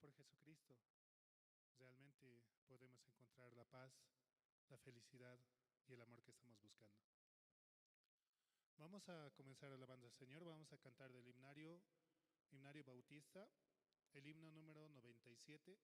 por Jesucristo, realmente podemos encontrar la paz, la felicidad y el amor que estamos buscando. Vamos a comenzar alabando al Señor, vamos a cantar del himnario bautista, el himno número 97.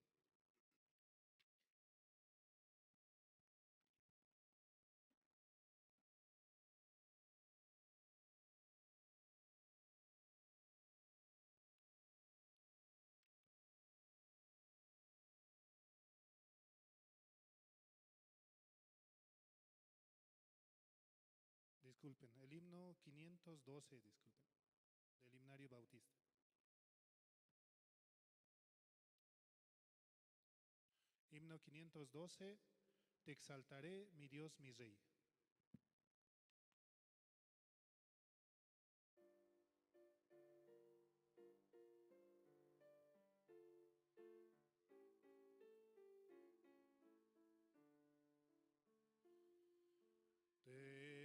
Disculpen, el himno 512, disculpen, del himnario bautista. Himno 512, te exaltaré, mi Dios, mi Rey. Te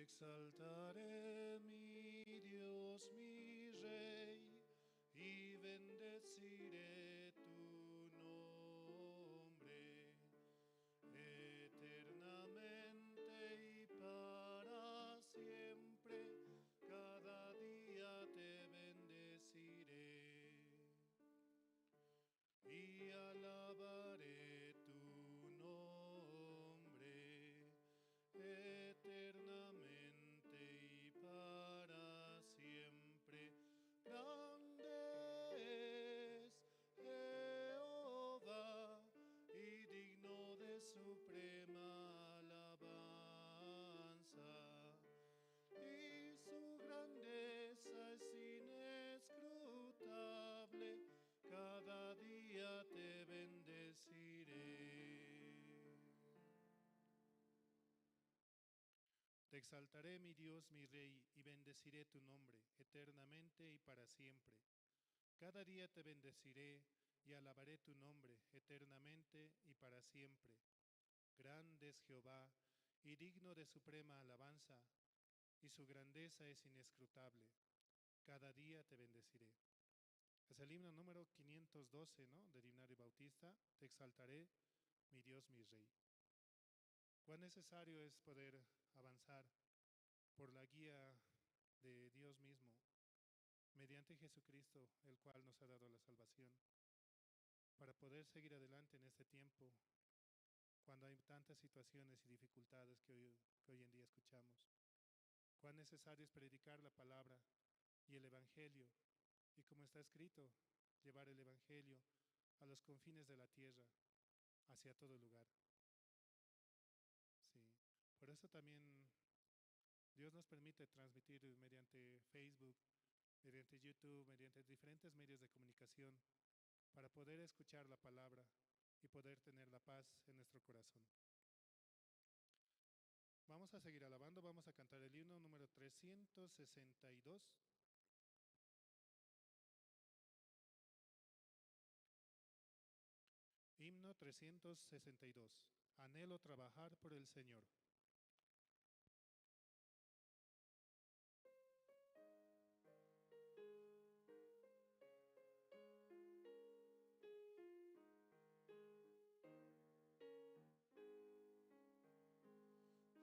exaltaré, mi Dios, mi Rey, y bendeciré tu nombre eternamente y para siempre. Cada día te bendeciré y alabaré tu nombre eternamente y para siempre. Grande es Jehová y digno de suprema alabanza, y su grandeza es inescrutable. Cada día te bendeciré. Te exaltaré, mi Dios, mi Rey, y bendeciré tu nombre eternamente y para siempre. Cada día te bendeciré y alabaré tu nombre eternamente y para siempre. Grande es Jehová y digno de suprema alabanza, y su grandeza es inescrutable. Cada día te bendeciré. Es el himno número 512, ¿no?, del himnario bautista. Te exaltaré, mi Dios, mi Rey. Cuán necesario es poder avanzar por la guía de Dios mismo, mediante Jesucristo, el cual nos ha dado la salvación, para poder seguir adelante en este tiempo, cuando hay tantas situaciones y dificultades que hoy en día escuchamos. Cuán necesario es predicar la palabra y el Evangelio, y como está escrito, llevar el Evangelio a los confines de la tierra, hacia todo lugar. Sí. Por eso también Dios nos permite transmitir mediante Facebook, mediante YouTube, mediante diferentes medios de comunicación, para poder escuchar la palabra y poder tener la paz en nuestro corazón. Vamos a seguir alabando, vamos a cantar el himno número 362. Himno 362. Anhelo trabajar por el Señor.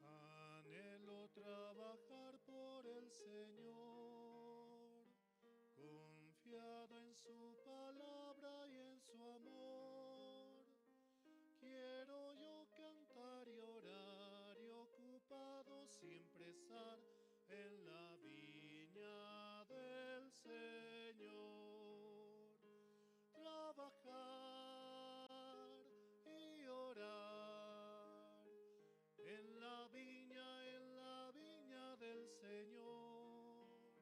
Anhelo trabajar por el Señor, confiado en su palabra y en su amor. Quiero yo cantar y orar y ocupado siempre estar en la viña del Señor. Trabajar y orar en la viña del Señor.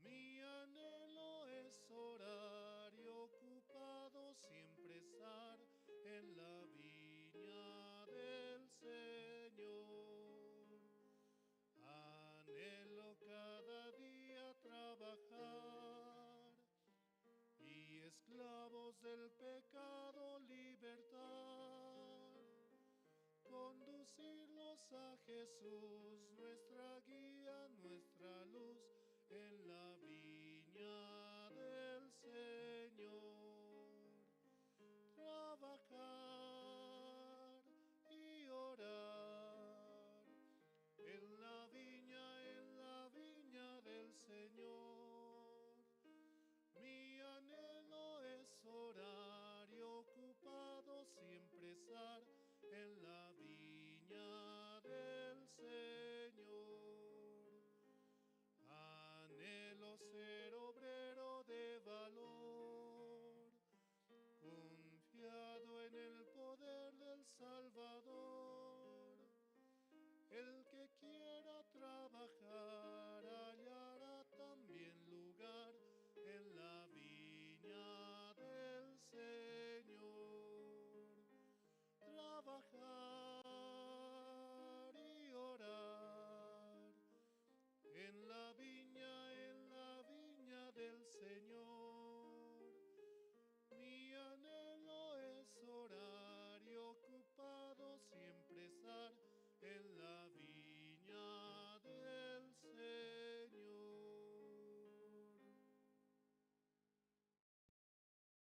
Mi anhelo es orar y ocupado siempre estar en la viña del Señor. Anhelo cada día trabajar y esclavos del pecado libertar, conducirlos a Jesús, nuestra guía, nuestra luz, en la viña del Señor. estar en la viña del Señor. Anhelo ser obrero de valor, confiado en el poder del Salvador. El que quiera trabajar hallará también lugar en la viña del Señor. Trabajar y orar en la viña del Señor. Mi anhelo es orar y ocupado siempre estar en la viña del Señor.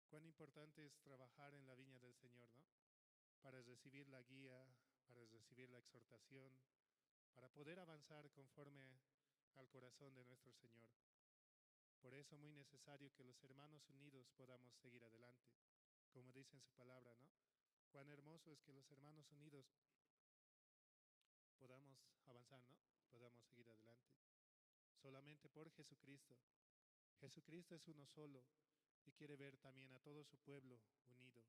Cuán importante es trabajar en la viña del Señor, ¿no? Para recibir la guía, para recibir la exhortación, para poder avanzar conforme al corazón de nuestro Señor. Por eso muy necesario que los hermanos unidos podamos seguir adelante. Como dice en su palabra, ¿no? Cuán hermoso es que los hermanos unidos podamos avanzar, ¿no? Podamos seguir adelante. Solamente por Jesucristo. Jesucristo es uno solo y quiere ver también a todo su pueblo unido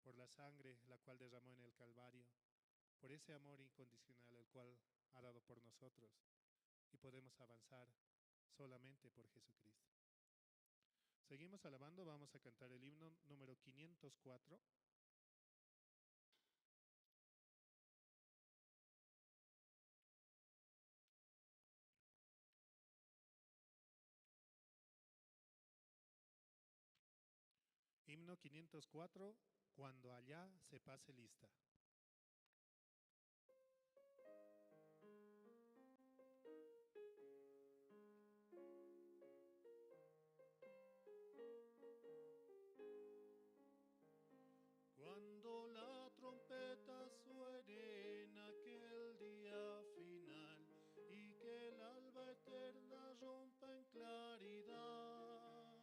por la sangre la cual derramó en el Calvario, por ese amor incondicional el cual ha dado por nosotros, y podemos avanzar solamente por Jesucristo. Seguimos alabando, vamos a cantar el himno número 504. Himno 504, cuando allá se pase lista. Cuando la trompeta suene en aquel día final y que el alba eterna rompa en claridad,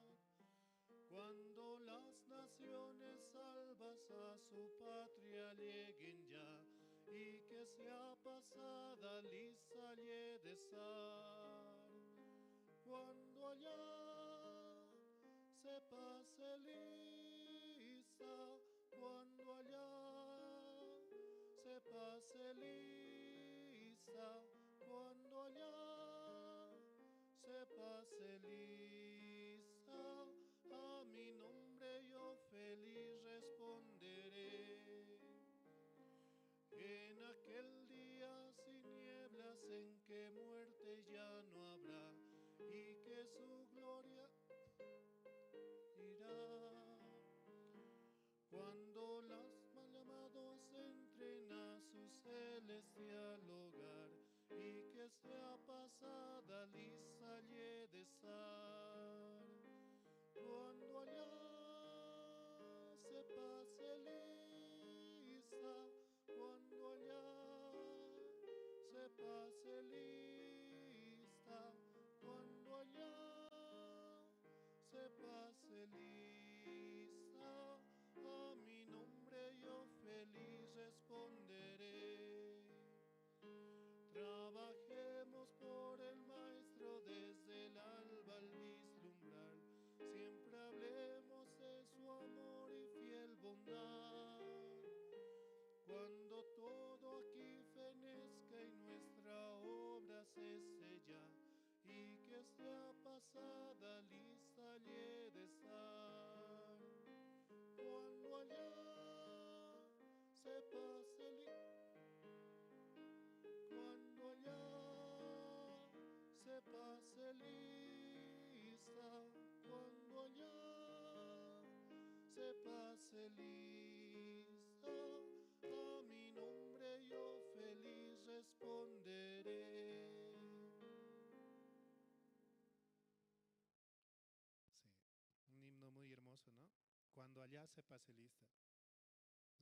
cuando las naciones salvas a su patria lleguen ya y que sea pasada lista y de zar, cuando allá se pase lista, cuando allá se pase lista, cuando allá se pase lista, a mi nombre yo feliz responderé. En aquel día sin nieblas en que muerte ya no habrá y que su gloria irá. Cuando los mal llamados entren a su celestial hogar y que sea pasada lista y de zar, cuando allá se pase lista, cuando allá se pase lista, cuando allá se pase lista, a mi nombre yo feliz responderé. Trabajemos por el Maestro desde el alba al vislumbrar, siempre hablemos de su amor y fiel bondad. Cuando todo aquí fenezca y nuestra obra cese ya, y que sea pasada lista y de estar, cuando allá se pase cuando allá se pase lista, cuando allá se pase lista, a mi nombre yo feliz responderé. Sí, un himno muy hermoso, ¿no? Cuando allá se pase lista.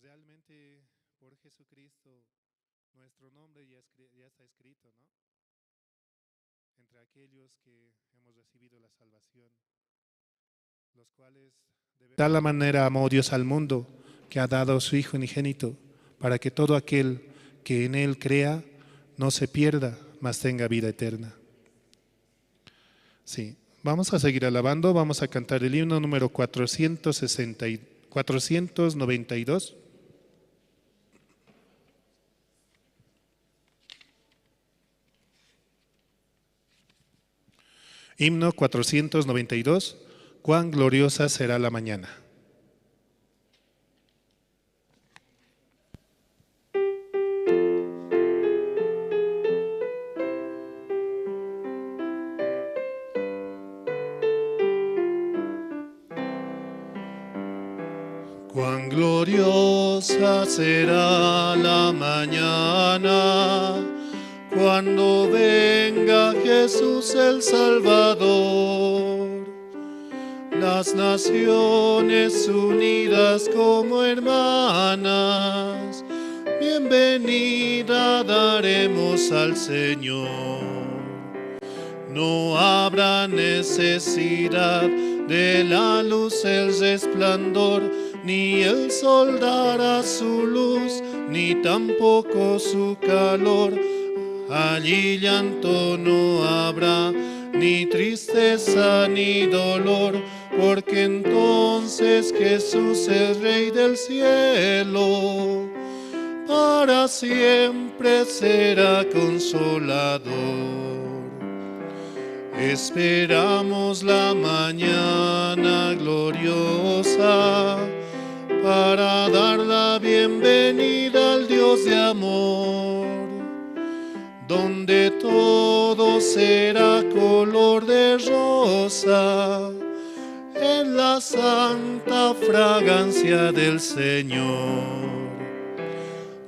Realmente por Jesucristo nuestro nombre ya está escrito, ¿no? Entre aquellos que hemos recibido la salvación, los cuales de tal la manera amó Dios al mundo que ha dado a su Hijo unigénito, para que todo aquel que en Él crea no se pierda, mas tenga vida eterna. Sí, vamos a seguir alabando, vamos a cantar el himno número 492. Himno 492, cuán gloriosa será la mañana. Cuán gloriosa será la mañana, cuando venga Jesús el Salvador. Las naciones unidas como hermanas, bienvenida daremos al Señor. No habrá necesidad de la luz el resplandor, ni el sol dará su luz, ni tampoco su calor. Allí llanto no habrá, ni tristeza ni dolor, porque entonces Jesús es Rey del cielo, para siempre será consolador. Esperamos la mañana gloriosa, para dar la bienvenida al Dios de amor, donde todo será color de rosa, en la santa fragancia del Señor.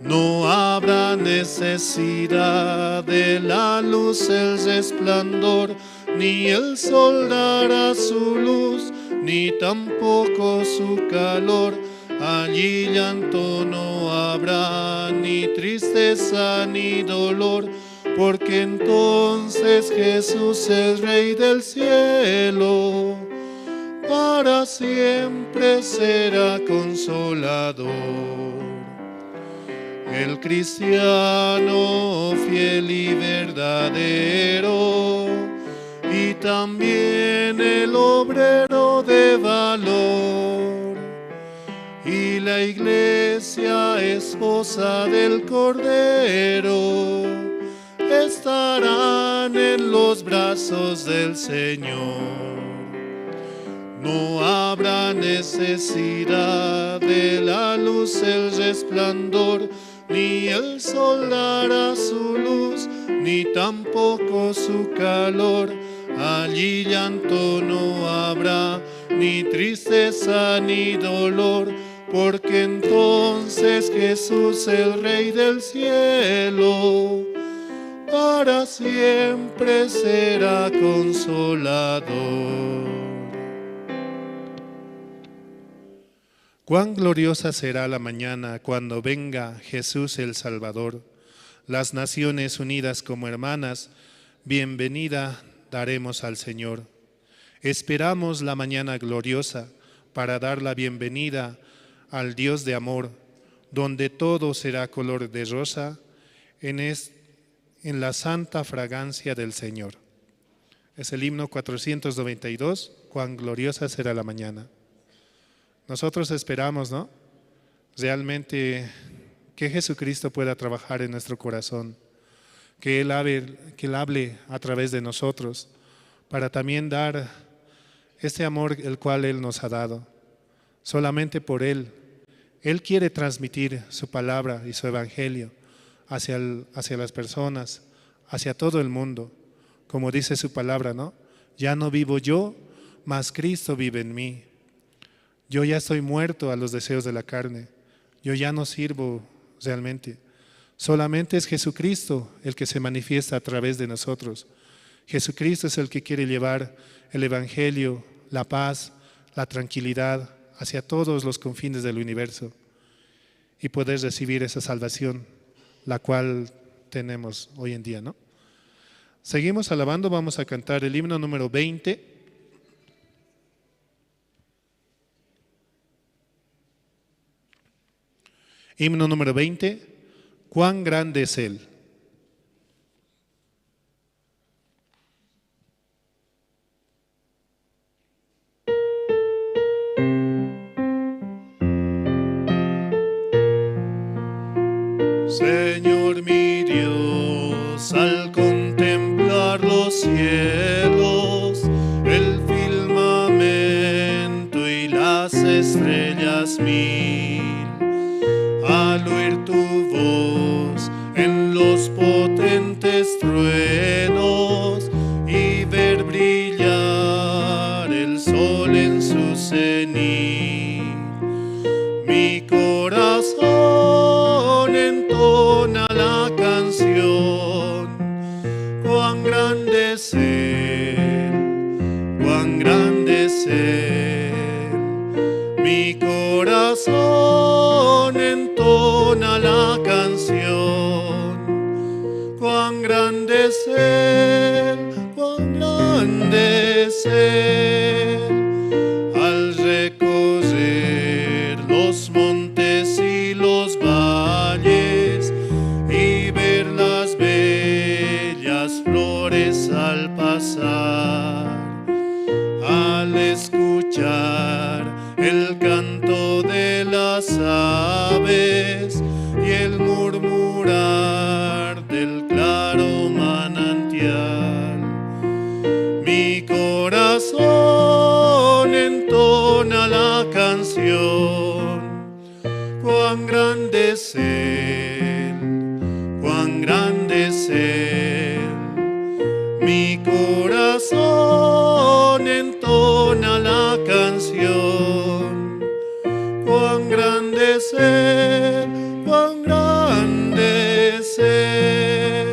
No habrá necesidad de la luz el resplandor, ni el sol dará su luz, ni tampoco su calor. Allí llanto no habrá, ni tristeza ni dolor, porque entonces Jesús es Rey del cielo, para siempre será consolador. El cristiano fiel y verdadero, y también el obrero de valor, y la iglesia esposa del Cordero, estarán en los brazos del Señor. No habrá necesidad de la luz el resplandor, ni el sol dará su luz, ni tampoco su calor. Allí llanto no habrá, ni tristeza ni dolor, porque entonces Jesús, el Rey del cielo, para siempre será consolador. Cuán gloriosa será la mañana cuando venga Jesús el Salvador. Las naciones unidas como hermanas, bienvenida daremos al Señor. Esperamos la mañana gloriosa para dar la bienvenida al Dios de amor, donde todo será color de rosa en la santa fragancia del Señor. Es el himno 492, cuán gloriosa será la mañana. Nosotros esperamos, ¿no? Realmente que Jesucristo pueda trabajar en nuestro corazón, que Él hable a través de nosotros, para también dar este amor el cual Él nos ha dado. Solamente por Él. Él quiere transmitir su palabra y su evangelio hacia las personas, hacia todo el mundo. Como dice su palabra, ¿no? Ya no vivo yo, mas Cristo vive en mí. Yo ya estoy muerto a los deseos de la carne. Yo ya no sirvo realmente. Solamente es Jesucristo el que se manifiesta a través de nosotros. Jesucristo es el que quiere llevar el evangelio, la paz, la tranquilidad hacia todos los confines del universo y poder recibir esa salvación, la cual tenemos hoy en día, ¿no? Seguimos alabando, vamos a cantar el himno número 20. Himno número 20. Cuán grande es Él. Señor mi Dios, al contemplar los cielos, el firmamento y las estrellas mil, al oír tu voz en los potentes truenos y ver brillar el sol en su cenit, mi corazón entona la canción. Cuán grande es Él, cuán grande es Él. Mi corazón entona la canción. Cuán grande es Él, cuán grande es Él. Al recorrer los montes y los valles y ver las bellas flores al pasar, al escuchar el canto de las aves y el murmurar del claro manantial, mi corazón entona la canción. Cuán grande es Él, cuán grande es Él. Mi corazón entona la canción. Cuán grande es Él, cuán grande es Él.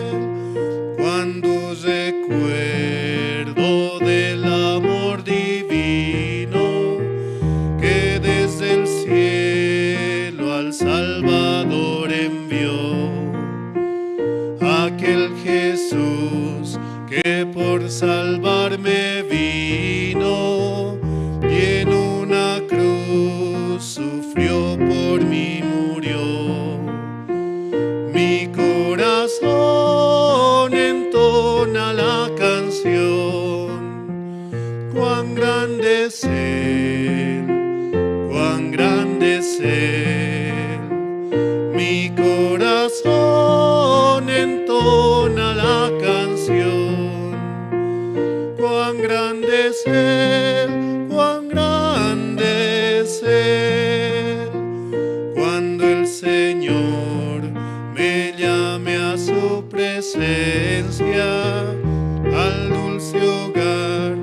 Cuando recuerdo del amor divino que desde el cielo al Salvador envió, aquel Jesús que por salvarme vino y en una cruz sufrió por mí, murió. Mi corazón entona la canción. Cuán grande es Él, cuán grande es Él. Mi corazón entona la canción. Cuán grande es Él, cuán grande es Él. Cuando el Señor me llame a su presencia, al dulce hogar,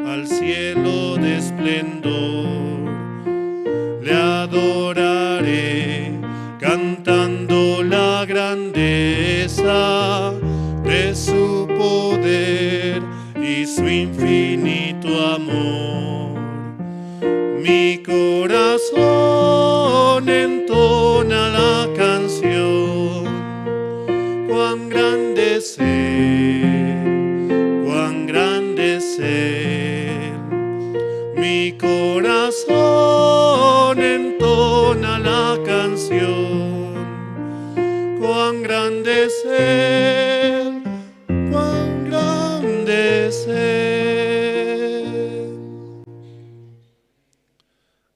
al cielo de esplendor, le adoraré cantando la grandeza de su poder y su infinito amor. Mi corazón entona la canción. Cuán grande es Él, cuán grande es Él. Mi corazón entona la canción. Cuán grande es Él, cuán grande es Él.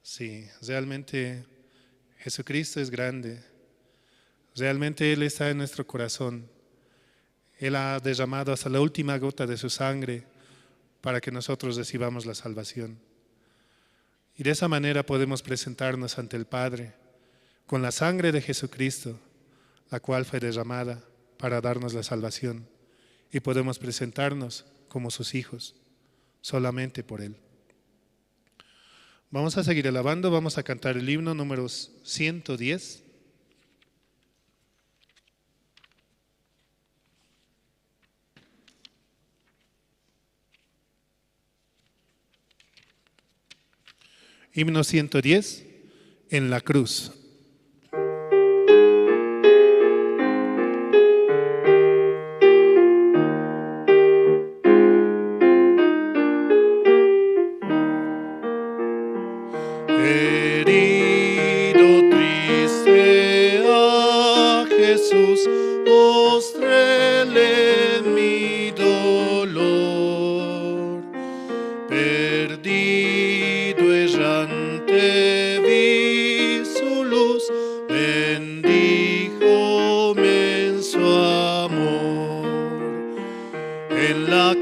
Sí, realmente Jesucristo es grande. Realmente Él está en nuestro corazón. Él ha derramado hasta la última gota de su sangre para que nosotros recibamos la salvación. Y de esa manera podemos presentarnos ante el Padre con la sangre de Jesucristo, la cual fue derramada para darnos la salvación. Y podemos presentarnos como sus hijos, solamente por Él. Vamos a seguir alabando, vamos a cantar el himno número 110. Himno 110, en la cruz. Herido, triste muerte vi su luz, bendíjome en su amor. En la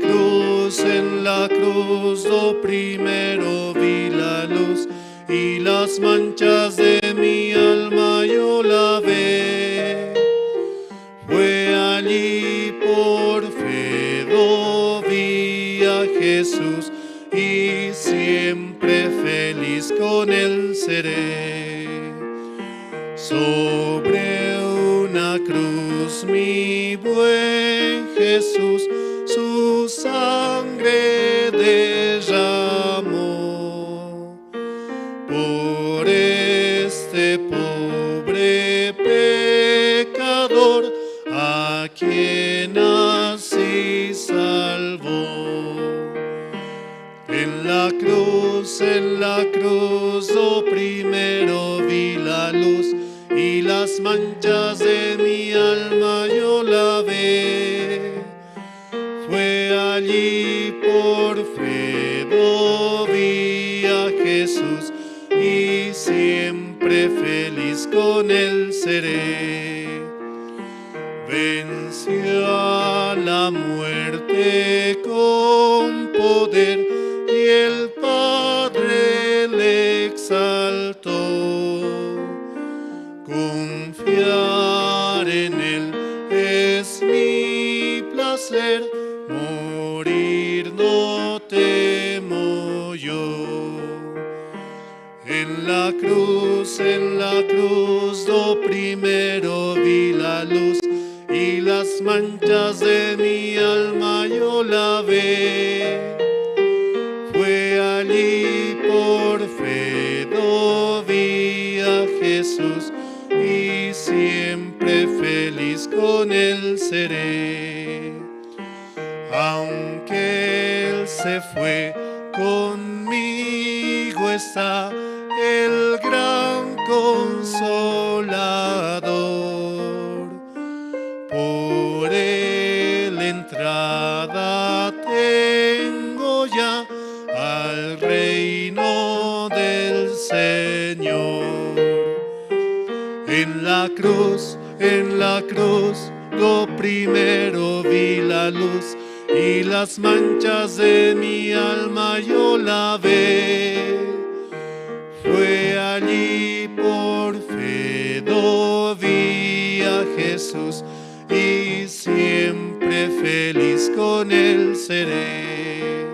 cruz, lo primero vi la luz, y las manchas de mi alma yo lavé. Fue allí por fe lo vi a Jesús, y siempre feliz con él seré. Sobre una cruz mi buen Jesús su sangre derramó. Por este pobre pecador a quien así salvó. En la cruz, lo primero vi la luz, y las manchas de mi alma yo lavé. Fue allí por fe lo vi a Jesús, y siempre feliz con él seré. Venció a la muerte con poder, y el Padre le exaltó. Confiar en él es mi placer, morir no temo yo. En la cruz, lo primero vi la luz, y las manchas de mi alma yo lavé. Fue allí por fe lo vi a Jesús, y siempre feliz con él seré. Aunque él se fue, conmigo está el gran consolador. Por él entrada tengo ya al reino del Señor. En la cruz, lo primero vi la luz, y las manchas de mi alma yo lavé. Fue allí por fe lo vi a Jesús, y siempre feliz con él seré.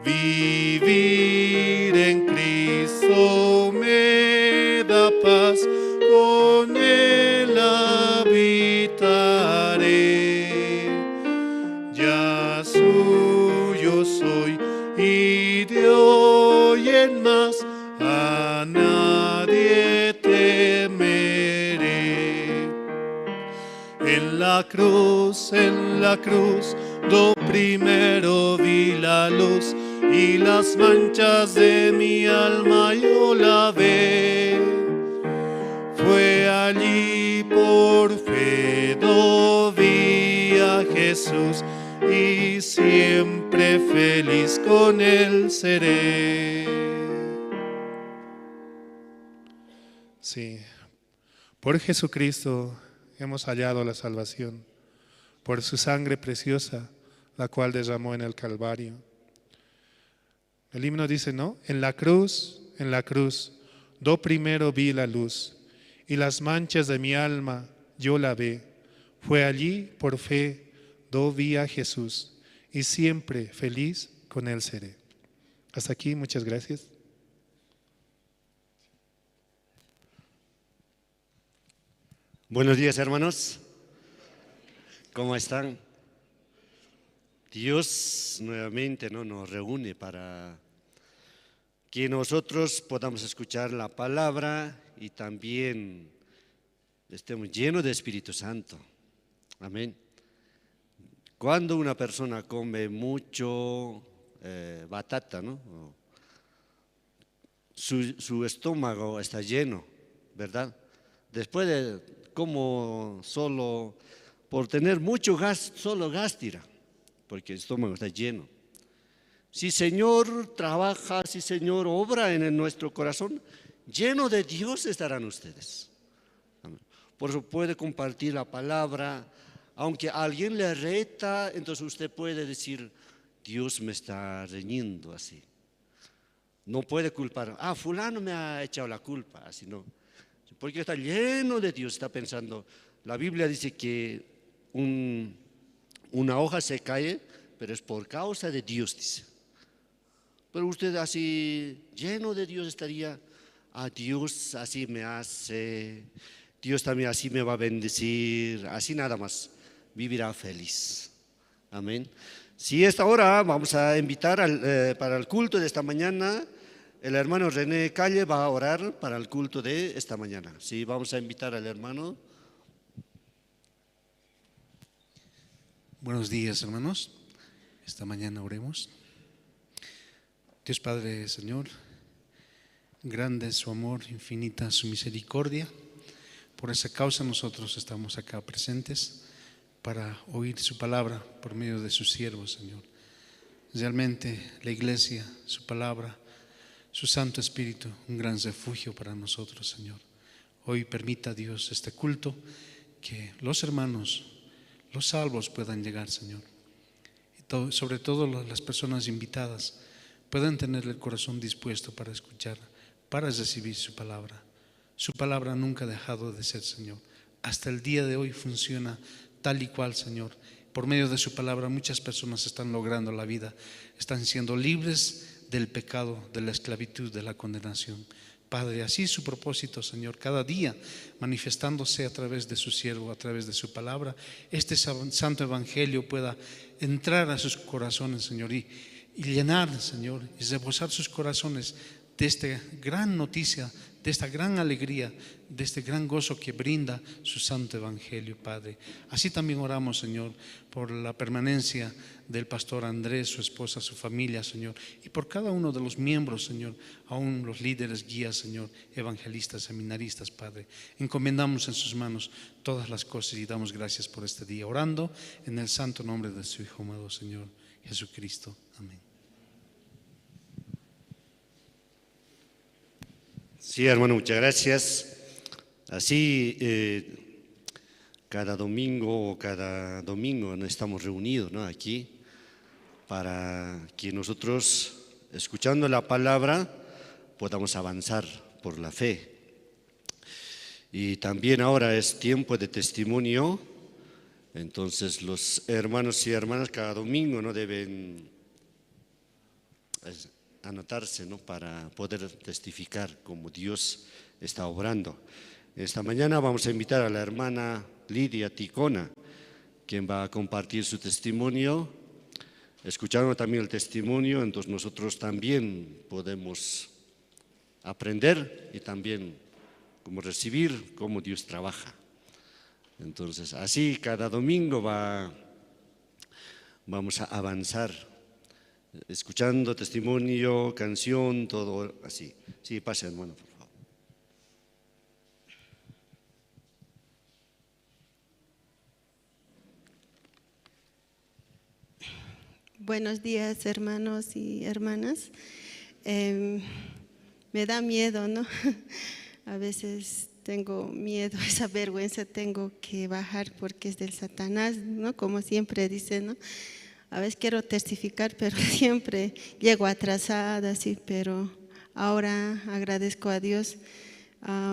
Vivir en Cristo me da paz, con él habitaré. Ya suyo soy, y de hoy en más a nadie temeré. En la cruz, lo primero vi la luz, y las manchas de mi alma yo lavé. Fue allí por fe lo vi a Jesús, y siempre feliz con él seré. Sí, por Jesucristo hemos hallado la salvación, por su sangre preciosa, la cual derramó en el Calvario. El himno dice, ¿no? En la cruz, do primero vi la luz, y las manchas de mi alma yo lavé. Fue allí por fe do vi a Jesús, y siempre feliz con él seré. Hasta aquí, muchas gracias. Buenos días, hermanos. ¿Cómo están? Dios nuevamente nos reúne para que nosotros podamos escuchar la palabra y también estemos llenos de Espíritu Santo. Amén. Cuando una persona come mucho batata, ¿no? Su estómago está lleno, ¿verdad? Después de como solo por tener mucho gas, solo gas tira, porque el estómago está lleno. Si Señor trabaja, si Señor obra en nuestro corazón, lleno de Dios estarán ustedes. Amén. Por eso puede compartir la palabra, aunque alguien le reta, entonces usted puede decir, Dios me está reñiendo así. No puede culpar, fulano me ha echado la culpa, así no. Porque está lleno de Dios, está pensando. La Biblia dice que una hoja se cae, pero es por causa de Dios, dice. Pero usted así, lleno de Dios estaría, Dios así me hace, Dios también así me va a bendecir, así nada más, vivirá feliz. Amén. Si esta hora vamos a invitar para el culto de esta mañana, el hermano René Calle va a orar para el culto de esta mañana. Sí, vamos a invitar al hermano. Buenos días, hermanos. Esta mañana oremos. Dios Padre, Señor, grande es su amor, infinita su misericordia. Por esa causa nosotros estamos acá presentes para oír su palabra por medio de sus siervos, Señor. Realmente la iglesia, su palabra, su Santo Espíritu, un gran refugio para nosotros, Señor. Hoy permita Dios este culto, que los hermanos, los salvos puedan llegar, Señor. Y sobre todo las personas invitadas puedan tener el corazón dispuesto para escuchar, para recibir su palabra. Su palabra nunca ha dejado de ser, Señor. Hasta el día de hoy funciona tal y cual, Señor. Por medio de su palabra muchas personas están logrando la vida, están siendo libres del pecado, de la esclavitud, de la condenación. Padre, así es su propósito, Señor, cada día manifestándose a través de su siervo, a través de su palabra, este santo evangelio pueda entrar a sus corazones, Señor, y llenar, Señor, y rebosar sus corazones de esta gran noticia, de esta gran alegría, de este gran gozo que brinda su santo evangelio, Padre. Así también oramos, Señor, por la permanencia del pastor Andrés, su esposa, su familia, Señor, y por cada uno de los miembros, Señor, aún los líderes, guías, Señor, evangelistas, seminaristas, Padre. Encomendamos en sus manos todas las cosas y damos gracias por este día, orando en el santo nombre de su Hijo amado, Señor Jesucristo. Amén. Sí, hermano, muchas gracias. Así, cada domingo ¿no? Estamos reunidos, ¿no? Aquí para que nosotros, escuchando la palabra, podamos avanzar por la fe. Y también ahora es tiempo de testimonio, entonces los hermanos y hermanas cada domingo no deben anotarse, ¿no? Para poder testificar cómo Dios está obrando. Esta mañana vamos a invitar a la hermana Lidia Ticona, quien va a compartir su testimonio. Escuchando también el testimonio, entonces nosotros también podemos aprender y también como recibir cómo Dios trabaja. Entonces, así cada domingo vamos a avanzar, escuchando testimonio, canción, todo así. Sí, pase, hermano, por favor. Buenos días, hermanos y hermanas. Me da miedo, ¿no? A veces tengo miedo, esa vergüenza tengo que bajar porque es del Satanás, ¿no? Como siempre dice, ¿no? A veces quiero testificar, pero siempre llego atrasada, sí, pero ahora agradezco a Dios,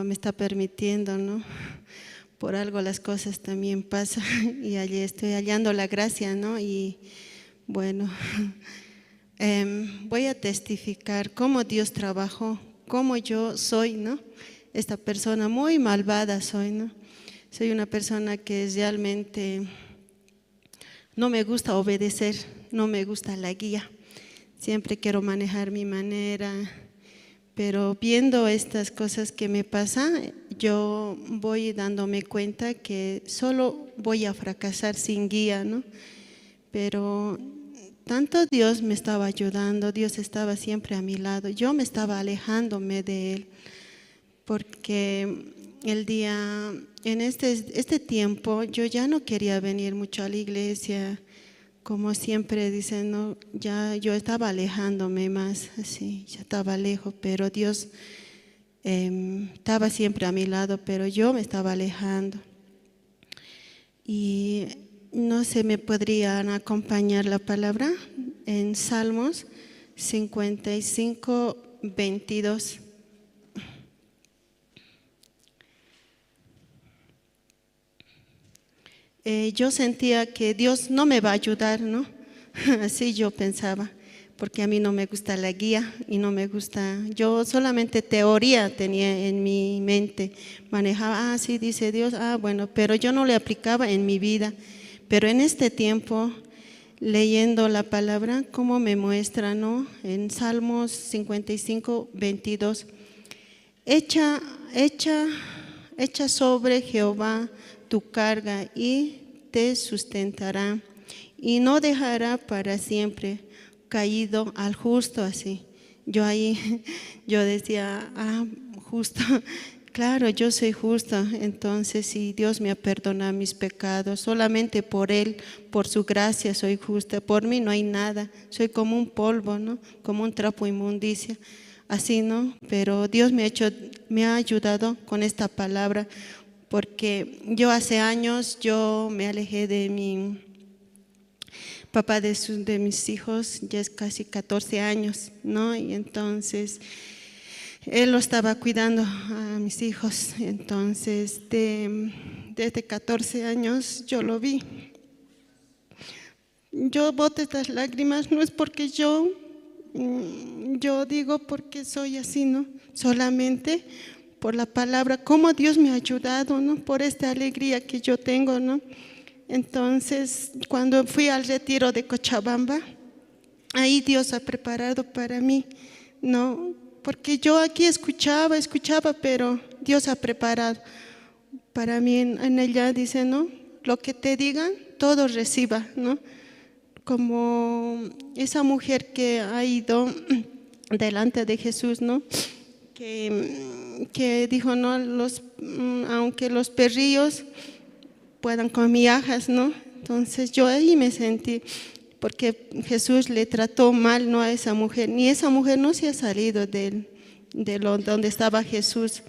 me está permitiendo, ¿no? Por algo las cosas también pasan y allí estoy hallando la gracia, ¿no? Y bueno, voy a testificar cómo Dios trabajó, cómo yo soy, ¿no? Esta persona muy malvada soy, ¿no? Soy una persona que realmente no me gusta obedecer, no me gusta la guía. Siempre quiero manejar mi manera, pero viendo estas cosas que me pasan, yo voy dándome cuenta que solo voy a fracasar sin guía, ¿no? Pero tanto Dios me estaba ayudando, Dios estaba siempre a mi lado, yo me estaba alejándome de Él, porque en este tiempo yo ya no quería venir mucho a la iglesia, como siempre dicen, ¿no? Ya yo estaba alejándome más, así, ya estaba lejos, pero Dios estaba siempre a mi lado, pero yo me estaba alejando. Y no sé, ¿me podrían acompañar la palabra en Salmos 55, 22? Yo sentía que Dios no me va a ayudar, ¿no? Así yo pensaba, porque a mí no me gusta la guía y no me gusta, yo solamente teoría tenía en mi mente, manejaba, sí, dice Dios, bueno, pero yo no le aplicaba en mi vida. Pero en este tiempo, leyendo la palabra, como me muestra, ¿no? En Salmos 55, 22, echa sobre Jehová tu carga y te sustentará y no dejará para siempre caído al justo. Así yo ahí yo decía, justo, claro, yo soy justo, entonces si Dios me ha perdonado mis pecados, solamente por Él, por su gracia soy justa, por mí no hay nada, soy como un polvo, ¿no? Como un trapo inmundicia, así, ¿no? Pero Dios me ha ayudado con esta palabra, porque yo hace años yo me alejé de mi papá de mis hijos, ya es casi 14 años, ¿no? Y entonces él lo estaba cuidando a mis hijos, entonces desde 14 años yo lo vi. Yo boto estas lágrimas, no es porque yo digo porque soy así, ¿no? Solamente por la palabra, cómo Dios me ha ayudado, ¿no? Por esta alegría que yo tengo, ¿no? Entonces, cuando fui al retiro de Cochabamba, ahí Dios ha preparado para mí, ¿no? Porque yo aquí escuchaba, pero Dios ha preparado para mí en ella, dice, ¿no? Lo que te digan, todo reciba, ¿no? Como esa mujer que ha ido delante de Jesús, ¿no? Que dijo, no, aunque los perrillos puedan comer migajas, ¿no? Entonces yo ahí me sentí, porque Jesús le trató mal, ¿no? A esa mujer, ni esa mujer no se ha salido de donde estaba Jesús.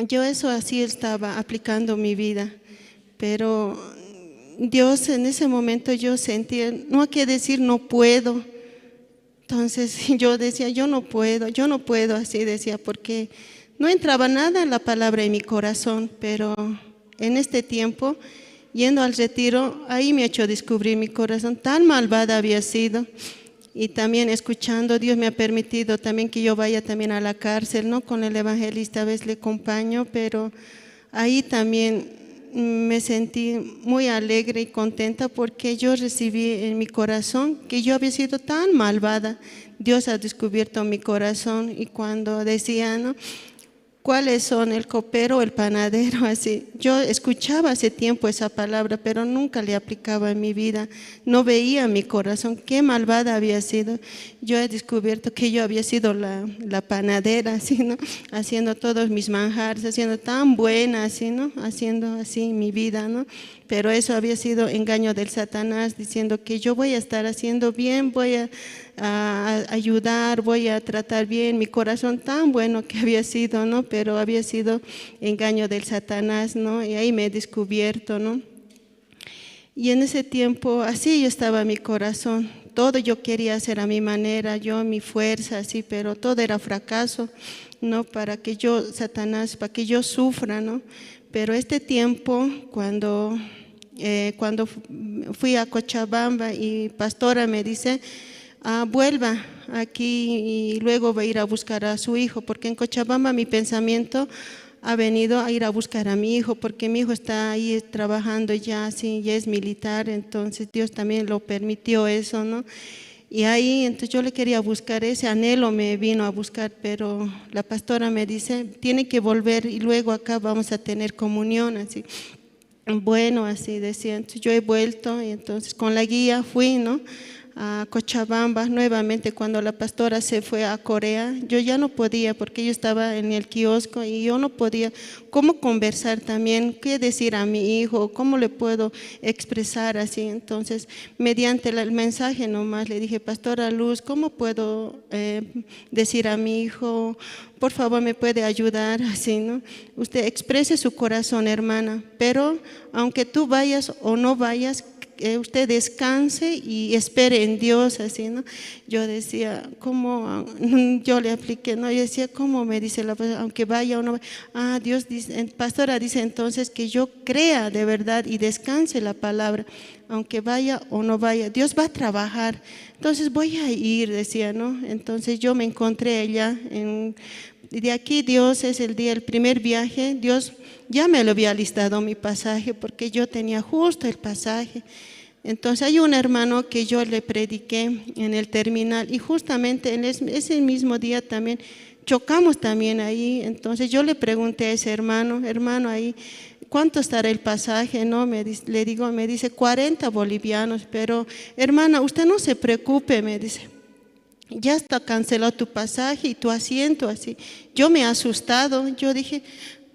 Yo eso así estaba aplicando mi vida, pero Dios en ese momento yo sentía, no hay que decir no puedo. Entonces yo decía, yo no puedo, así decía, porque no entraba nada en la palabra en mi corazón, pero en este tiempo, yendo al retiro, ahí me ha hecho descubrir mi corazón, tan malvada había sido. Y también escuchando, Dios me ha permitido también que yo vaya también a la cárcel, ¿no? Con el evangelista a veces le acompaño, pero ahí también me sentí muy alegre y contenta porque yo recibí en mi corazón que yo había sido tan malvada. Dios ha descubierto mi corazón y cuando decía, ¿no? ¿Cuáles son el copero o el panadero? Así, yo escuchaba hace tiempo esa palabra, pero nunca le aplicaba en mi vida. No veía mi corazón, qué malvada había sido. Yo he descubierto que yo había sido la panadera, así, ¿no? Haciendo todos mis manjares, haciendo tan buena, así, ¿no? Haciendo así mi vida, ¿no? Pero eso había sido engaño del Satanás, diciendo que yo voy a estar haciendo bien, voy a ayudar, voy a tratar bien, mi corazón tan bueno que había sido, ¿no? Pero había sido engaño del Satanás, ¿no? Y ahí me he descubierto, ¿no? Y en ese tiempo, así yo estaba mi corazón, todo yo quería hacer a mi manera, yo mi fuerza, así, pero todo era fracaso, ¿no? Para que yo, Satanás, para que yo sufra, ¿no? Pero este tiempo, cuando fui a Cochabamba y pastora me dice, vuelva aquí y luego va a ir a buscar a su hijo, porque en Cochabamba mi pensamiento ha venido a ir a buscar a mi hijo, porque mi hijo está ahí trabajando ya, así, ya es militar, entonces Dios también lo permitió eso, ¿no? Y ahí, entonces yo le quería buscar, ese anhelo me vino a buscar, pero la pastora me dice, tiene que volver y luego acá vamos a tener comunión, así. Bueno, así decía, entonces yo he vuelto y entonces con la guía fui, ¿no? a Cochabamba nuevamente cuando la pastora se fue a Corea. Yo ya no podía porque yo estaba en el kiosco y yo no podía cómo conversar también, qué decir a mi hijo, cómo le puedo expresar así. Entonces, mediante el mensaje nomás le dije, Pastora Luz, ¿cómo puedo decir a mi hijo? Por favor, me puede ayudar así, ¿no? Usted exprese su corazón, hermana, pero aunque tú vayas o no vayas, usted descanse y espere en Dios, así, ¿no? Yo decía, ¿cómo? Yo le apliqué, ¿no? Yo decía, ¿cómo me dice la pastora? Aunque vaya o no vaya. Ah, Dios dice, pastora dice entonces que yo crea de verdad y descanse la palabra, aunque vaya o no vaya, Dios va a trabajar. Entonces voy a ir, decía, ¿no? Entonces yo me encontré allá, de aquí Dios es el primer viaje, Dios ya me lo había listado mi pasaje porque yo tenía justo el pasaje. Entonces hay un hermano que yo le prediqué en el terminal y justamente en ese mismo día también chocamos también ahí. Entonces yo le pregunté a ese hermano ahí, ¿cuánto estará el pasaje? No, me dice 40 bolivianos, pero hermana, usted no se preocupe, me dice. Ya está cancelado tu pasaje y tu asiento, así. Yo me he asustado, yo dije,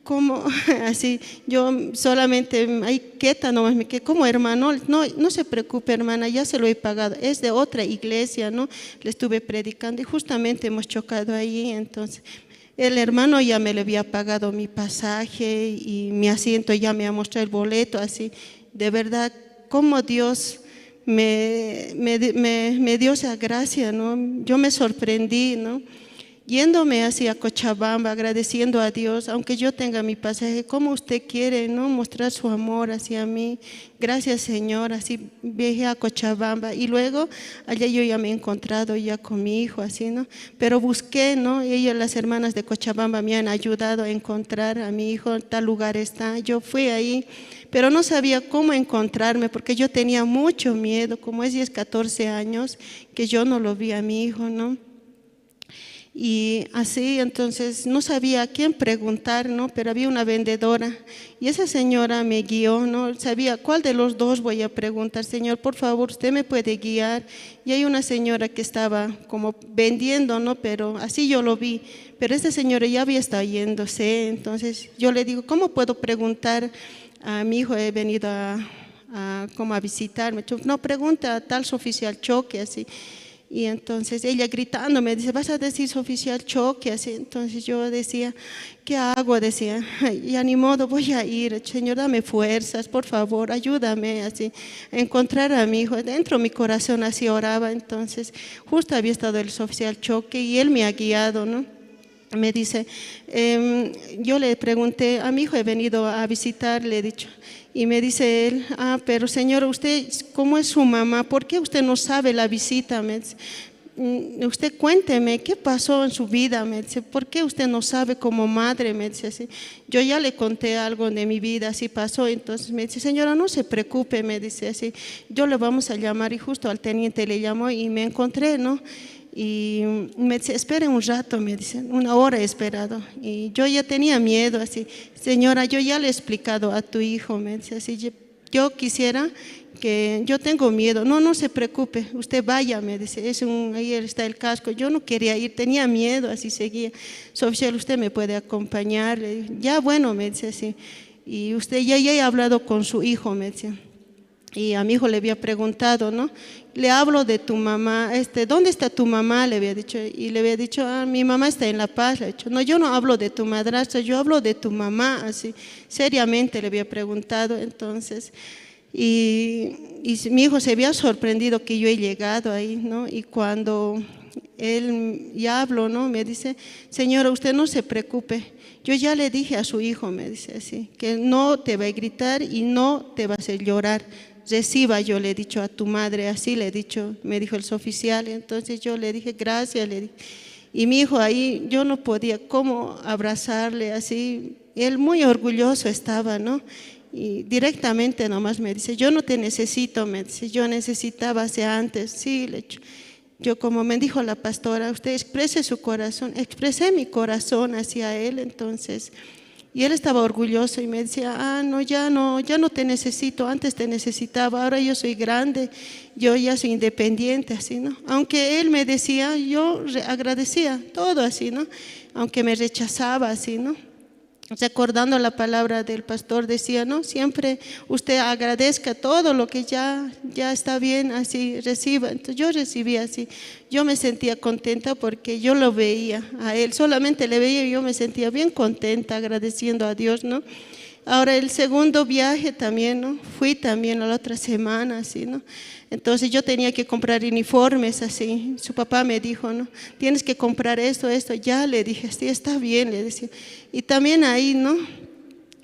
¿cómo? Así, yo solamente, ay, quieta nomás me quedé, como hermano, no se preocupe hermana, ya se lo he pagado, es de otra iglesia, ¿no? Le estuve predicando y justamente hemos chocado ahí, entonces el hermano ya me le había pagado mi pasaje y mi asiento, ya me ha mostrado el boleto, así, de verdad, como Dios me dio esa gracia, ¿no? Yo me sorprendí, ¿no? Yéndome hacia Cochabamba, agradeciendo a Dios, aunque yo tenga mi pasaje, como usted quiere, ¿no? Mostrar su amor hacia mí. Gracias, Señor. Así viajé a Cochabamba y luego allá yo ya me he encontrado ya con mi hijo, así, ¿no? Pero busqué, ¿no? Y ellas, las hermanas de Cochabamba, me han ayudado a encontrar a mi hijo, en tal lugar está. Yo fui ahí, pero no sabía cómo encontrarme porque yo tenía mucho miedo, como es 10, 14 años, que yo no lo vi a mi hijo, ¿no? Y así, entonces, no sabía a quién preguntar, ¿no? Pero había una vendedora y esa señora me guió, ¿no? Sabía cuál de los dos voy a preguntar. Señor, por favor, usted me puede guiar. Y hay una señora que estaba como vendiendo, ¿no? Pero así yo lo vi. Pero esta señora ya había estado yéndose. Entonces, yo le digo, ¿cómo puedo preguntar a mi hijo? He venido como a visitarme. No, pregunta a tal oficial Choque, así. Y entonces ella gritando me dice, ¿vas a decir oficial Choque? Así, entonces yo decía, ¿qué hago? Decía, ya ni modo, voy a ir. Señor, dame fuerzas, por favor, ayúdame así, a encontrar a mi hijo. Dentro de mi corazón así oraba. Entonces justo había estado el oficial Choque y él me ha guiado, ¿no? Me dice, yo le pregunté, a mi hijo he venido a visitar, le he dicho. Y me dice él, pero señor, usted, ¿cómo es su mamá? ¿Por qué usted no sabe la visita? Me dice, usted cuénteme, ¿qué pasó en su vida? Me dice, ¿por qué usted no sabe como madre? Me dice así. Yo ya le conté algo de mi vida, así pasó. Entonces me dice, señora, no se preocupe, me dice así. Yo le vamos a llamar y justo al teniente le llamó y me encontré, ¿no? Y me dice, espere un rato, me dice, 1 hora he esperado. Y yo ya tenía miedo, así, señora, yo ya le he explicado a tu hijo, me dice así, yo quisiera que, yo tengo miedo. No se preocupe, usted vaya, me dice, ahí está el casco. Yo no quería ir, tenía miedo, así seguía. Su oficial, usted me puede acompañar. Le dije, ya bueno, me dice así. Y usted ya he hablado con su hijo, me dice. Y a mi hijo le había preguntado, ¿no? Le hablo de tu mamá, ¿dónde está tu mamá? Le había dicho, y le había dicho, mi mamá está en La Paz. Le había dicho, no, yo no hablo de tu madrastra, yo hablo de tu mamá, así, seriamente le había preguntado. Entonces, y mi hijo se había sorprendido que yo he llegado ahí, ¿no? Y cuando él ya habló, ¿no? Me dice, señora, usted no se preocupe, yo ya le dije a su hijo, me dice así, que no te va a gritar y no te va a hacer llorar. Reciba, yo le he dicho a tu madre, así le he dicho, me dijo el oficial. Entonces yo le dije, gracias, le dije. Y mi hijo ahí, yo no podía cómo abrazarle así, él muy orgulloso estaba, ¿no? Y directamente nomás me dice, yo no te necesito, me dice, yo necesitaba hace antes, sí, le he dicho. Yo, como me dijo la pastora, usted exprese su corazón, expresé mi corazón hacia él. Entonces Y él estaba orgulloso y me decía, no, ya no te necesito, antes te necesitaba, ahora yo soy grande, yo ya soy independiente, así, ¿no? Aunque él me decía, yo agradecía todo así, ¿no? Aunque me rechazaba, así, ¿no? Recordando la palabra del pastor, decía, ¿no? Siempre usted agradezca todo lo que ya está bien, así reciba. Entonces yo recibía así, yo me sentía contenta porque yo lo veía a él, solamente le veía y yo me sentía bien contenta, agradeciendo a Dios, ¿no? Ahora el segundo viaje también, ¿no? Fui también la otra semana, así, ¿no? Entonces yo tenía que comprar uniformes, así. Su papá me dijo, ¿no? Tienes que comprar esto. Ya le dije, sí, está bien, le decía. Y también ahí, ¿no?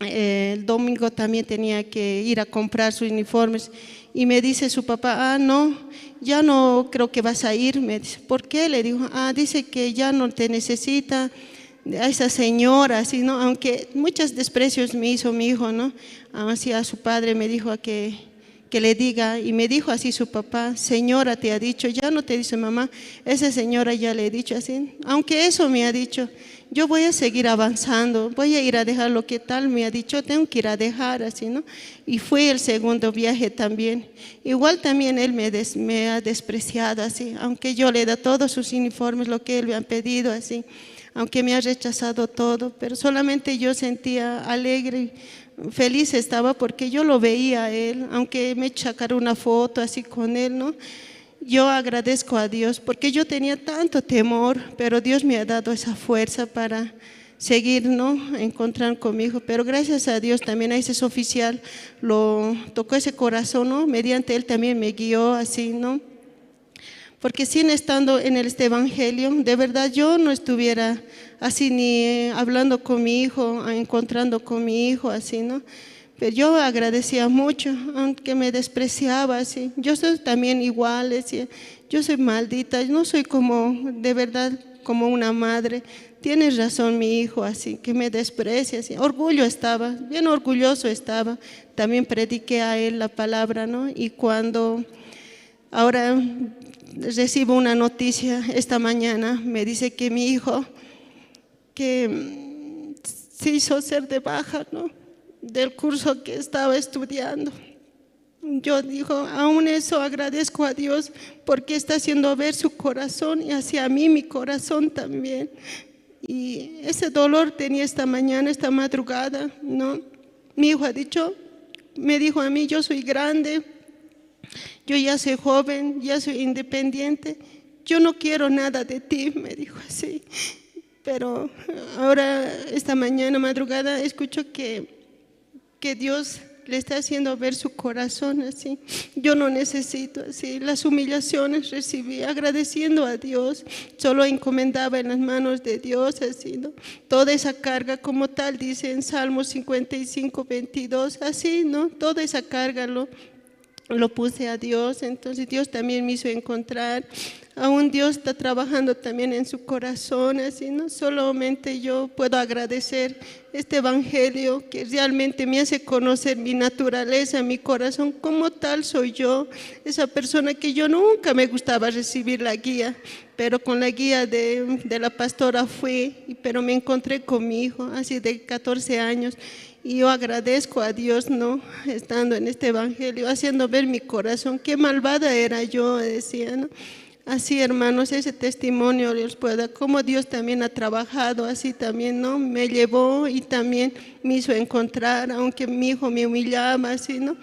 El domingo también tenía que ir a comprar sus uniformes. Y me dice su papá, no, ya no creo que vas a ir. Me dice, ¿por qué? Le digo, dice que ya no te necesita a esa señora, así, ¿no? Aunque muchos desprecios me hizo mi hijo, ¿no? Así a su padre me dijo que le diga, y me dijo así su papá, señora te ha dicho, ya no te dice mamá, esa señora ya le he dicho así, aunque eso me ha dicho, yo voy a seguir avanzando, voy a ir a dejar lo que tal me ha dicho, tengo que ir a dejar así, ¿no? Y fue el segundo viaje también, igual también él me ha despreciado así, aunque yo le da todos sus uniformes, lo que él me ha pedido así, aunque me ha rechazado todo, pero solamente yo sentía alegre, feliz estaba porque yo lo veía a él, aunque me sacara una foto así con él, ¿no? Yo agradezco a Dios porque yo tenía tanto temor, pero Dios me ha dado esa fuerza para seguir, ¿no? Encontrar conmigo, pero gracias a Dios también a ese oficial lo tocó ese corazón, ¿no? Mediante él también me guió así, ¿no? Porque sin estando en este evangelio, de verdad yo no estuviera así ni hablando con mi hijo, encontrando con mi hijo, así, ¿no? Pero yo agradecía mucho, aunque me despreciaba, así. Yo soy también igual, decía, yo soy maldita, no soy como, de verdad, como una madre. Tienes razón mi hijo, así, que me desprecia, así. Orgullo estaba, bien orgulloso estaba. También prediqué a él la palabra, ¿no? Y cuando ahora recibo una noticia esta mañana, me dice que mi hijo que se hizo ser de baja, ¿no? Del curso que estaba estudiando. Yo digo, aún eso agradezco a Dios porque está haciendo ver su corazón y hacia mí mi corazón también. Y ese dolor tenía esta mañana, esta madrugada, ¿no? Mi hijo me dijo a mí, yo soy grande, yo ya soy joven, ya soy independiente, yo no quiero nada de ti, me dijo así. Pero ahora, esta mañana, madrugada, escucho que Dios le está haciendo ver su corazón así. Yo no necesito así. Las humillaciones recibí agradeciendo a Dios. Solo encomendaba en las manos de Dios así, ¿no? Toda esa carga como tal, dice en Salmos 55, 22, así, ¿no? Toda esa carga lo puse a Dios, entonces Dios también me hizo encontrar, aún Dios está trabajando también en su corazón, así, no solamente yo puedo agradecer este evangelio que realmente me hace conocer mi naturaleza, mi corazón, como tal soy yo, esa persona que yo nunca me gustaba recibir la guía, pero con la guía de la pastora fui, pero me encontré con mi hijo, así de 14 años, y yo agradezco a Dios, ¿no? Estando en este evangelio, haciendo ver mi corazón, qué malvada era yo, decía, ¿no? Así, hermanos, ese testimonio les puedo dar, cómo Dios también ha trabajado, así también, ¿no? Me llevó y también me hizo encontrar, aunque mi hijo me humillaba, así, ¿no?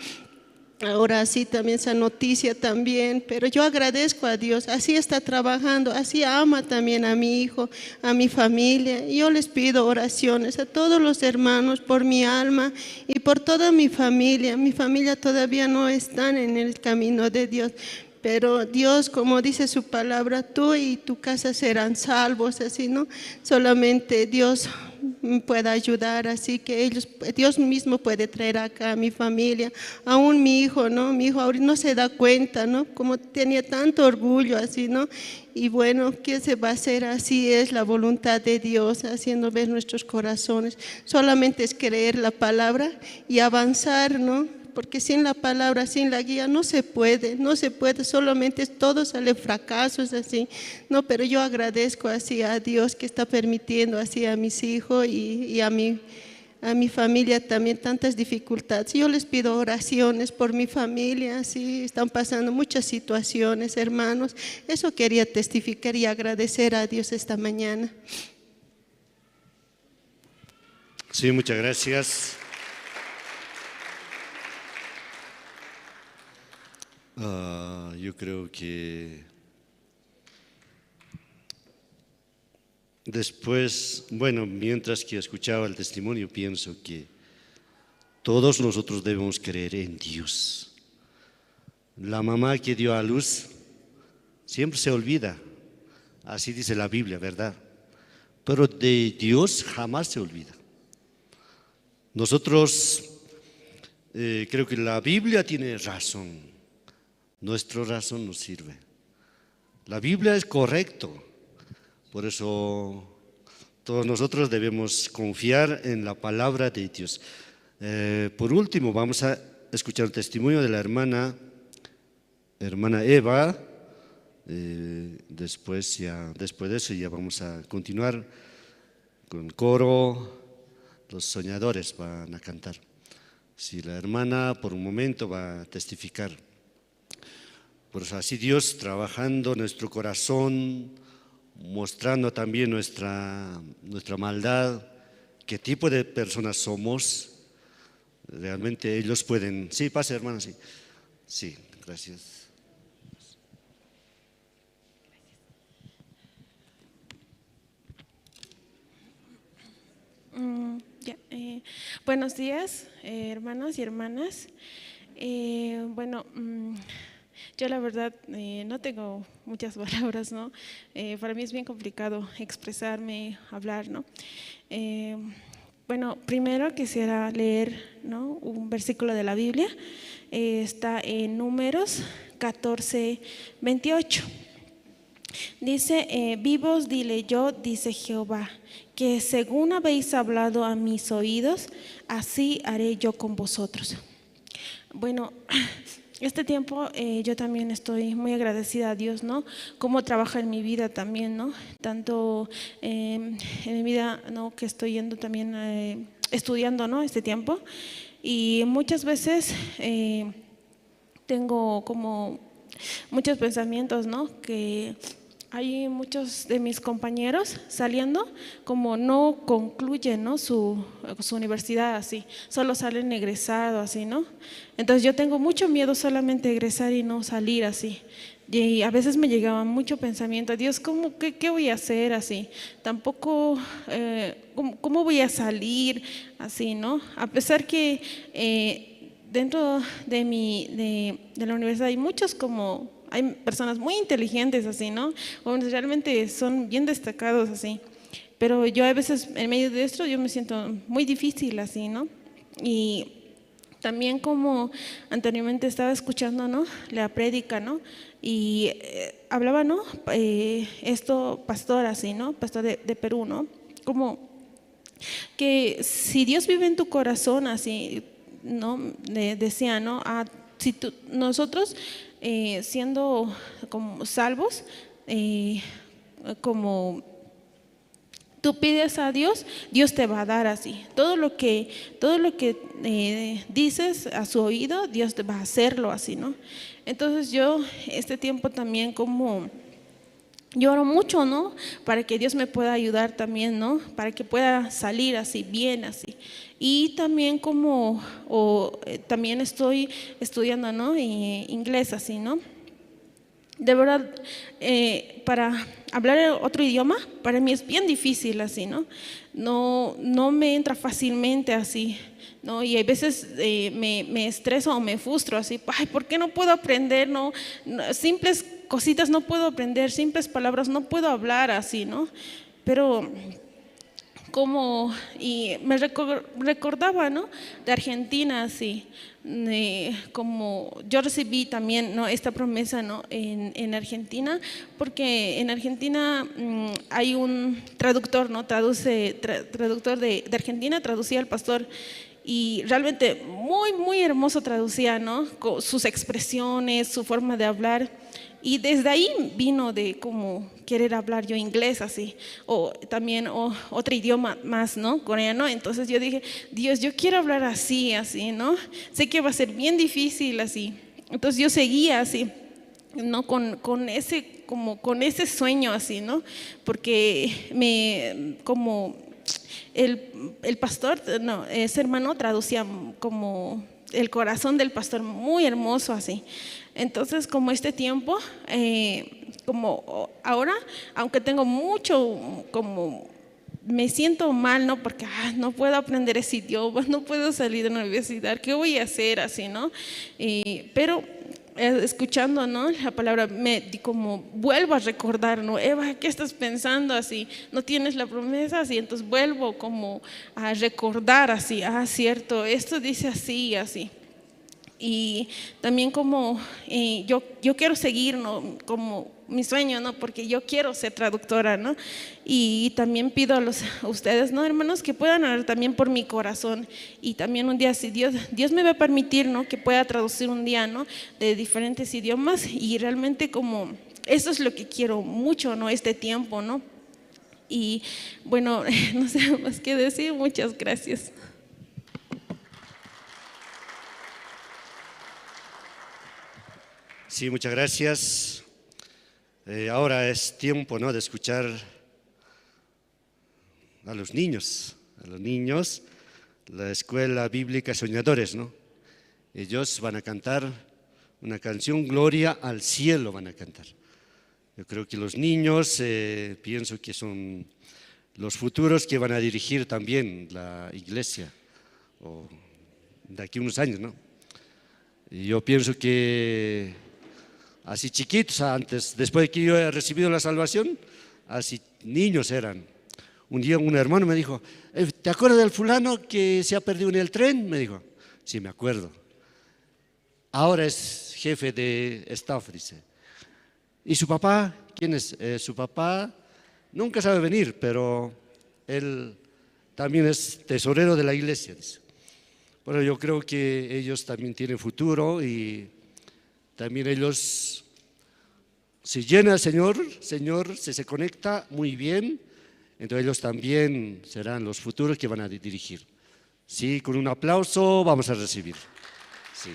Ahora sí también esa noticia también, pero yo agradezco a Dios, así está trabajando, así ama también a mi hijo, a mi familia. Y yo les pido oraciones a todos los hermanos por mi alma y por toda mi familia. Mi familia todavía no están en el camino de Dios, pero Dios, como dice su palabra, tú y tu casa serán salvos, así, ¿no? Solamente Dios pueda ayudar, así que Dios mismo puede traer acá a mi familia, aún mi hijo, ¿no? Mi hijo ahorita no se da cuenta, ¿no? Como tenía tanto orgullo, así, ¿no? Y bueno, ¿qué se va a hacer? Así es la voluntad de Dios, haciendo ver nuestros corazones. Solamente es creer la palabra y avanzar, ¿no? Porque sin la palabra, sin la guía, no se puede, solamente todo sale fracasos así, no, pero yo agradezco así a Dios que está permitiendo así a mis hijos y a a mi familia también tantas dificultades. Yo les pido oraciones por mi familia, sí, están pasando muchas situaciones, hermanos. Eso quería testificar y agradecer a Dios esta mañana. Sí, muchas gracias. Yo creo que después, bueno, mientras que escuchaba el testimonio, pienso que todos nosotros debemos creer en Dios. La mamá que dio a luz siempre se olvida, así dice la Biblia, ¿verdad? Pero de Dios jamás se olvida. Nosotros, creo que la Biblia tiene razón. Nuestra razón nos sirve. La Biblia es correcto. Por eso todos nosotros debemos confiar en la palabra de Dios. Por último, vamos a escuchar el testimonio de la hermana Eva. Después de eso ya vamos a continuar con coro. Los soñadores van a cantar. Si la hermana por un momento va a testificar. Por eso así Dios trabajando en nuestro corazón, mostrando también nuestra maldad, qué tipo de personas somos. Realmente ellos pueden. Sí, pase hermana, sí. Sí, gracias. Buenos días, hermanos y hermanas. Yo la verdad no tengo muchas palabras, ¿no? Para mí es bien complicado expresarme, hablar, ¿no? Primero quisiera leer, ¿no?, un versículo de la Biblia. Está en Números 14:28. Dice, vivos dile yo, dice Jehová, que según habéis hablado a mis oídos, así haré yo con vosotros. Bueno, este tiempo yo también estoy muy agradecida a Dios, ¿no? Cómo trabaja en mi vida también, ¿no? Tanto en mi vida, ¿no?, que estoy yendo también estudiando, ¿no?, este tiempo. Y muchas veces tengo como muchos pensamientos, ¿no?, que hay muchos de mis compañeros saliendo como no concluyen, ¿no?, su universidad así, solo salen egresados así, ¿no? Entonces yo tengo mucho miedo solamente egresar y no salir así. Y a veces me llegaba mucho pensamiento, Dios, ¿qué voy a hacer así? Tampoco, ¿cómo voy a salir así, no? A pesar que dentro de la universidad hay personas muy inteligentes así, ¿no? O realmente son bien destacados así. Pero yo a veces en medio de esto yo me siento muy difícil así, ¿no? Y también como anteriormente estaba escuchando, ¿no?, la prédica, ¿no? Y hablaba, ¿no?, pastor así, ¿no?, pastor de Perú, ¿no? Como que si Dios vive en tu corazón así, ¿no? Decía, ¿no? Nosotros siendo como salvos, como tú pides a Dios, Dios te va a dar así. Todo lo que dices a su oído, Dios te va a hacerlo así, ¿no? Entonces yo este tiempo también como lloro mucho, ¿no?, para que Dios me pueda ayudar también, ¿no?, para que pueda salir así, bien así. Y también también estoy estudiando, ¿no?, inglés así, ¿no? De verdad, para hablar otro idioma, para mí es bien difícil así, ¿no? No me entra fácilmente así, ¿no? Y hay veces me estreso o me frustro así, ay, ¿por qué no puedo aprender? No, simples cositas no puedo aprender, simples palabras no puedo hablar así, ¿no? Pero y me recordaba, ¿no?, de Argentina así, como yo recibí también, ¿no?, esta promesa, ¿no?, en Argentina, porque en Argentina hay un traductor, ¿no?, traductor de Argentina, traducía al pastor. Y realmente muy, muy hermoso traducía, ¿no?, sus expresiones, su forma de hablar. Y desde ahí vino de como querer hablar yo inglés así, o también otro idioma más, ¿no? Coreano. Entonces yo dije, Dios, yo quiero hablar así, ¿no? Sé que va a ser bien difícil así. Entonces yo seguía así, ¿no? Con ese sueño así, ¿no? Porque como el pastor, no, ese hermano traducía como el corazón del pastor, muy hermoso así. Entonces, como este tiempo, como ahora, aunque tengo mucho, como me siento mal, ¿no? Porque no puedo aprender ese idioma, no puedo salir de la universidad, ¿qué voy a hacer así, no? Pero escuchando, ¿no? La palabra, como vuelvo a recordar, ¿no? Eva, ¿qué estás pensando así? ¿No tienes la promesa así? Entonces vuelvo como a recordar así, cierto, esto dice así, así. Y también como yo quiero seguir, ¿no? Como mi sueño, ¿no? Porque yo quiero ser traductora, ¿no? Y también pido a ustedes, ¿no, hermanos? Que puedan orar también por mi corazón. Y también un día, si Dios me va a permitir, ¿no? Que pueda traducir un día, ¿no? De diferentes idiomas. Y realmente como eso es lo que quiero mucho, ¿no? Este tiempo, ¿no? Y bueno, no sé más qué decir. Muchas gracias. Sí, muchas gracias. Ahora es tiempo, ¿no?, de escuchar a los niños, la Escuela Bíblica Soñadores, ¿no? Ellos van a cantar una canción, Gloria al Cielo van a cantar. Yo creo que los niños, pienso que son los futuros que van a dirigir también la iglesia, o de aquí a unos años, ¿no? Y yo pienso que así chiquitos antes, después de que yo he recibido la salvación, así niños eran. Un día un hermano me dijo, ¿te acuerdas del fulano que se ha perdido en el tren? Me dijo, sí, me acuerdo. Ahora es jefe de staff, dice. ¿Y su papá? ¿Quién es? Su papá nunca sabe venir, pero él también es tesorero de la iglesia, dice. Bueno, yo creo que ellos también tienen futuro y también ellos, si llena el Señor, si se conecta muy bien, entonces ellos también serán los futuros que van a dirigir. Sí, con un aplauso vamos a recibir. Sí.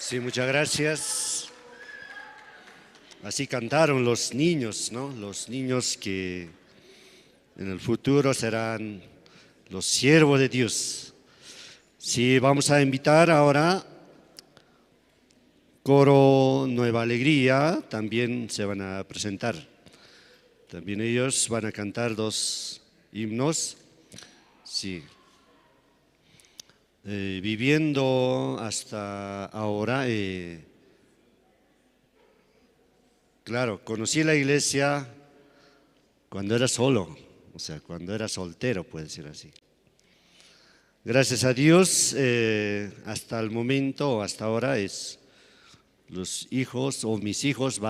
Sí, muchas gracias. Así cantaron los niños, ¿no? Los niños que en el futuro serán los siervos de Dios. Sí, vamos a invitar ahora coro Nueva Alegría también se van a presentar. También ellos van a cantar 2 himnos. Sí. Viviendo hasta ahora, claro, conocí la iglesia cuando era solo, o sea, cuando era soltero, puede decir así. Gracias a Dios, hasta el momento, hasta ahora, los hijos o mis hijos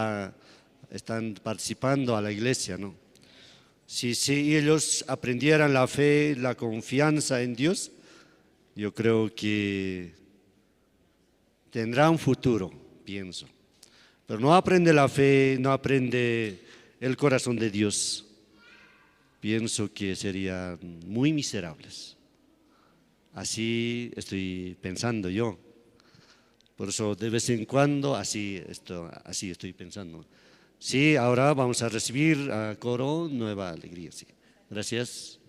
están participando a la iglesia, ¿no? Si ellos aprendieran la fe, la confianza en Dios, yo creo que tendrá un futuro, pienso. Pero no aprende la fe, no aprende el corazón de Dios. Pienso que serían muy miserables. Así estoy pensando yo. Por eso de vez en cuando así estoy pensando. Sí, ahora vamos a recibir a coro Nueva Alegría. Sí. Gracias.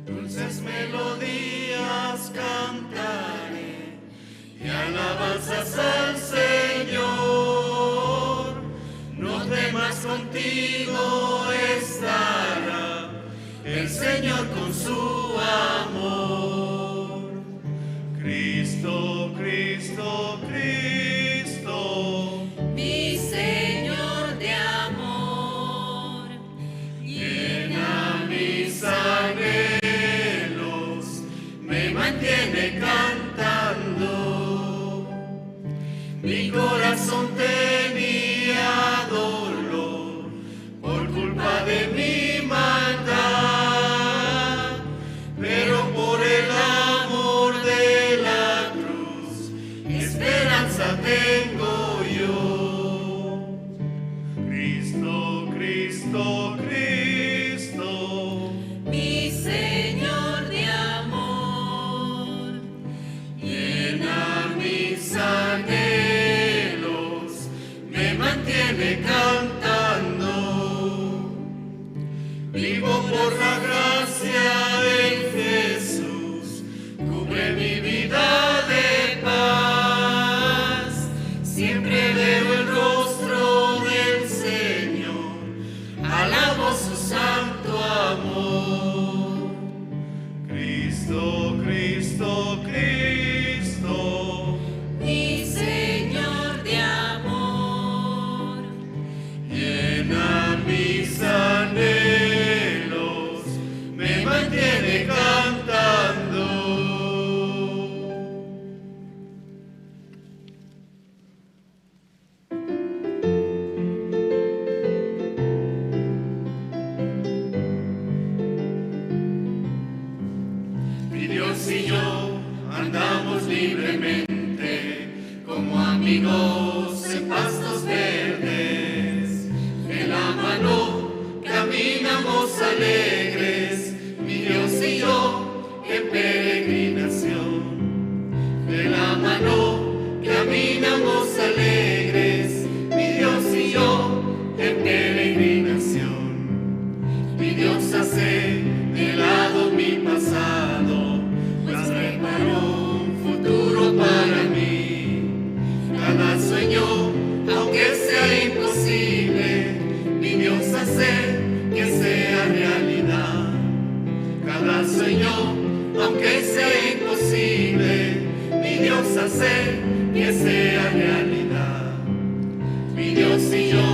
Dulces melodías cantaré y alabanzas al Señor. No temas, contigo estará el Señor con su amor. Cristo, Cristo, Cristo, mi Señor de amor, llena mis anhelos, me mantiene cantando. Mi corazón tenía dolor por culpa de mi maldad, pero por el amor de la cruz, esperanza tengo yo. Cristo, Cristo, Cristo, mi Señor de amor, llena mis anhelos, me mantiene cantando. Vivo por la gracia de Jesús, cubre mi vida de paz. Siempre veo el rostro del Señor, alabo su santo amor. Cristo, Cristo, Cristo, mi Señor de amor, llena mis anhelos, me mantiene cantando. Mi Dios y yo andamos libremente como amigos en pastos verdes. De la mano caminamos alegres, mi Dios y yo en peregrinación. De la mano caminamos alegres, mi Dios y yo en peregrinación. Mi Dios hace de lado mi pasado, pues preparó un futuro para mí. Cada sueño, aunque sea imposible, mi Dios hace que sea realidad. Cada sueño, aunque sea imposible, mi Dios hace que sea realidad. Mi Dios y yo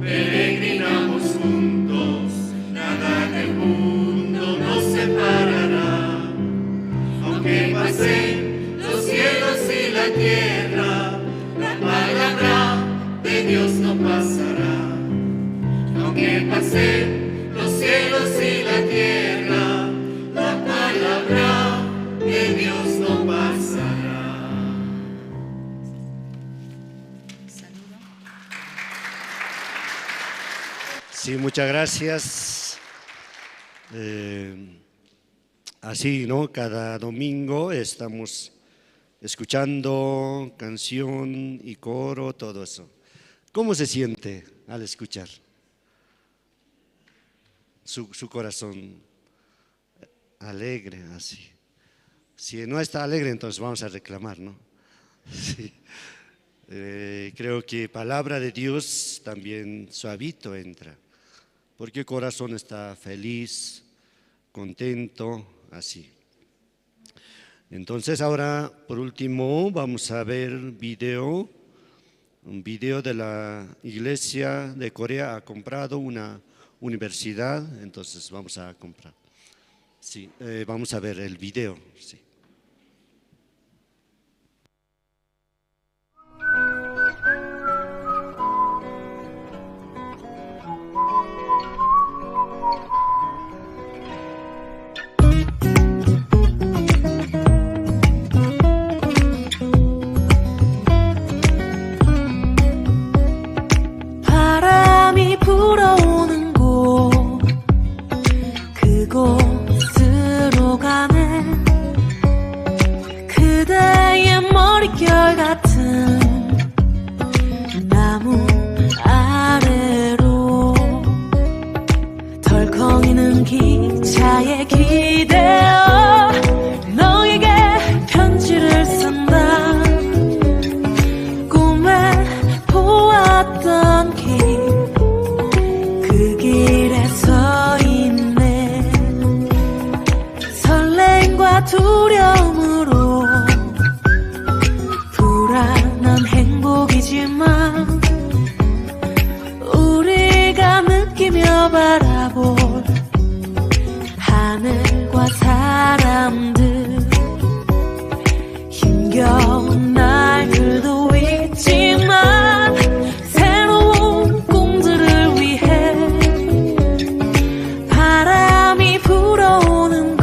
peregrinamos juntos, nada en el mundo nos separará. Aunque pasen los cielos y la tierra, la palabra de Dios no pasará. Aunque pasen los cielos y la tierra, la palabra de Dios no pasará. Sí, muchas gracias. así, ¿no? Cada domingo estamos escuchando canción y coro, todo eso. ¿Cómo se siente al escuchar? Su corazón alegre, así. Si no está alegre, entonces vamos a reclamar, ¿no? Sí. Creo que palabra de Dios también suavito entra, porque el corazón está feliz, contento, así. Entonces ahora, por último, vamos a ver un video de la iglesia de Corea. Ha comprado una universidad, entonces vamos a comprar. Sí, vamos a ver el video, sí. 바람이 불어오는 곳 그곳으로 가네 그대의 머릿결 같은 나무 아래로 덜컹이는 기차에 기대어 너에게 편지를 쓴다 꿈에 보았던 길 그 길에 서 있네 설렘과 두려움으로 불안한 행복이지만 우리가 느끼며 바라볼 하늘과 사람들 힘겨운 날들도 있지만 새로운 꿈들을 위해 바람이 불어오는 곳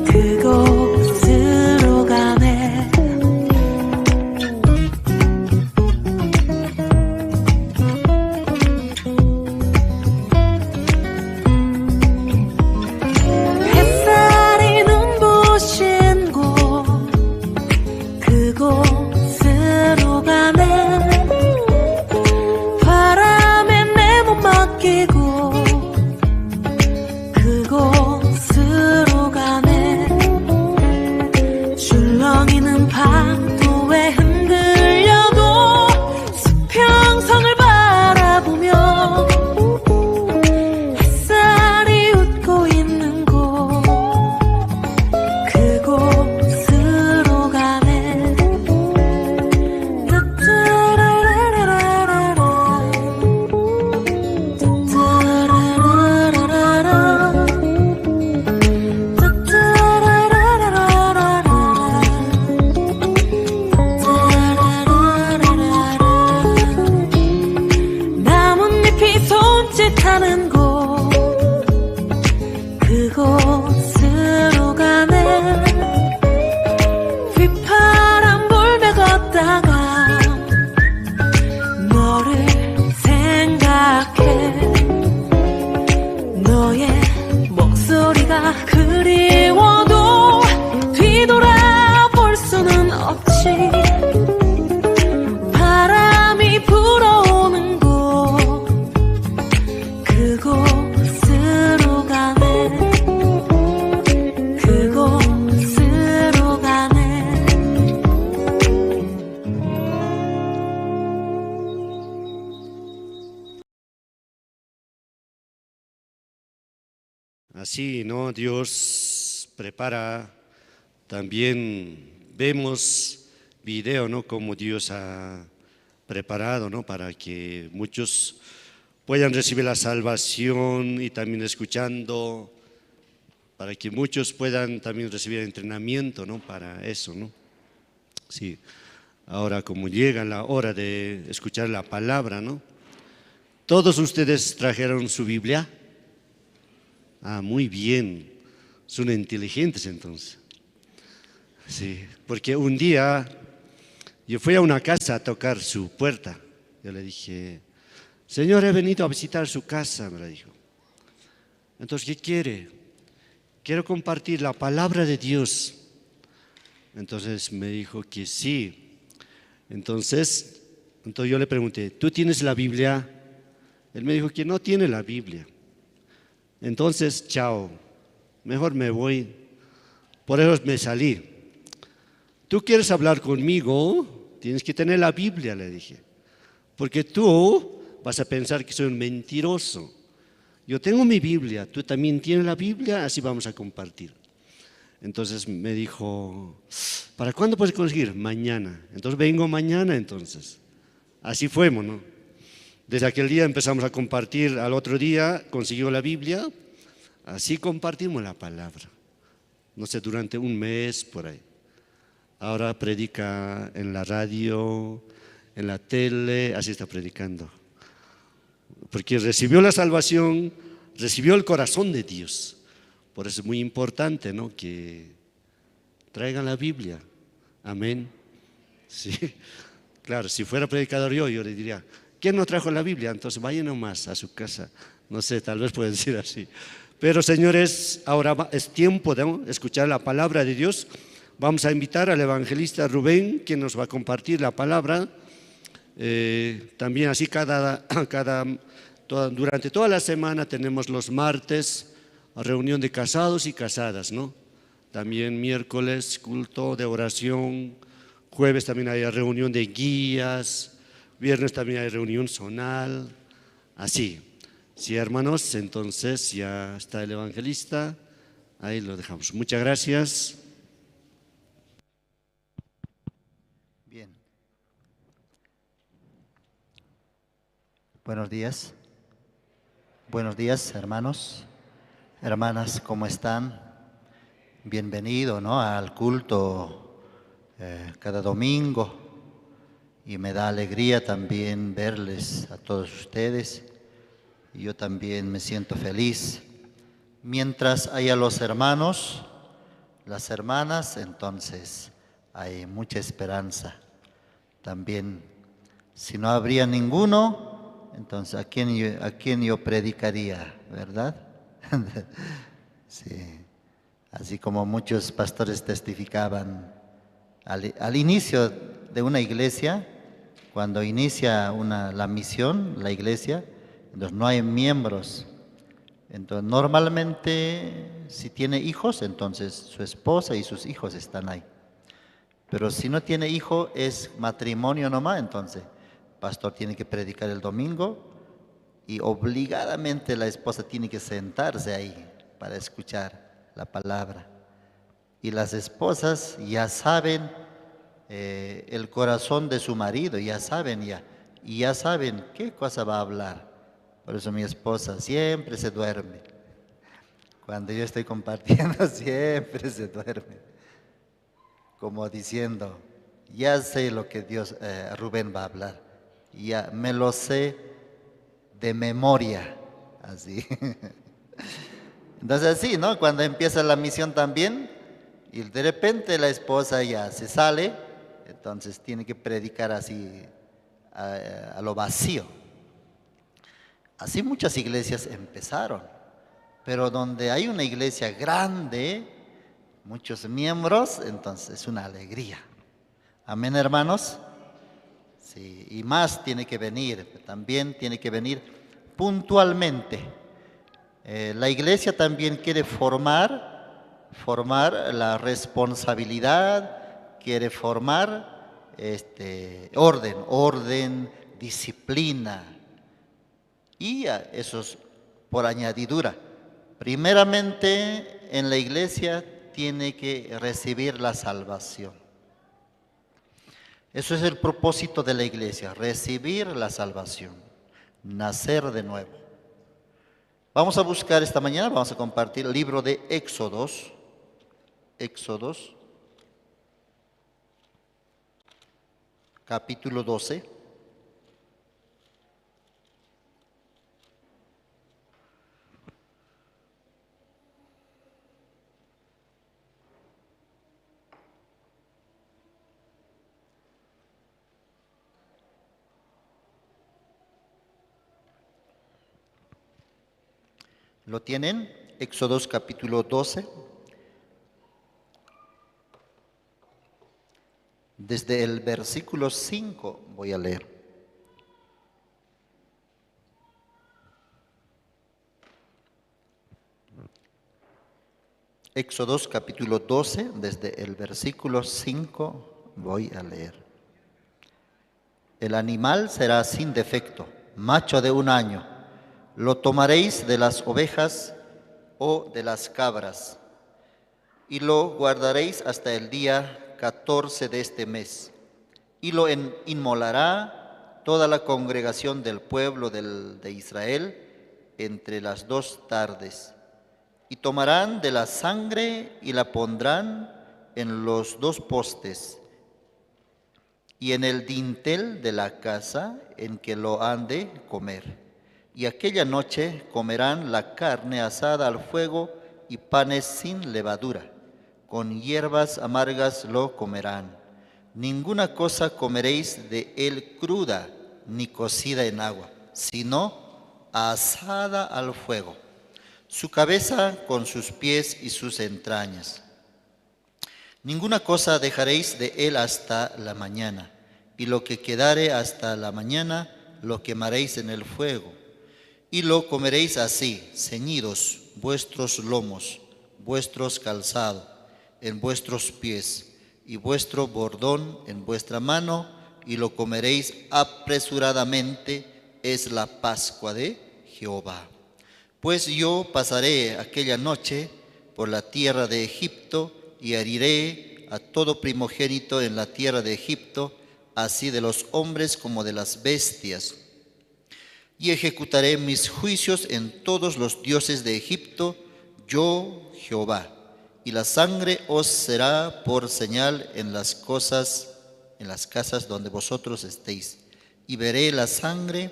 그곳으로 가네 햇살이 눈부신 곳 그곳으로 가네 바람에 내 몸 맡기고 그곳으로 가네 줄렁이는 파도에 흔들려도 수평선을 바라보며 햇살이 웃고 있는 곳 그곳으로 가네 나뭇잎이 손짓하는 곳 그곳으로 가네 휘파람 불며 걷다가 너를 생각해 너의 목소리가 그리워도 뒤돌아볼 수는 없지 바람이 불어오는 곳 그곳으로 가네 그곳으로 가네 Así, ¿no? Dios prepara, también vemos video, ¿no? Como Dios ha preparado, ¿no? Para que muchos puedan recibir la salvación y también escuchando, para que muchos puedan también recibir entrenamiento, ¿no? Para eso, ¿no? Sí. Ahora, como llega la hora de escuchar la palabra, ¿no? ¿Todos ustedes trajeron su Biblia? Ah, muy bien. Son inteligentes entonces. Sí, porque un día yo fui a una casa a tocar su puerta. Yo le dije, Señor, he venido a visitar su casa, me lo dijo. Entonces, ¿qué quiere? quiero compartir la palabra de Dios. Entonces me dijo que sí. Entonces yo le pregunté, ¿tú tienes la Biblia? Él me dijo que no tiene la Biblia. Entonces, chao, mejor me voy. Por eso me salí. ¿Tú quieres hablar conmigo? Tienes que tener la Biblia, le dije. Porque tú vas a pensar que soy un mentiroso. Yo tengo mi Biblia, tú también tienes la Biblia, así vamos a compartir. Entonces me dijo, ¿para cuándo puedes conseguir? Mañana. Entonces vengo mañana entonces. Así fuimos, ¿no? Desde aquel día empezamos a compartir, al otro día consiguió la Biblia, así compartimos la palabra. No sé, durante un mes por ahí. Ahora predica en la radio, en la tele, así está predicando. Porque recibió la salvación, recibió el corazón de Dios. Por eso es muy importante, ¿no?, que traigan la Biblia. Amén. Sí. Claro, si fuera predicador yo le diría, ¿quién no trajo la Biblia? Entonces vaya nomás a su casa. No sé, tal vez puede decir así. Pero señores, ahora es tiempo de escuchar la palabra de Dios. Vamos a invitar al evangelista Rubén, quien nos va a compartir la palabra. También así durante toda la semana tenemos los martes reunión de casados y casadas, ¿no? También miércoles culto de oración, jueves también hay reunión de guías, viernes también hay reunión zonal, así. Sí, hermanos, entonces ya está el evangelista, ahí lo dejamos. Muchas gracias. Bien. Buenos días. Buenos días, hermanos, hermanas, ¿cómo están? Bienvenido, ¿no?, al culto cada domingo. Y me da alegría también verles a todos ustedes. Y yo también me siento feliz. Mientras haya los hermanos, las hermanas, entonces hay mucha esperanza. También, si no habría ninguno, entonces ¿a quién yo predicaría, verdad? Sí. Así como muchos pastores testificaban al inicio de una iglesia, cuando inicia la misión, la iglesia, entonces no hay miembros. Entonces normalmente si tiene hijos, entonces su esposa y sus hijos están ahí. Pero si no tiene hijo, es matrimonio nomás, entonces el pastor tiene que predicar el domingo y obligadamente la esposa tiene que sentarse ahí para escuchar la palabra. Y las esposas ya saben el corazón de su marido, ya saben qué cosa va a hablar. Por eso mi esposa siempre se duerme. Cuando yo estoy compartiendo, siempre se duerme. Como diciendo, ya sé lo que Rubén va a hablar. Ya me lo sé de memoria. Así. Entonces así, ¿no? Cuando empieza la misión también, y de repente la esposa ya se sale, entonces tiene que predicar así a lo vacío. Así muchas iglesias empezaron, pero donde hay una iglesia grande, muchos miembros, entonces es una alegría. Amén, hermanos. Sí, y más tiene que venir, también tiene que venir puntualmente. La iglesia también quiere formar la responsabilidad, quiere formar orden, disciplina. Y eso es por añadidura. Primeramente, en la iglesia tiene que recibir la salvación. Eso es el propósito de la iglesia, recibir la salvación, nacer de nuevo. Vamos a buscar esta mañana, vamos a compartir el libro de Éxodos, capítulo 12. ¿Lo tienen? Éxodos capítulo 12. Desde el versículo 5 voy a leer. Éxodos capítulo 12, desde el versículo 5 voy a leer. El animal será sin defecto, macho de 1 año. Lo tomaréis de las ovejas o de las cabras y lo guardaréis hasta el día 14 de este mes. Y lo inmolará toda la congregación del pueblo de Israel entre las 2 tardes. Y tomarán de la sangre y la pondrán en los 2 postes y en el dintel de la casa en que lo han de comer. Y aquella noche comerán la carne asada al fuego y panes sin levadura. Con hierbas amargas lo comerán. Ninguna cosa comeréis de él cruda ni cocida en agua, sino asada al fuego. Su cabeza con sus pies y sus entrañas. Ninguna cosa dejaréis de él hasta la mañana, y lo que quedare hasta la mañana lo quemaréis en el fuego. Y lo comeréis así, ceñidos vuestros lomos, vuestros calzados en vuestros pies, y vuestro bordón en vuestra mano, y lo comeréis apresuradamente, es la Pascua de Jehová. Pues yo pasaré aquella noche por la tierra de Egipto, y heriré a todo primogénito en la tierra de Egipto, así de los hombres como de las bestias. Y ejecutaré mis juicios en todos los dioses de Egipto, yo Jehová. Y la sangre os será por señal en las casas donde vosotros estéis. Y veré la sangre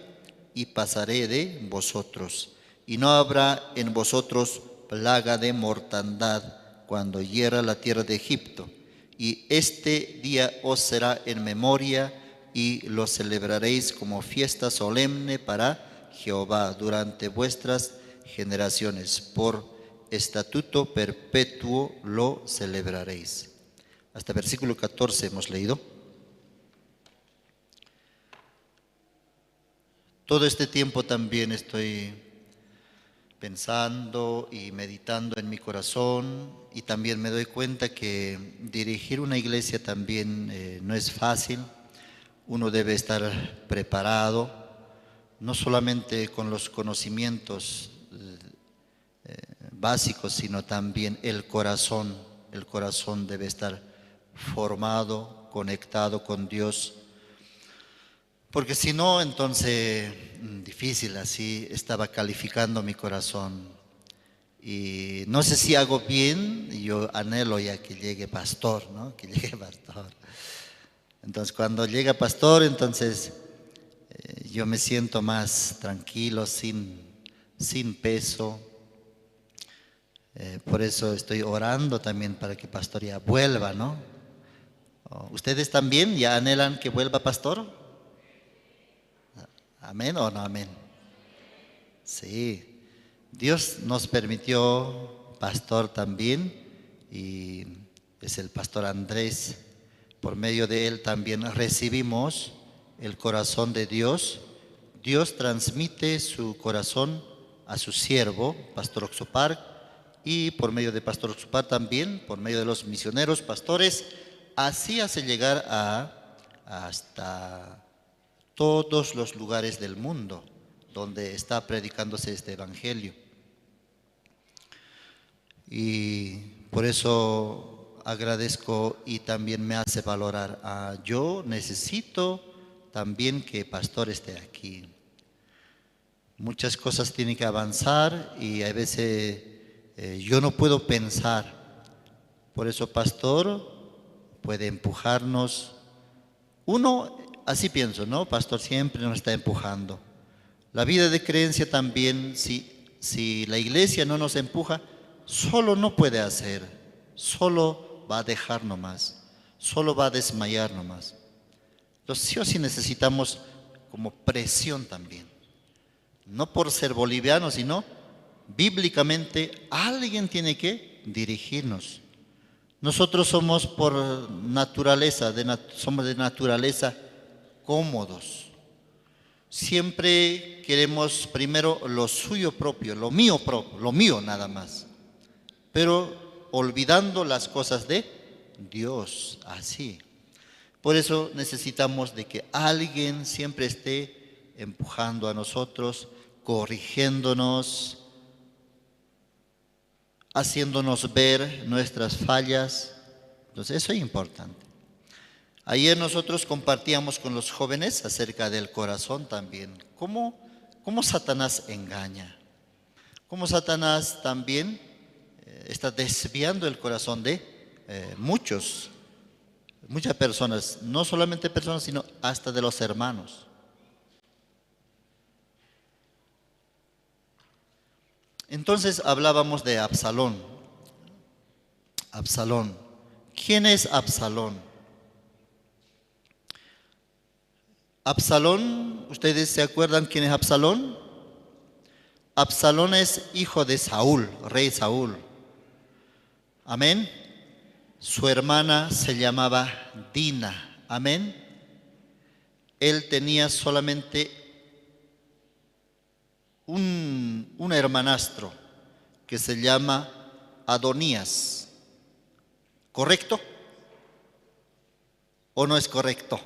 y pasaré de vosotros. Y no habrá en vosotros plaga de mortandad cuando hiera la tierra de Egipto. Y este día os será en memoria y lo celebraréis como fiesta solemne para Jehová durante vuestras generaciones. Por estatuto perpetuo lo celebraréis. Hasta versículo 14 hemos leído. Todo este tiempo también estoy pensando y meditando en mi corazón, y también me doy cuenta que dirigir una iglesia también no es fácil. Uno debe estar preparado, no solamente con los conocimientos básicos, sino también el corazón. El corazón debe estar formado, conectado con Dios. Porque si no, entonces difícil, así estaba calificando mi corazón. Y no sé si hago bien, yo anhelo ya que llegue pastor, ¿no? Que llegue pastor. Entonces cuando llega pastor, entonces yo me siento más tranquilo, sin peso. Por eso estoy orando también para que pastor ya vuelva, ¿no? ¿Ustedes también ya anhelan que vuelva pastor? ¿Amén o no amén? Sí. Dios nos permitió pastor también, y es el pastor Andrés. Por medio de él también recibimos el corazón de Dios. Dios transmite su corazón a su siervo, Pastor Oxopar, y por medio de Pastor Oxopar también, por medio de los misioneros, pastores, así hace llegar hasta todos los lugares del mundo donde está predicándose este evangelio. Y por eso agradezco, y también me hace valorar, yo necesito también que pastor esté aquí. Muchas cosas tienen que avanzar y a veces yo no puedo pensar. Por eso pastor puede empujarnos. Uno, así pienso, ¿no? Pastor siempre nos está empujando. La vida de creencia también, si la iglesia no nos empuja, solo no puede hacer, solo va a dejar nomás, solo va a desmayar nomás. Entonces sí o sí necesitamos como presión también, no por ser bolivianos, sino bíblicamente alguien tiene que dirigirnos. Nosotros somos por naturaleza, somos de naturaleza cómodos. Siempre queremos primero lo suyo propio, lo mío nada más. Pero olvidando las cosas de Dios, así. Por eso necesitamos de que alguien siempre esté empujando a nosotros, corrigiéndonos, haciéndonos ver nuestras fallas. Entonces eso es importante. Ayer nosotros compartíamos con los jóvenes acerca del corazón también. ¿Cómo Satanás engaña? Cómo Satanás también está desviando el corazón de muchas personas. No solamente personas, sino hasta de los hermanos. Entonces hablábamos de Absalón. Absalón. ¿Quién es Absalón? Absalón, ¿ustedes se acuerdan quién es Absalón? Absalón es hijo de Saúl, rey Saúl. Amén. Su hermana se llamaba Dina. Amén. Él tenía solamente un hermanastro que se llama Adonías. ¿Correcto? ¿O no es correcto?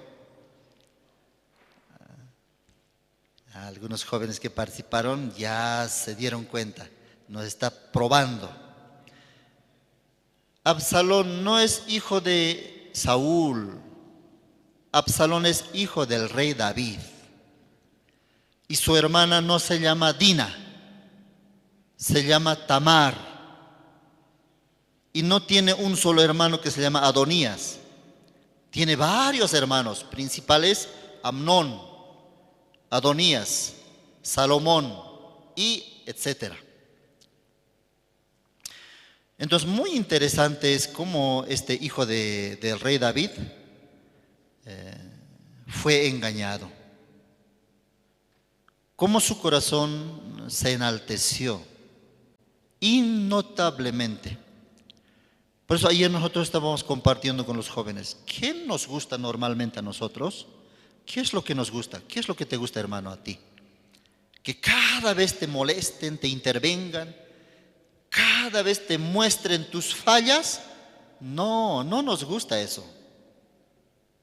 Algunos jóvenes que participaron ya se dieron cuenta, nos está probando. Absalón no es hijo de Saúl, Absalón es hijo del rey David. Y su hermana no se llama Dina, se llama Tamar. Y no tiene un solo hermano que se llama Adonías, tiene varios hermanos principales: Amnón, Adonías, Salomón y etcétera. Entonces muy interesante es cómo este hijo del rey David fue engañado, cómo su corazón se enalteció innotablemente. Por eso ayer nosotros estábamos compartiendo con los jóvenes, ¿qué nos gusta normalmente a nosotros? ¿Qué es lo que nos gusta? ¿Qué es lo que te gusta, hermano, a ti? Que cada vez te molesten, te intervengan, cada vez te muestren tus fallas. No nos gusta eso.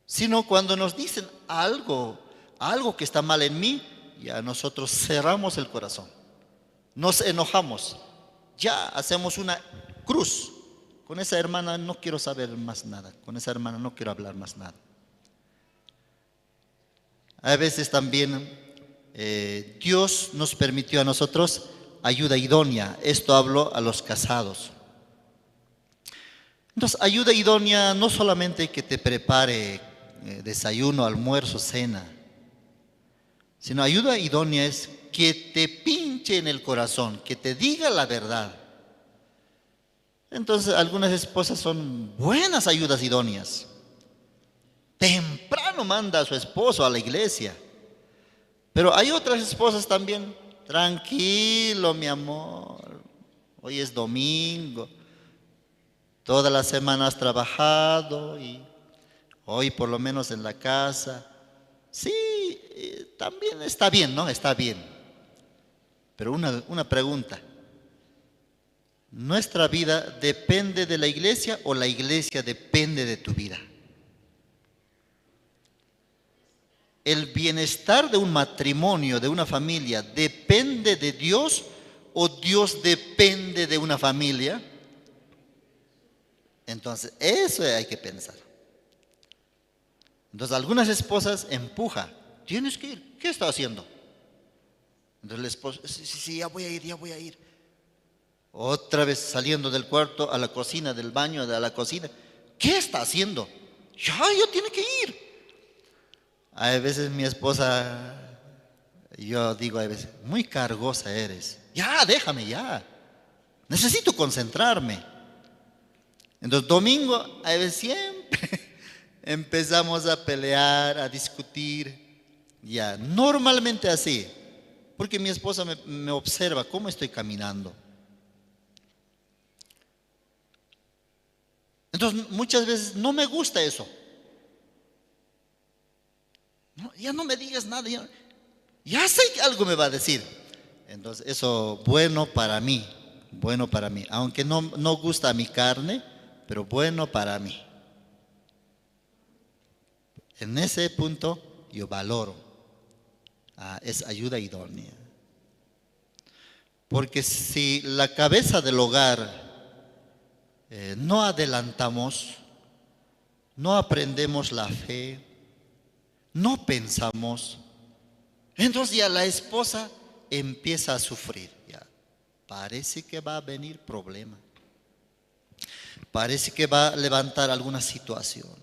Sino cuando nos dicen algo que está mal en mí, ya nosotros cerramos el corazón, nos enojamos, ya hacemos una cruz. Con esa hermana no quiero saber más nada, con esa hermana no quiero hablar más nada. A veces también Dios nos permitió a nosotros ayuda idónea. Esto hablo a los casados. Entonces, ayuda idónea no solamente que te prepare desayuno, almuerzo, cena, sino ayuda idónea es que te pinche en el corazón, que te diga la verdad. Entonces, algunas esposas son buenas ayudas idóneas. Temprano manda a su esposo a la iglesia. Pero hay otras esposas también. Tranquilo, mi amor. Hoy es domingo. Toda la semana has trabajado y hoy por lo menos en la casa. Sí, también está bien, ¿no? Está bien. Pero una pregunta. ¿Nuestra vida depende de la iglesia o la iglesia depende de tu vida? ¿El bienestar de un matrimonio, de una familia, depende de Dios o Dios depende de una familia? Entonces, eso hay que pensar. Entonces, algunas esposas empujan. Tienes que ir. ¿Qué está haciendo? Entonces, la esposa, sí, ya voy a ir. Otra vez saliendo del cuarto a la cocina, del baño, a la cocina. ¿Qué está haciendo? Ya tiene que ir. A veces mi esposa, yo digo a veces, muy cargosa eres. Ya, déjame ya. Necesito concentrarme. Entonces, domingo, a veces siempre empezamos a pelear, a discutir. Ya, normalmente así. porque mi esposa me observa cómo estoy caminando. Entonces, muchas veces no me gusta eso. No, ya no me digas nada, ya sé que algo me va a decir. Entonces, eso bueno para mí, aunque no gusta a mi carne, pero bueno para mí. En ese punto yo valoro, es ayuda idónea. Porque si la cabeza del hogar no adelantamos, no aprendemos la fe, no pensamos, entonces ya la esposa empieza a sufrir. Ya parece que va a venir problema, parece que va a levantar alguna situación.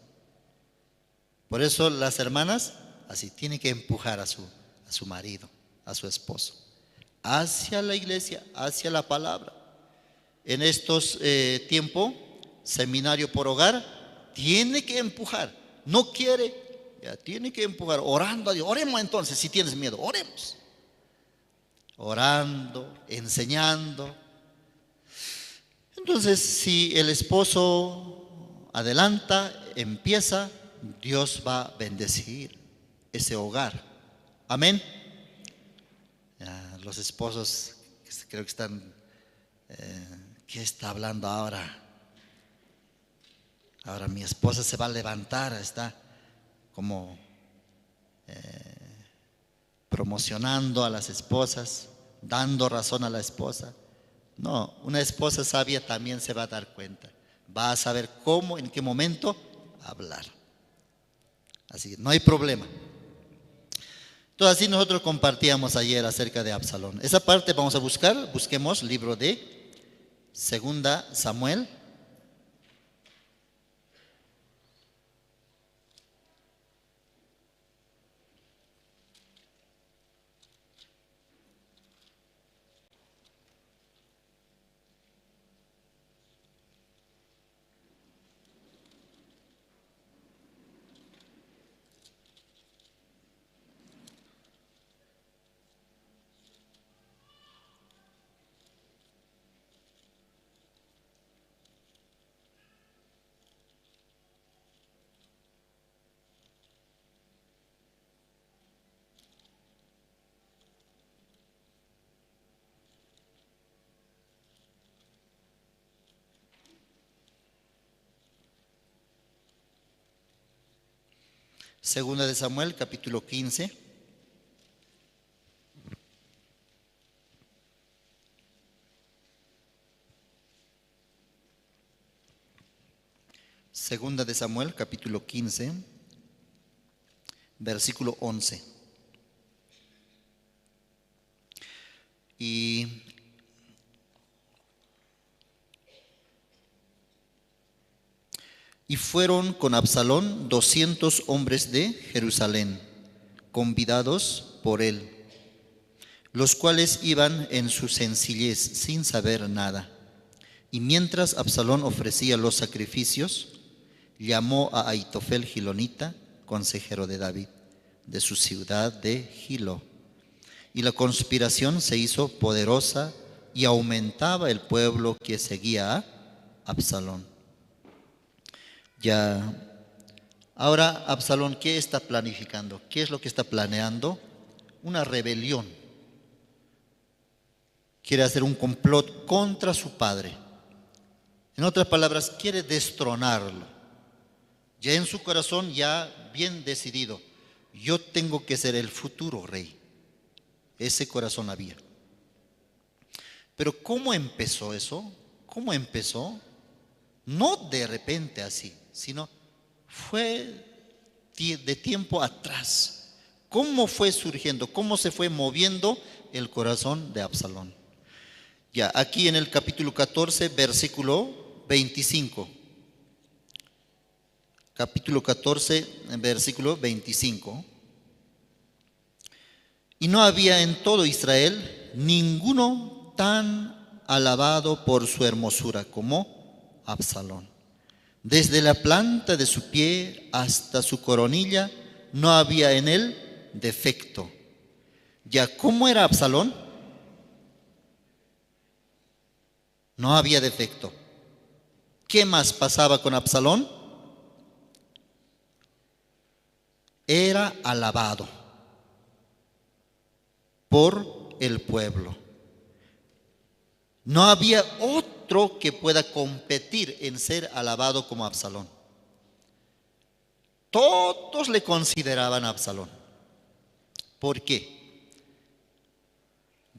Por eso las hermanas así tienen que empujar a su marido, a su esposo, hacia la iglesia, hacia la palabra. En estos tiempos, seminario por hogar, tiene que empujar. No quiere, ya tiene que empujar, orando a Dios. Oremos entonces, si tienes miedo, oremos. Orando, enseñando. Entonces, si el esposo adelanta, empieza, Dios va a bendecir ese hogar. Amén. Los esposos creo que están, ¿qué está hablando ahora? Ahora mi esposa se va a levantar, está como promocionando a las esposas, dando razón a la esposa. No, una esposa sabia también se va a dar cuenta, va a saber cómo, en qué momento hablar. Así que no hay problema. Entonces así nosotros compartíamos ayer acerca de Absalón. Esa parte vamos a busquemos libro de 2 Samuel. Segunda de Samuel, capítulo 15. Segunda de Samuel, capítulo 15, versículo 11. Y fueron con Absalón 200 hombres de Jerusalén, convidados por él, los cuales iban en su sencillez sin saber nada. Y mientras Absalón ofrecía los sacrificios, llamó a Ahitofel Gilonita, consejero de David, de su ciudad de Gilo. Y la conspiración se hizo poderosa y aumentaba el pueblo que seguía a Absalón. Ya, ahora Absalón, ¿qué está planificando? ¿Qué es lo que está planeando? Una rebelión. Quiere hacer un complot contra su padre. En otras palabras, quiere destronarlo. Ya en su corazón, ya bien decidido, yo tengo que ser el futuro rey. Ese corazón había. Pero ¿cómo empezó eso? ¿Cómo empezó? No de repente así, sino fue de tiempo atrás. ¿Cómo fue surgiendo? ¿Cómo se fue moviendo el corazón de Absalón? Ya, aquí en el capítulo 14, versículo 25. Capítulo 14, versículo 25. Y no había en todo Israel ninguno tan alabado por su hermosura como Absalón. Desde la planta de su pie hasta su coronilla no había en él defecto. Ya, ¿cómo era Absalón? No había defecto. ¿Qué más pasaba con Absalón? Era alabado por el pueblo. No había otro que pueda competir en ser alabado como Absalón. Todos le consideraban a Absalón. ¿Por qué?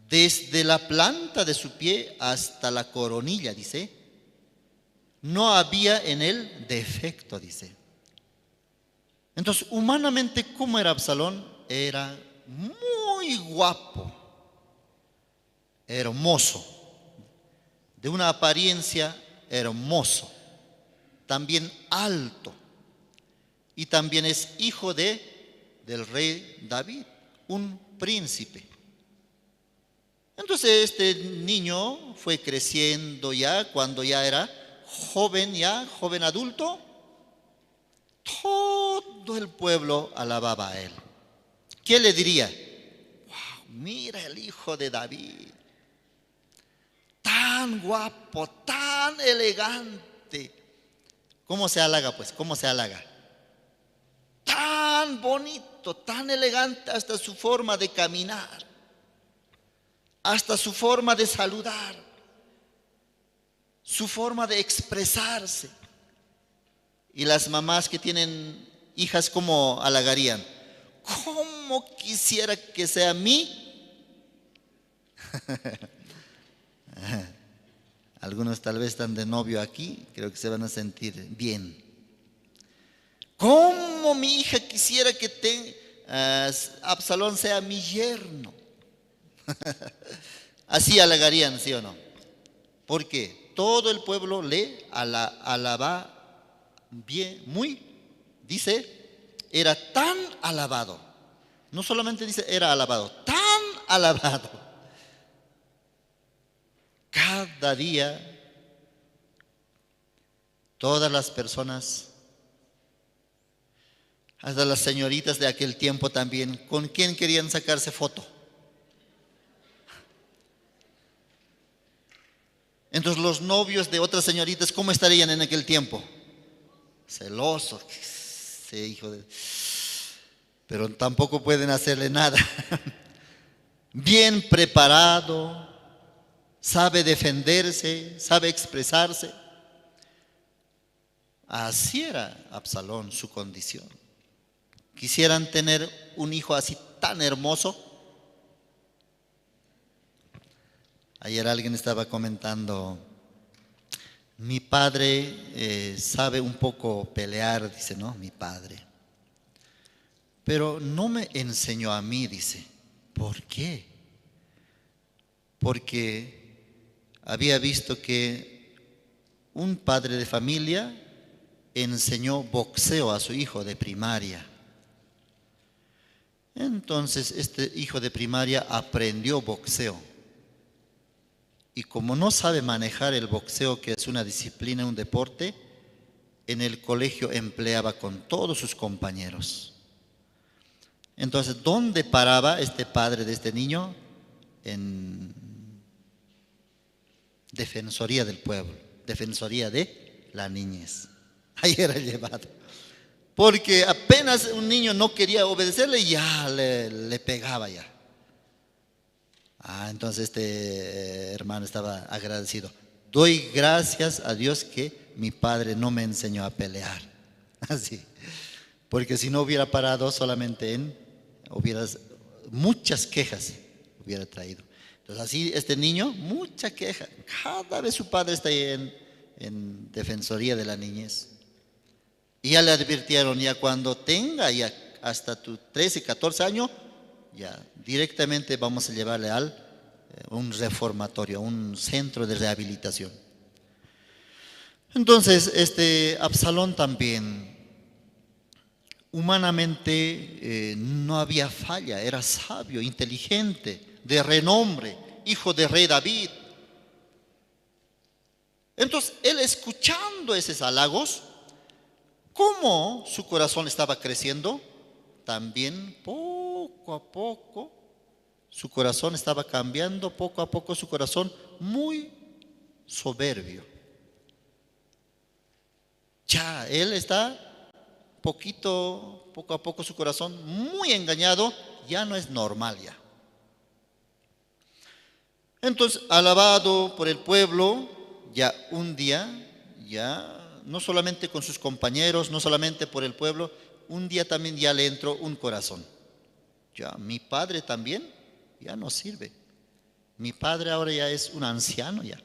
Desde la planta de su pie hasta la coronilla, dice, no había en él defecto, dice. Entonces, humanamente, ¿cómo era Absalón? Era muy guapo, hermoso, de una apariencia hermoso, también alto, y también es hijo del rey David, un príncipe. Entonces este niño fue creciendo ya, cuando ya era joven adulto, todo el pueblo alababa a él. ¿Qué le diría? Wow, mira el hijo de David, tan guapo, tan elegante. ¿Cómo se halaga pues? ¿Cómo se halaga? Tan bonito, tan elegante, hasta su forma de caminar, hasta su forma de saludar, su forma de expresarse. Y las mamás que tienen hijas, ¿cómo halagarían? ¿Cómo quisiera que sea mí? Algunos tal vez están de novio aquí, creo que se van a sentir bien. ¿Cómo mi hija quisiera que Absalón sea mi yerno? Así halagarían, ¿sí o no? Porque todo el pueblo le alaba bien, dice, era tan alabado. No solamente dice era alabado, tan alabado. Cada día, todas las personas, hasta las señoritas de aquel tiempo también, ¿con quién querían sacarse foto? Entonces los novios de otras señoritas, ¿cómo estarían en aquel tiempo? Celosos, ese hijo de... Pero tampoco pueden hacerle nada. Bien preparado, sabe defenderse, sabe expresarse. Así era Absalón, su condición. ¿Quisieran tener un hijo así tan hermoso? Ayer alguien estaba comentando, mi padre sabe un poco pelear, dice, ¿no? Mi padre. Pero no me enseñó a mí, dice. ¿Por qué? Porque había visto que un padre de familia enseñó boxeo a su hijo de primaria. Entonces este hijo de primaria aprendió boxeo. Y como no sabe manejar el boxeo, que es una disciplina, un deporte, en el colegio empleaba con todos sus compañeros. Entonces, ¿dónde paraba este padre de este niño? En Defensoría del Pueblo, Defensoría de la Niñez. Ahí era llevado. Porque apenas un niño no quería obedecerle, ya le pegaba ya. Entonces este hermano estaba agradecido. Doy gracias a Dios que mi padre no me enseñó a pelear. Así. Porque si no hubiera parado solamente muchas quejas hubiera traído. Entonces así este niño, mucha queja. Cada vez su padre está ahí en Defensoría de la Niñez. Y ya le advirtieron, ya cuando tenga ya hasta tus 13, 14 años, ya directamente vamos a llevarle a un reformatorio, a un centro de rehabilitación. Entonces, este Absalón también, humanamente no había falla, era sabio, inteligente, de renombre, hijo de rey David. Entonces, él escuchando esos halagos, ¿cómo su corazón estaba creciendo? También poco a poco su corazón estaba cambiando poco a poco, su corazón muy soberbio. Ya, él está poco a poco su corazón muy engañado, ya no es normal ya. Entonces, alabado por el pueblo, ya un día, ya no solamente con sus compañeros, no solamente por el pueblo, un día también ya le entró un corazón. Ya, mi padre también ya no sirve. Mi padre ahora ya es un anciano ya.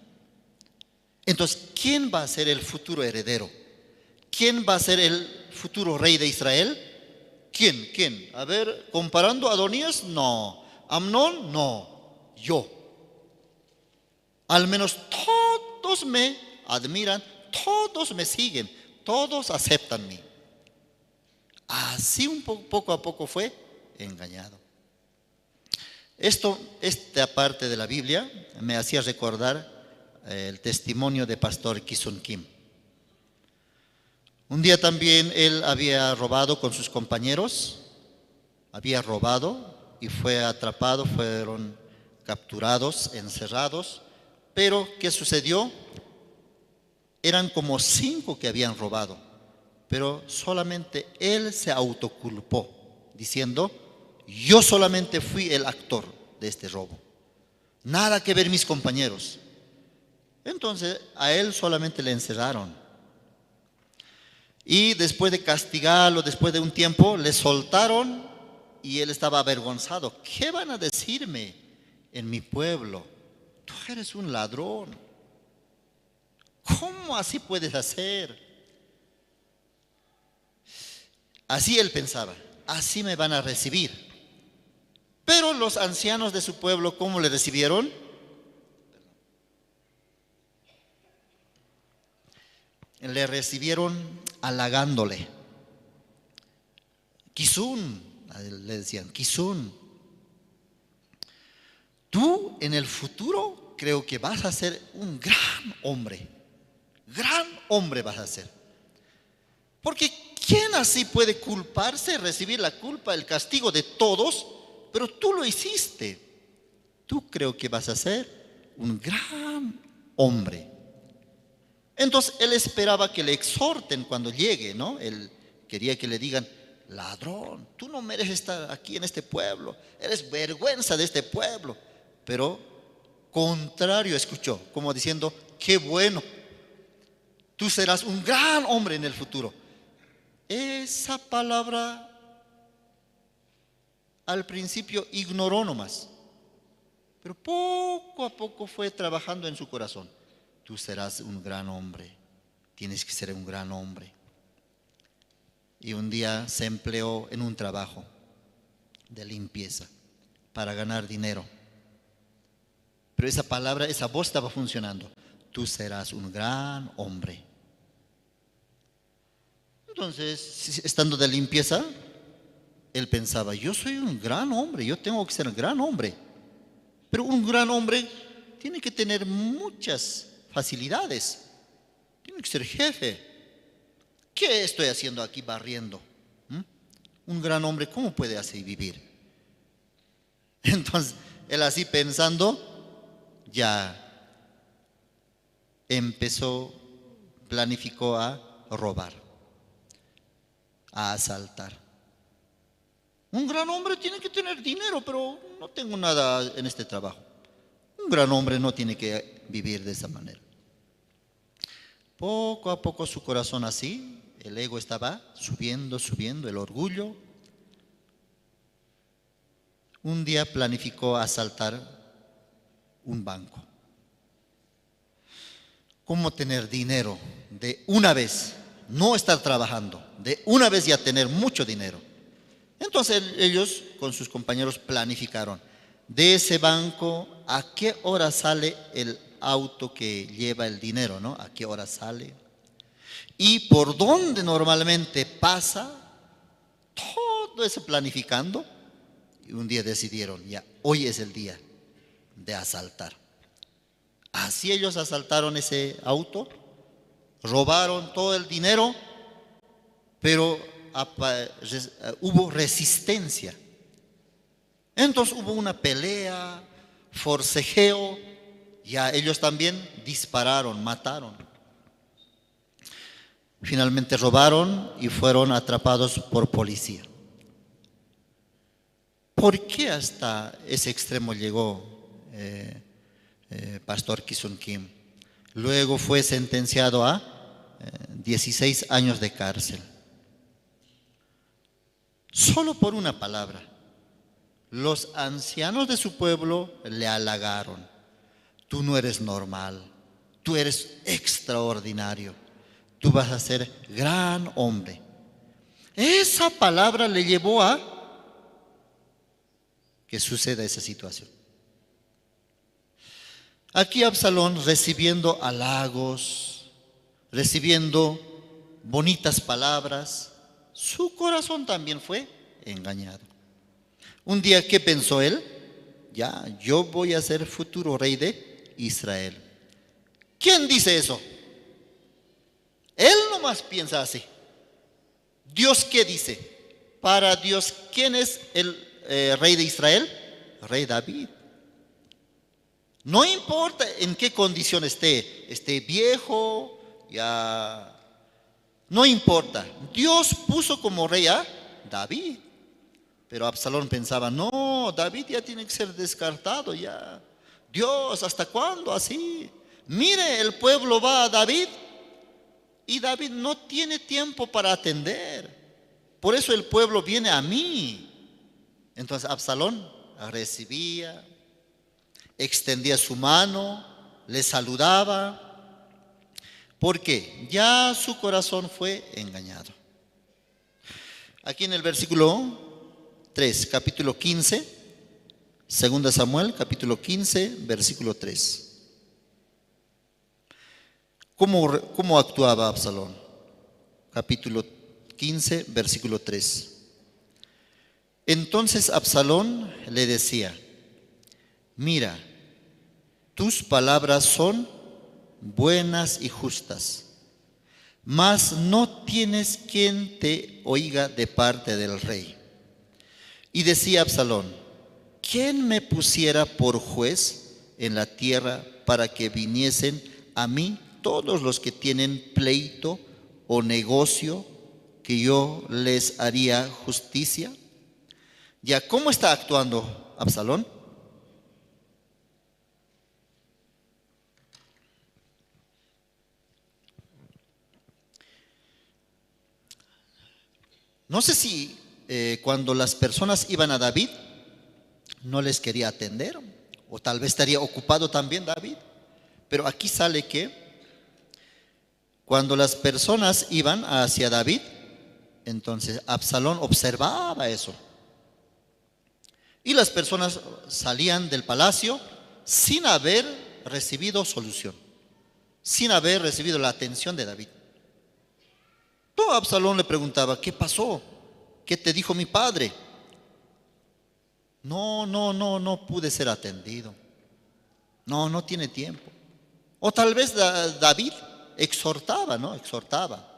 Entonces, ¿quién va a ser el futuro heredero? ¿Quién va a ser el futuro rey de Israel? ¿Quién? ¿Quién? A ver, comparando a Adonías, no. Amnón, no. Yo. Al menos todos me admiran, todos me siguen, todos aceptan mí. Así poco a poco fue engañado. Esta parte de la Biblia me hacía recordar el testimonio de pastor Kisun Kim. Un día también él había robado con sus compañeros, había robado y fue atrapado, fueron capturados, encerrados. Pero, ¿qué sucedió? Eran como 5 que habían robado, pero solamente él se autoculpó, diciendo, yo solamente fui el actor de este robo. Nada que ver mis compañeros. Entonces, a él solamente le encerraron. Y después de castigarlo, después de un tiempo, le soltaron y él estaba avergonzado. ¿Qué van a decirme en mi pueblo? Tú eres un ladrón. ¿Cómo así puedes hacer? Así él pensaba, así me van a recibir. Pero los ancianos de su pueblo, ¿cómo le recibieron? Le recibieron halagándole. Kisun, le decían, Kisun, tú en el futuro creo que vas a ser un gran hombre vas a ser. Porque ¿quién así puede culparse, recibir la culpa, el castigo de todos? Pero tú lo hiciste. Tú creo que vas a ser un gran hombre. Entonces él esperaba que le exhorten cuando llegue, ¿no? Él quería que le digan, ladrón, tú no mereces estar aquí en este pueblo, eres vergüenza de este pueblo. Pero contrario escuchó, como diciendo, qué bueno, tú serás un gran hombre en el futuro. Esa palabra al principio ignoró nomás, pero poco a poco fue trabajando en su corazón. Tú serás un gran hombre, tienes que ser un gran hombre. Y un día se empleó en un trabajo de limpieza para ganar dinero. Pero esa palabra, esa voz estaba funcionando. Tú serás un gran hombre. Entonces, estando de limpieza, él pensaba, yo soy un gran hombre, yo tengo que ser un gran hombre. Pero un gran hombre tiene que tener muchas facilidades. Tiene que ser jefe. ¿Qué estoy haciendo aquí barriendo? Un gran hombre, ¿cómo puede así vivir? Entonces, él así pensando, ya planificó a robar, a asaltar. Un gran hombre tiene que tener dinero, pero no tengo nada en este trabajo. Un gran hombre no tiene que vivir de esa manera. Poco a poco su corazón así, el ego estaba subiendo, el orgullo. Un día planificó asaltar un banco. ¿Cómo tener dinero de una vez? No estar trabajando, de una vez ya tener mucho dinero. Entonces ellos con sus compañeros planificaron. De ese banco, ¿a qué hora sale el auto que lleva el dinero, ¿no? ¿A qué hora sale? Y por dónde normalmente pasa, todo eso planificando. Y un día decidieron, ya, hoy es el día de asaltar. Así ellos asaltaron ese auto, robaron todo el dinero, pero hubo resistencia. Entonces hubo una pelea, forcejeo, ya ellos también dispararon, mataron. Finalmente robaron y fueron atrapados por policía. ¿Por qué hasta ese extremo llegó Pastor Kisun Kim? Luego fue sentenciado a 16 años de cárcel. Solo por una palabra. Los ancianos de su pueblo le halagaron. Tú no eres normal, tú eres extraordinario, tú vas a ser gran hombre. Esa palabra le llevó a que suceda esa situación. Aquí Absalón, recibiendo halagos, recibiendo bonitas palabras, su corazón también fue engañado. Un día, ¿qué pensó él? Ya, yo voy a ser futuro rey de Israel. ¿Quién dice eso? Él nomás piensa así. ¿Dios qué dice? Para Dios, ¿quién es el rey de Israel? Rey David. No importa en qué condición esté viejo, ya, no importa. Dios puso como rey a David. Pero Absalón pensaba, no, David ya tiene que ser descartado ya. Dios, ¿hasta cuándo así? Mire, el pueblo va a David y David no tiene tiempo para atender. Por eso el pueblo viene a mí. Entonces Absalón recibía, extendía su mano, le saludaba, porque ya su corazón fue engañado. Aquí en el versículo 3, capítulo 15, 2 Samuel, capítulo 15, versículo 3. ¿Cómo actuaba Absalón? Capítulo 15, versículo 3. Entonces Absalón le decía, mira, tus palabras son buenas y justas, mas no tienes quien te oiga de parte del rey. Y decía Absalón, ¿quién me pusiera por juez en la tierra para que viniesen a mí todos los que tienen pleito o negocio, que yo les haría justicia? Ya, ¿cómo está actuando Absalón? No sé si cuando las personas iban a David no les quería atender, o tal vez estaría ocupado también David, pero aquí sale que cuando las personas iban hacia David, entonces Absalón observaba eso. Y las personas salían del palacio sin haber recibido solución, sin haber recibido la atención de David. Todo Absalón le preguntaba, ¿qué pasó? ¿Qué te dijo mi padre? No pude ser atendido. No tiene tiempo. O tal vez David exhortaba, ¿no? Exhortaba.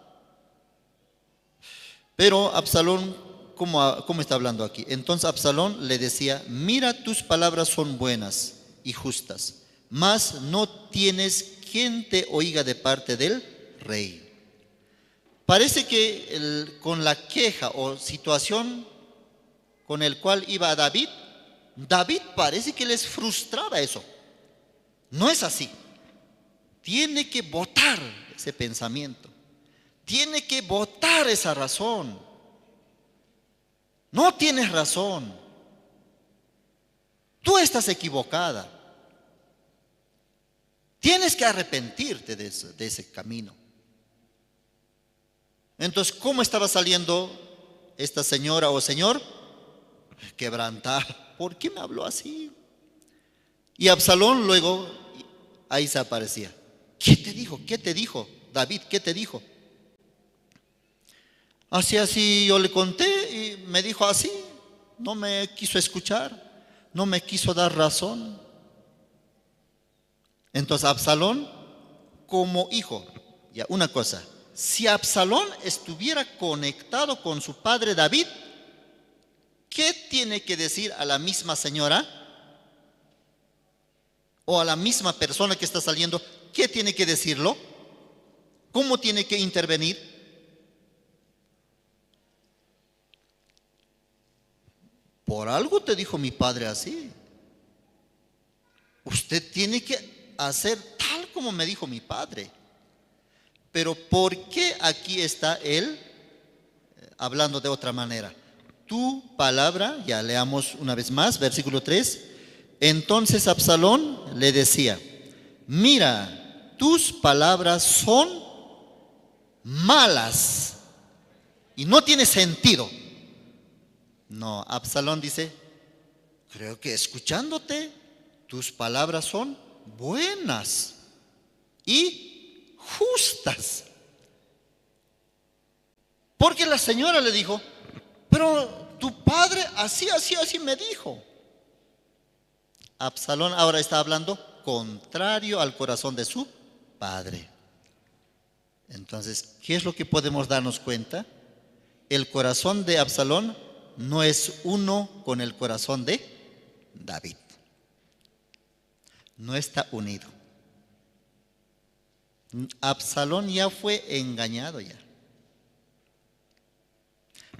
Pero Absalón, ¿cómo está hablando aquí? Entonces Absalón le decía, mira, tus palabras son buenas y justas, mas no tienes quien te oiga de parte del rey. Parece que con la queja o situación con el cual iba David parece que les frustraba eso. No es así. Tiene que botar ese pensamiento. Tiene que botar esa razón. No tienes razón. Tú estás equivocada. Tienes que arrepentirte de ese camino. Entonces, ¿cómo estaba saliendo esta señora o señor? Quebrantar. ¿Por qué me habló así? Y Absalón luego ahí se aparecía. ¿Qué te dijo? ¿Qué te dijo? David, ¿qué te dijo? Así yo le conté y me dijo así. No me quiso escuchar, no me quiso dar razón. Entonces Absalón, como hijo, ya una cosa, si Absalón estuviera conectado con su padre David, ¿qué tiene que decir a la misma señora o a la misma persona que está saliendo? ¿Qué tiene que decirlo? ¿Cómo tiene que intervenir? Por algo te dijo mi padre así. Usted tiene que hacer tal como me dijo mi padre. Pero ¿por qué aquí está él hablando de otra manera? Tu palabra, ya leamos una vez más, versículo 3. Entonces Absalón le decía: mira, tus palabras son malas y no tiene sentido. No, Absalón dice: creo que escuchándote, tus palabras son buenas y justas. Porque la señora le dijo: pero tu padre así me dijo. Absalón ahora está hablando contrario al corazón de su padre. Entonces, ¿qué es lo que podemos darnos cuenta? El corazón de Absalón no es uno con el corazón de David. No está unido. Absalón ya fue engañado ya.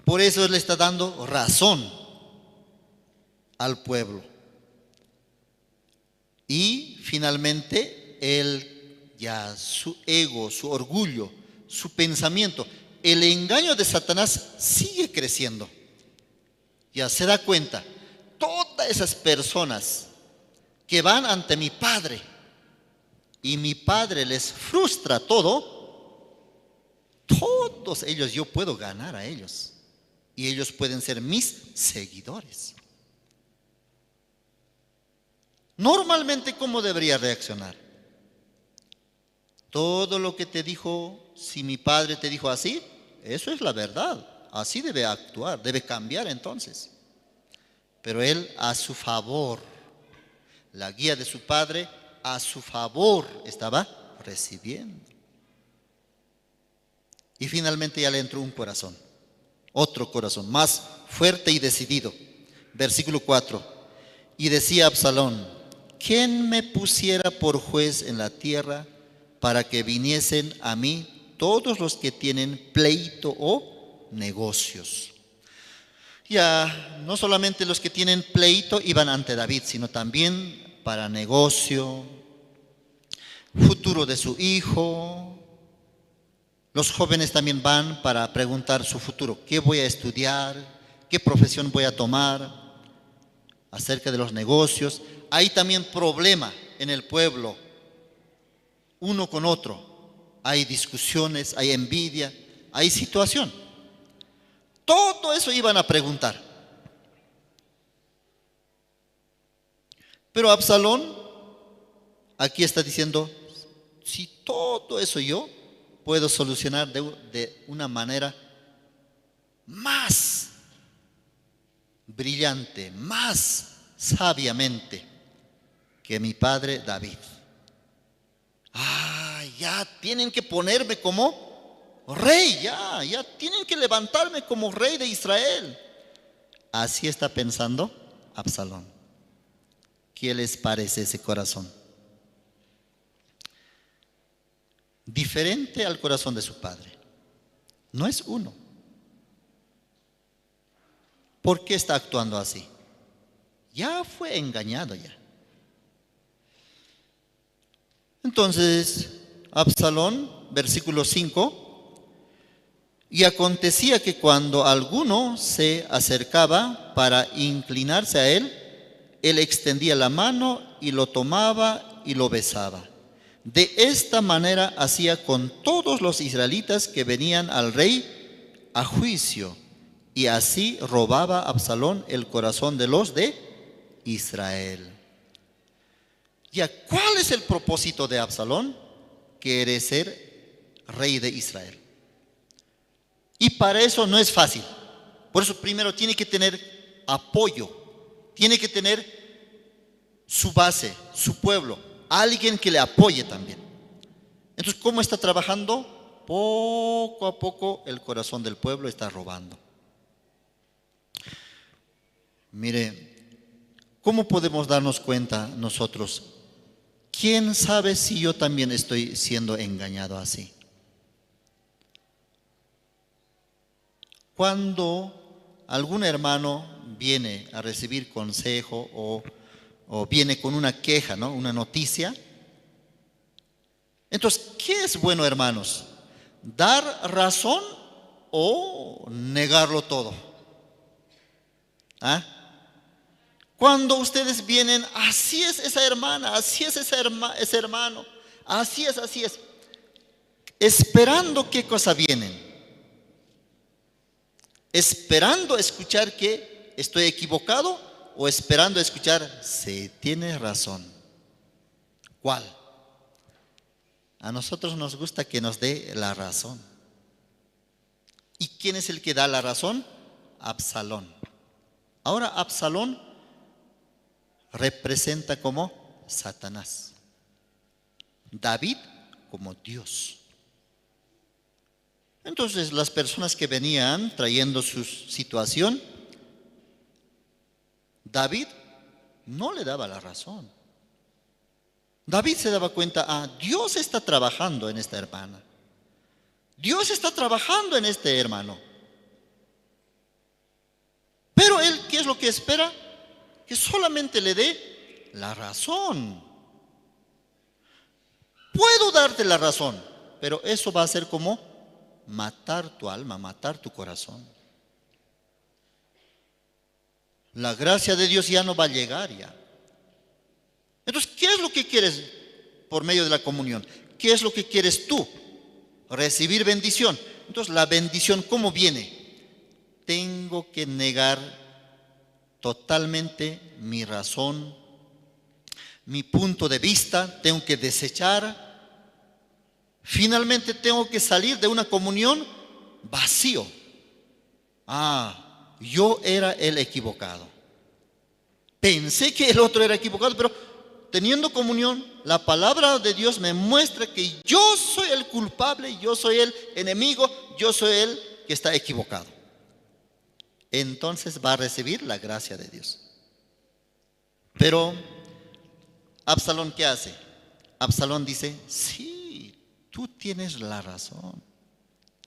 Por eso le está dando razón al pueblo. Y finalmente él ya su ego, su orgullo, su pensamiento, el engaño de Satanás sigue creciendo. Ya se da cuenta, todas esas personas que van ante mi padre y mi padre les frustra todo, todos ellos yo puedo ganar a ellos y ellos pueden ser mis seguidores. Normalmente, ¿cómo debería reaccionar? Todo lo que te dijo, si mi padre te dijo así, eso es la verdad. Así debe actuar, debe cambiar entonces. Pero él a su favor, la guía de su padre a su favor estaba recibiendo. Y finalmente ya le entró un corazón, otro corazón, más fuerte y decidido. Versículo 4. Y decía Absalón: ¿quién me pusiera por juez en la tierra para que viniesen a mí todos los que tienen pleito o negocios? Ya no solamente los que tienen pleito iban ante David, sino también para negocio, futuro de su hijo. Los jóvenes también van para preguntar su futuro. ¿Qué voy a estudiar? ¿Qué profesión voy a tomar? Acerca de los negocios. Hay también problema en el pueblo, uno con otro. Hay discusiones, hay envidia, hay situación. Todo eso iban a preguntar. Pero Absalón aquí está diciendo: si todo eso yo puedo solucionar de una manera más brillante, más sabiamente que mi padre David. Ya tienen que ponerme como rey, ya tienen que levantarme como rey de Israel. Así está pensando Absalón. ¿Qué les parece ese corazón? Diferente al corazón de su padre. No es uno. ¿Por qué está actuando así? Ya fue engañado ya. Entonces, Absalón, versículo 5, y acontecía que cuando alguno se acercaba para inclinarse a él, él extendía la mano y lo tomaba y lo besaba. De esta manera hacía con todos los israelitas que venían al rey a juicio, y así robaba Absalón el corazón de los de Israel. Ya, ¿cuál es el propósito de Absalón? Quiere ser rey de Israel. Y para eso no es fácil. Por eso primero tiene que tener apoyo, tiene que tener su base, su pueblo, alguien que le apoye también. Entonces, ¿cómo está trabajando? Poco a poco el corazón del pueblo está robando. Mire, ¿cómo podemos darnos cuenta nosotros? ¿Quién sabe si yo también estoy siendo engañado así? Cuando algún hermano viene a recibir consejo o viene con una queja, ¿no? Una noticia. Entonces, ¿qué es bueno, hermanos? ¿Dar razón o negarlo todo? ¿Ah? Cuando ustedes vienen, así es esa hermana, así es ese hermano, así es. Esperando qué cosa vienen. Esperando escuchar que estoy equivocado o esperando escuchar si tiene razón. ¿Cuál? A nosotros nos gusta que nos dé la razón. ¿Y quién es el que da la razón? Absalón. Ahora Absalón representa como Satanás. David como Dios. Entonces las personas que venían trayendo su situación, David no le daba la razón. David se daba cuenta, Dios está trabajando en esta hermana. Dios está trabajando en este hermano. Pero él, ¿qué es lo que espera? Que solamente le dé la razón. Puedo darte la razón, pero eso va a ser como matar tu alma, matar tu corazón. La gracia de Dios ya no va a llegar ya. Entonces, ¿qué es lo que quieres por medio de la comunión? ¿Qué es lo que quieres tú? Recibir bendición. Entonces, la bendición, ¿cómo viene? Tengo que negar totalmente mi razón, mi punto de vista, tengo que desechar. Finalmente tengo que salir de una comunión vacío. Yo era el equivocado. Pensé que el otro era equivocado, pero teniendo comunión, la palabra de Dios me muestra que yo soy el culpable, yo soy el enemigo, yo soy el que está equivocado. Entonces va a recibir la gracia de Dios. Pero Absalón, ¿qué hace? Absalón dice, sí, tú tienes la razón.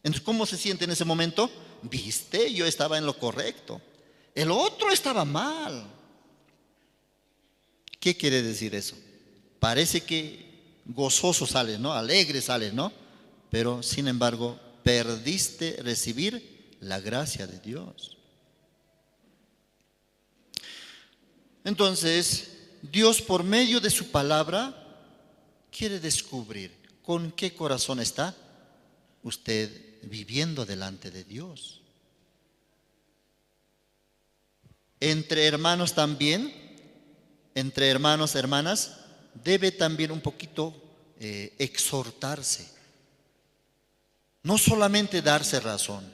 Entonces, ¿cómo se siente en ese momento? Viste, yo estaba en lo correcto. El otro estaba mal. ¿Qué quiere decir eso? Parece que gozoso sales, ¿no? Alegre sales, ¿no? Pero, sin embargo, perdiste recibir la gracia de Dios. Entonces, Dios, por medio de su palabra, quiere descubrir con qué corazón está usted viviendo delante de Dios. Entre hermanos también, entre hermanos, hermanas, debe también un poquito exhortarse. No solamente darse razón.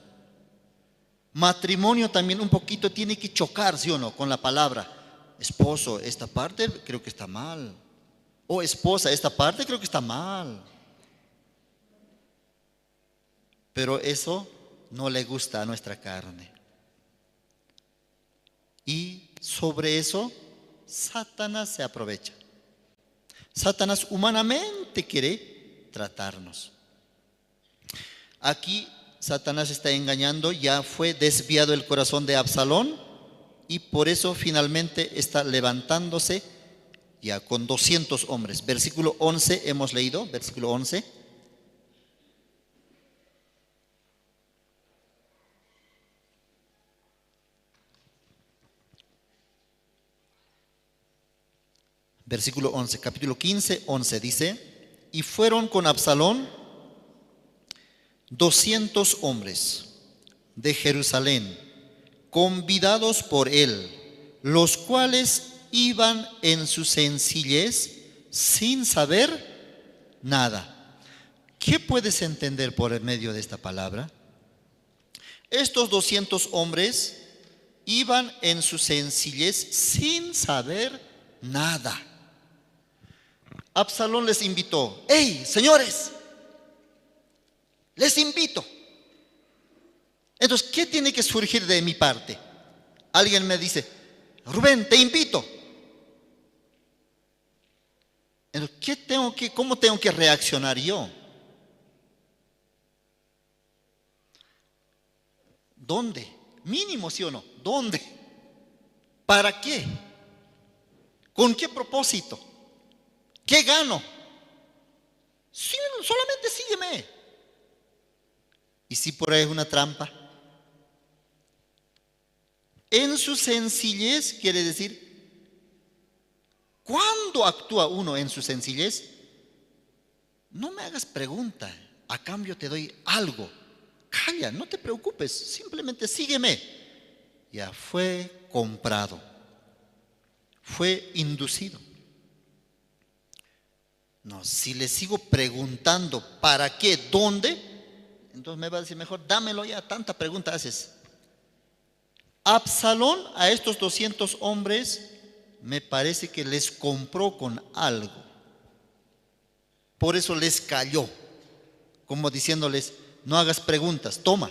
Matrimonio también un poquito tiene que chocar, ¿sí o no? Con la palabra. Esposo, esta parte creo que está mal. O esposa, esta parte creo que está mal. Pero eso no le gusta a nuestra carne. Y sobre eso, Satanás se aprovecha. Satanás humanamente quiere tratarnos. Aquí Satanás está engañando, ya fue desviado el corazón de Absalón y por eso finalmente está levantándose ya con 200 hombres. Versículo 11 hemos leído, versículo 11. Versículo 11, capítulo 15, 11 dice, y fueron con Absalón 200 hombres de Jerusalén, convidados por él, los cuales iban en su sencillez sin saber nada. ¿Qué puedes entender por medio de esta palabra? Estos 200 hombres iban en su sencillez sin saber nada. Absalón les invitó, ¡hey, señores! Les invito. Entonces, ¿qué tiene que surgir de mi parte? Alguien me dice, Rubén, te invito. Entonces, ¿cómo tengo que reaccionar yo? ¿Dónde? Mínimo, ¿sí o no? ¿Dónde? ¿Para qué? ¿Con qué propósito? ¿Qué gano? Sí, solamente sígueme. ¿Y si por ahí es una trampa? En su sencillez quiere decir, ¿cuándo actúa uno en su sencillez? No me hagas pregunta, a cambio te doy algo. Calla, no te preocupes, simplemente sígueme. Ya fue comprado, fue inducido. No, si le sigo preguntando para qué, dónde, entonces me va a decir mejor, dámelo ya, tanta pregunta haces. Absalón a estos 200 hombres me parece que les compró con algo. Por eso les cayó, como diciéndoles, no hagas preguntas, toma.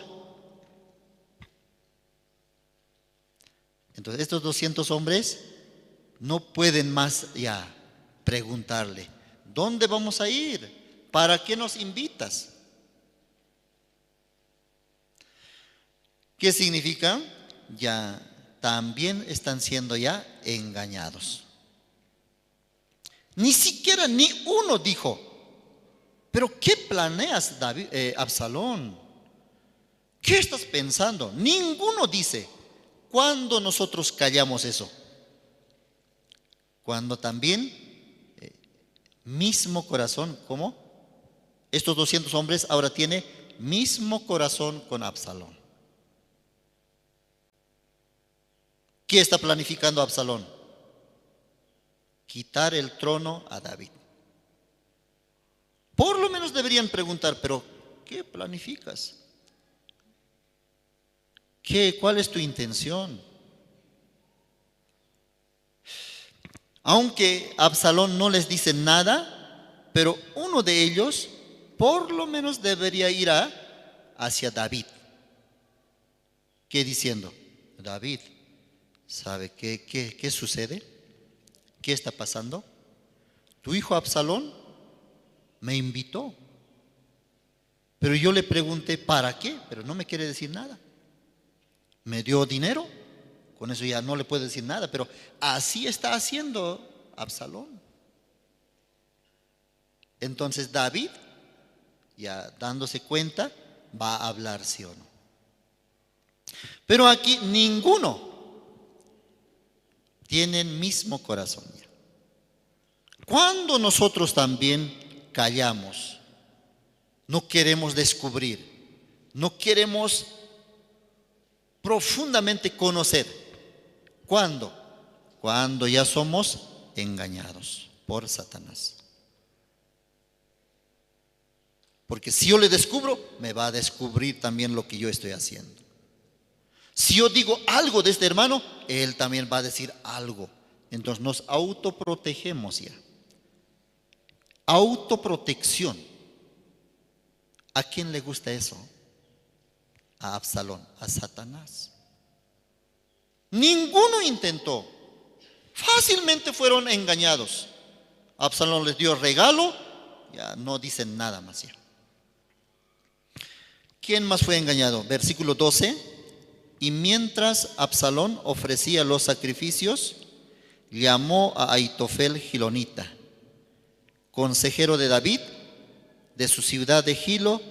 Entonces estos 200 hombres no pueden más ya preguntarle, ¿dónde vamos a ir? ¿Para qué nos invitas? ¿Qué significa? Ya también están siendo ya engañados. Ni siquiera ni uno dijo, pero ¿qué planeas, Absalón? ¿Qué estás pensando? Ninguno dice, ¿cuándo nosotros callamos eso? Cuando también mismo corazón, ¿cómo? Estos 200 hombres ahora tienen mismo corazón con Absalón. ¿Qué está planificando Absalón? Quitar el trono a David. Por lo menos deberían preguntar, pero ¿qué planificas? ¿Cuál es tu intención? Aunque Absalón no les dice nada, pero uno de ellos por lo menos debería ir hacia David. ¿Qué diciendo? David, ¿sabe qué sucede? ¿Qué está pasando? Tu hijo Absalón me invitó, pero yo le pregunté ¿para qué? Pero no me quiere decir nada. Me dio dinero, con eso ya no le puedo decir nada, pero así está haciendo Absalón. Entonces David, ya dándose cuenta, va a hablar, sí o no. Pero aquí ninguno tiene el mismo corazón. Cuando nosotros también callamos, no queremos descubrir, no queremos profundamente conocer. ¿Cuándo? Cuando ya somos engañados por Satanás. Porque si yo le descubro, me va a descubrir también lo que yo estoy haciendo. Si yo digo algo de este hermano, él también va a decir algo. Entonces nos autoprotegemos ya. Autoprotección. ¿A quién le gusta eso? A Absalón, a Satanás. Ninguno intentó. Fácilmente fueron engañados. Absalón les dio regalo, ya no dicen nada más ya. ¿Quién más fue engañado? Versículo 12. Y mientras Absalón ofrecía los sacrificios, llamó a Ahitofel Gilonita, consejero de David, de su ciudad de Gilo,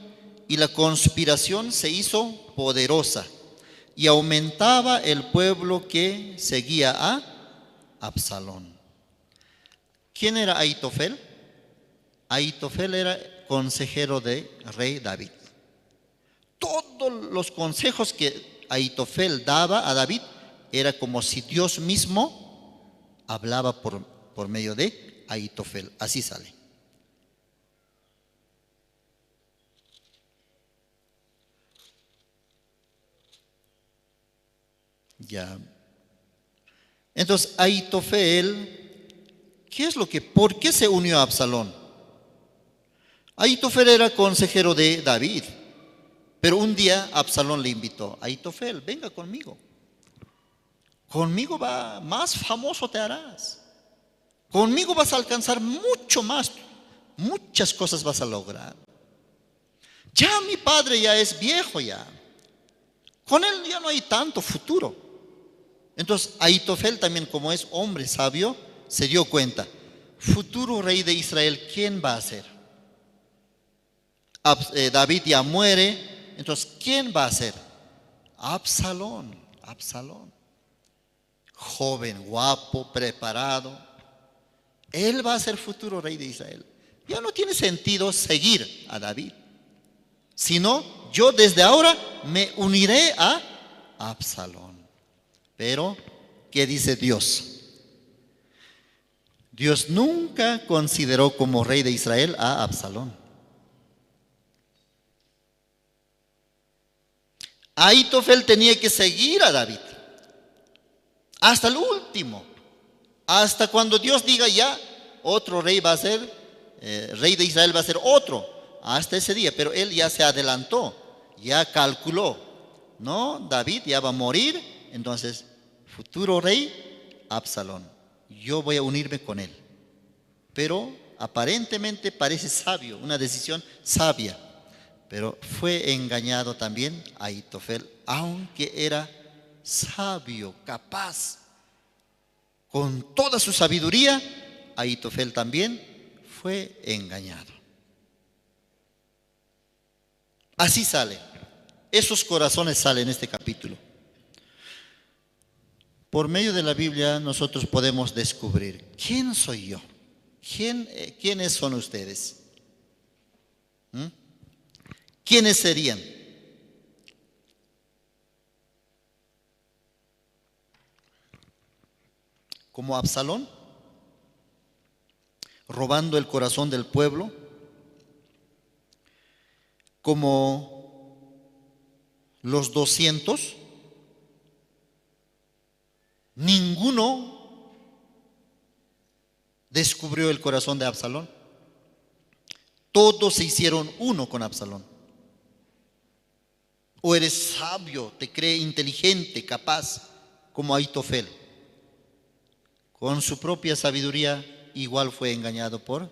y la conspiración se hizo poderosa y aumentaba el pueblo que seguía a Absalón. ¿Quién era Ahitofel? Ahitofel era consejero de rey David. Todos los consejos que Ahitofel daba a David era como si Dios mismo hablaba por medio de Ahitofel. Así sale. Ya. Entonces, Ahitofel, ¿por qué se unió a Absalón? Ahitofel era consejero de David, pero un día Absalón le invitó, Ahitofel, venga conmigo. conmigo va, más famoso te harás. Conmigo vas a alcanzar mucho más, muchas cosas vas a lograr. Ya mi padre ya es viejo ya. Con él ya no hay tanto futuro. Entonces Ahitofel también, como es hombre sabio, se dio cuenta. Futuro rey de Israel, ¿quién va a ser? David ya muere. Entonces, ¿quién va a ser? Absalón. Absalón. Joven, guapo, preparado. Él va a ser futuro rey de Israel. Ya no tiene sentido seguir a David. Sino, yo desde ahora me uniré a Absalón. Pero, ¿qué dice Dios? Dios nunca consideró como rey de Israel a Absalón. Ahitofel tenía que seguir a David hasta el último, hasta cuando Dios diga ya otro rey va a ser, rey de Israel va a ser otro, hasta ese día. Pero él ya se adelantó, ya calculó, no, David ya va a morir, entonces futuro rey Absalón, yo voy a unirme con él. Pero aparentemente parece sabio, una decisión sabia. Pero fue engañado también Ahitofel, aunque era sabio, capaz. Con toda su sabiduría, Ahitofel también fue engañado. Así sale. Esos corazones salen en este capítulo. Por medio de la Biblia nosotros podemos descubrir quién soy yo, quiénes son ustedes. ¿Quiénes serían? Como Absalón, robando el corazón del pueblo, como los 200, ninguno descubrió el corazón de Absalón. Todos se hicieron uno con Absalón. O eres sabio, te cree inteligente, capaz, como Ahitofel. Con su propia sabiduría igual fue engañado por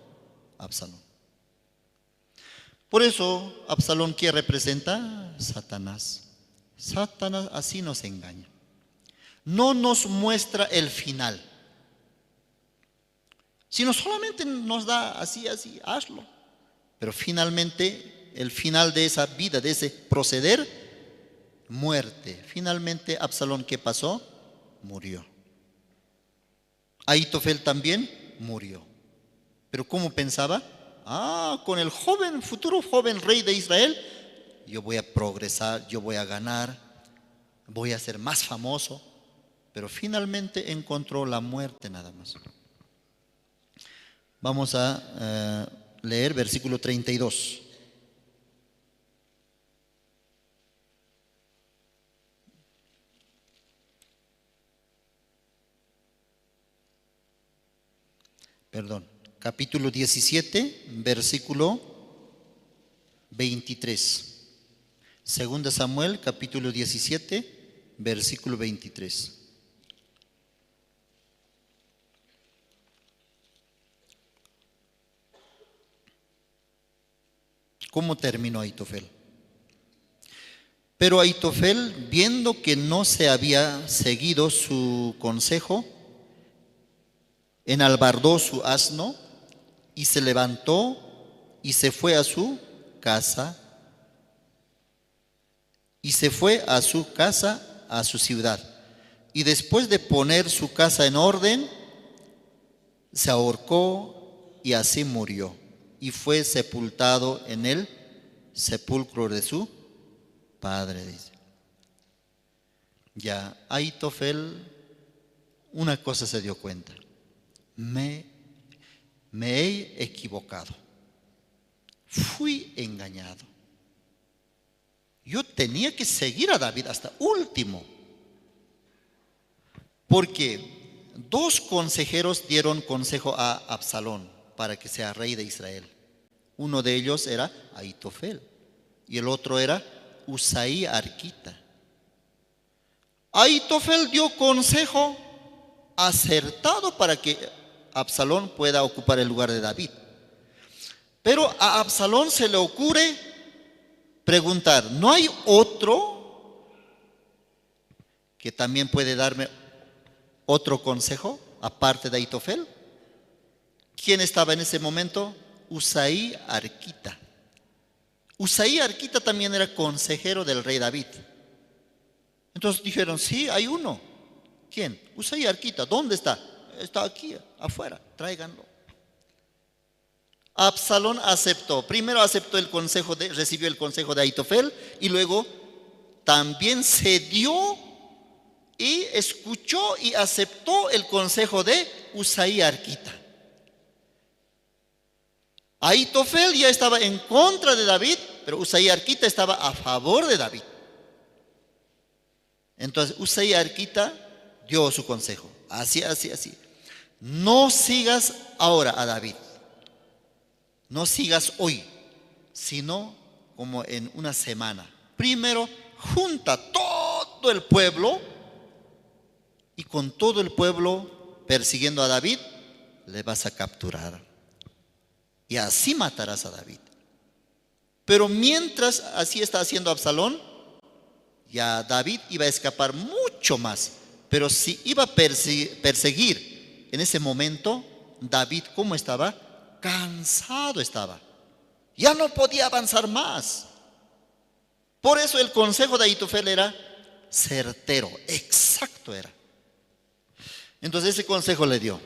Absalón. Por eso, Absalón, ¿qué representa? Satanás. Satanás así nos engaña. No nos muestra el final, sino solamente nos da así, hazlo. Pero finalmente, el final de esa vida, de ese proceder, muerte. Finalmente, Absalón, ¿qué pasó? Murió. Ahitofel también murió. Pero ¿cómo pensaba? Con el futuro joven rey de Israel, yo voy a progresar, yo voy a ganar, voy a ser más famoso. Pero finalmente encontró la muerte nada más. Vamos a leer versículo 32. Capítulo 17, versículo 23. Segunda Samuel, capítulo 17, versículo 23. ¿Cómo terminó Ahitofel? Pero Ahitofel, viendo que no se había seguido su consejo, enalbardó su asno y se levantó y se fue a su casa. Y se fue a su casa, a su ciudad. Y después de poner su casa en orden, se ahorcó y así murió. Y fue sepultado en el sepulcro de su padre, dice. Ya, Ahitofel una cosa se dio cuenta. Me he equivocado. Fui engañado. Yo tenía que seguir a David hasta último. Porque dos consejeros dieron consejo a Absalón para que sea rey de Israel. Uno de ellos era Ahitofel y el otro era Usaí Arquita. Ahitofel dio consejo acertado para que Absalón pueda ocupar el lugar de David. Pero a Absalón se le ocurre preguntar, ¿no hay otro que también puede darme otro consejo aparte de Ahitofel? ¿Quién estaba en ese momento? Usaí Arquita. Usaí Arquita también era consejero del rey David. Entonces dijeron, sí, hay uno. ¿Quién? Usaí Arquita. ¿Dónde está? Está aquí, afuera, tráiganlo. Absalón aceptó. Primero aceptó el consejo recibió el consejo de Ahitofel y luego también cedió y escuchó y aceptó el consejo de Usaí Arquita. Ahitofel ya estaba en contra de David, pero Usaí Arquita estaba a favor de David. Entonces Usaí Arquita dio su consejo. Así. No sigas ahora a David. No sigas hoy, sino como en una semana. Primero, junta todo el pueblo y con todo el pueblo persiguiendo a David, le vas a capturar. Y así matarás a David. Pero mientras así está haciendo Absalón, ya David iba a escapar mucho más. Pero si iba a perseguir en ese momento, David, ¿cómo estaba? Cansado estaba. Ya no podía avanzar más. Por eso el consejo de Ahitofel era certero, exacto era. Entonces ese consejo le dio.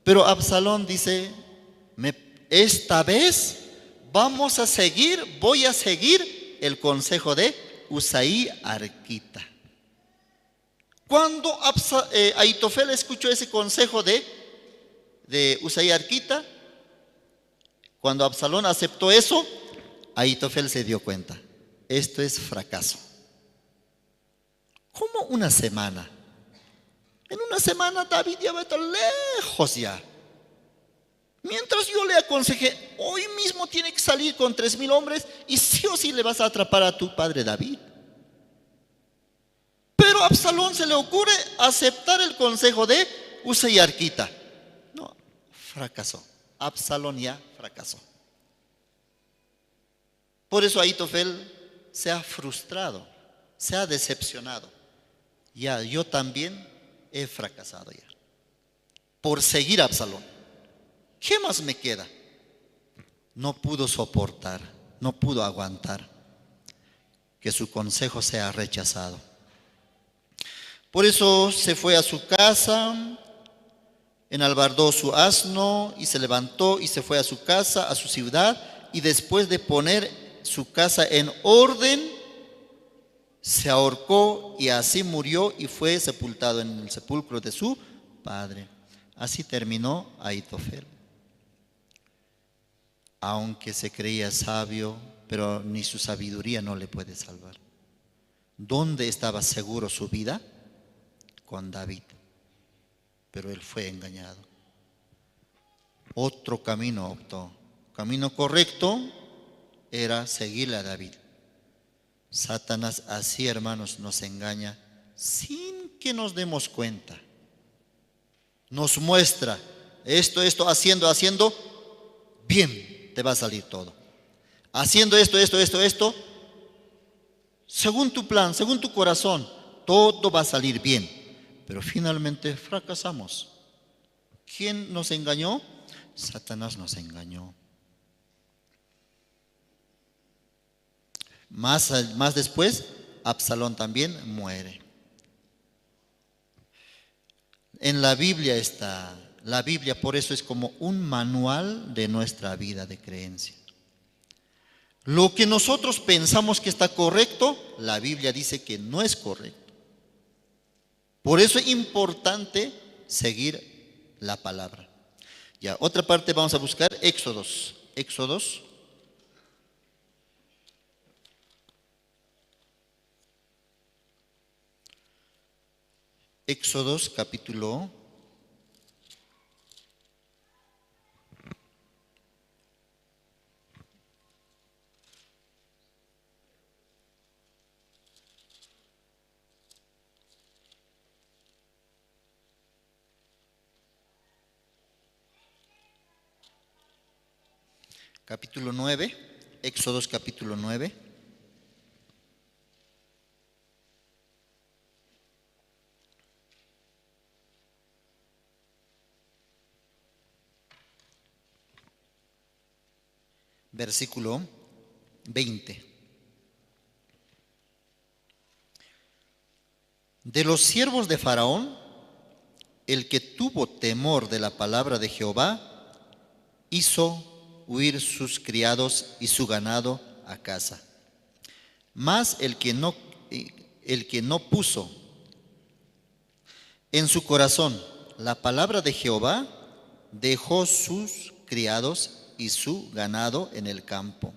Pero Absalón dice, esta vez voy a seguir el consejo de Usaí Arquita. Cuando Ahitofel escuchó ese consejo de Usaí Arquita, cuando Absalón aceptó eso, Ahitofel se dio cuenta, esto es fracaso. ¿Cómo una semana? En una semana David ya va a estar lejos ya. Mientras yo le aconsejé, hoy mismo tiene que salir con 3,000 hombres y sí o sí le vas a atrapar a tu padre David. Pero a Absalón se le ocurre aceptar el consejo de Usaí Arquita. No, fracasó. Absalón ya fracasó. Por eso Ahitofel se ha frustrado, se ha decepcionado. Ya, yo también he fracasado ya. Por seguir a Absalón. ¿Qué más me queda? No pudo soportar, no pudo aguantar que su consejo sea rechazado. Por eso se fue a su casa, enalbardó su asno y se levantó y se fue a su casa, a su ciudad, y después de poner su casa en orden, se ahorcó y así murió y fue sepultado en el sepulcro de su padre. Así terminó Ahitofel. Aunque se creía sabio, pero ni su sabiduría no le puede salvar. ¿Dónde estaba seguro su vida? Con David. Pero él fue engañado. Otro camino optó. Camino correcto era seguirle a David. Satanás así, hermanos, nos engaña sin que nos demos cuenta. Nos muestra esto, haciendo, bien, te va a salir todo. Haciendo esto, según tu plan, según tu corazón, todo va a salir bien. Pero finalmente fracasamos. ¿Quién nos engañó? Satanás nos engañó. Más después, Absalón también muere. En la Biblia está. La Biblia por eso es como un manual de nuestra vida de creencia. Lo que nosotros pensamos que está correcto, la Biblia dice que no es correcto. Por eso es importante seguir la palabra. Ya, otra parte vamos a buscar Éxodos. Éxodos capítulo capítulo 9, Éxodos capítulo 9. Versículo 20. De los siervos de Faraón, el que tuvo temor de la palabra de Jehová, hizo huir sus criados y su ganado a casa. Mas el que no puso en su corazón la palabra de Jehová, dejó sus criados y su ganado en el campo.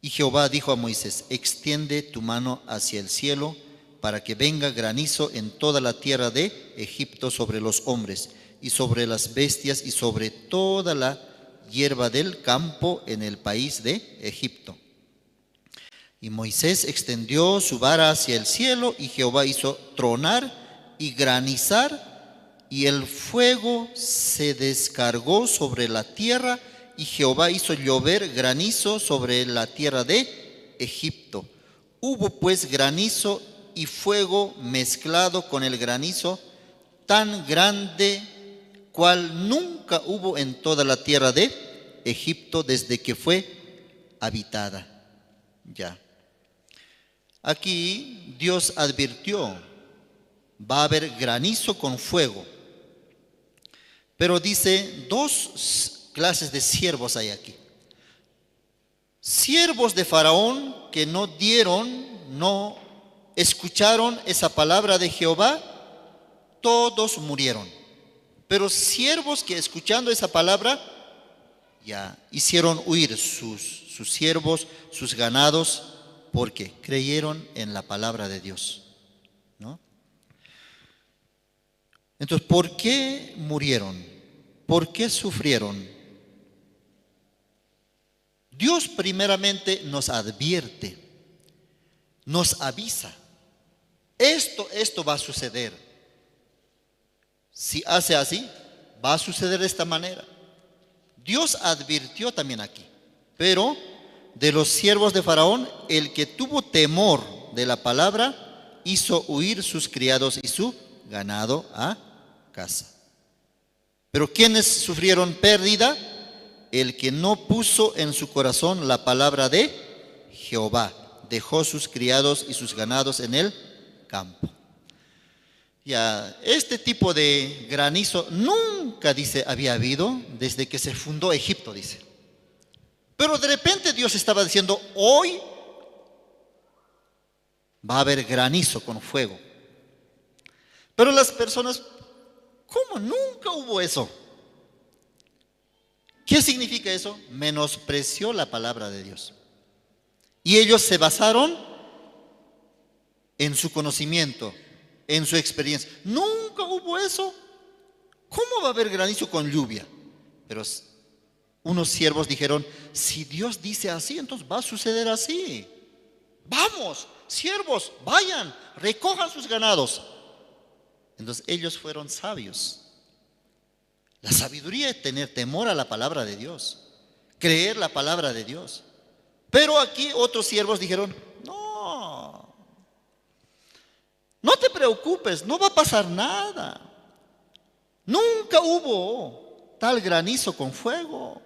Y Jehová dijo a Moisés: extiende tu mano hacia el cielo, para que venga granizo en toda la tierra de Egipto sobre los hombres, y sobre las bestias, y sobre toda la hierba del campo en el país de Egipto. Y Moisés extendió su vara hacia el cielo, y Jehová hizo tronar y granizar, y el fuego se descargó sobre la tierra, y Jehová hizo llover granizo sobre la tierra de Egipto. Hubo pues granizo y fuego mezclado con el granizo, tan grande cual nunca hubo en toda la tierra de Egipto desde que fue habitada. Ya. Aquí Dios advirtió: va a haber granizo con fuego. Pero dice, dos clases de siervos hay aquí. Siervos de Faraón que no escucharon esa palabra de Jehová, todos murieron. Pero siervos que escuchando esa palabra ya hicieron huir sus siervos, sus ganados, porque creyeron en la palabra de Dios, ¿no? Entonces, ¿por qué murieron? ¿Por qué sufrieron? Dios primeramente nos advierte, nos avisa. Esto va a suceder. Si hace así, va a suceder de esta manera. Dios advirtió también aquí. Pero de los siervos de Faraón, el que tuvo temor de la palabra, hizo huir sus criados y su ganado a casa. Pero ¿quiénes sufrieron pérdida? El que no puso en su corazón la palabra de Jehová, dejó sus criados y sus ganados en el campo. Ya, este tipo de granizo nunca, dice, había habido desde que se fundó Egipto, dice. Pero de repente Dios estaba diciendo: hoy va a haber granizo con fuego. Pero las personas, ¿cómo? Nunca hubo eso. ¿Qué significa eso? Menospreció la palabra de Dios. Y ellos se basaron en su conocimiento, en su experiencia. Nunca hubo eso. ¿Cómo va a haber granizo con lluvia? Pero unos siervos dijeron: si Dios dice así, entonces va a suceder así. Vamos, siervos, vayan, recojan sus ganados. Entonces ellos fueron sabios. La sabiduría es tener temor a la palabra de Dios, creer la palabra de Dios. Pero aquí otros siervos dijeron: no te preocupes, no va a pasar nada. Nunca hubo tal granizo con fuego.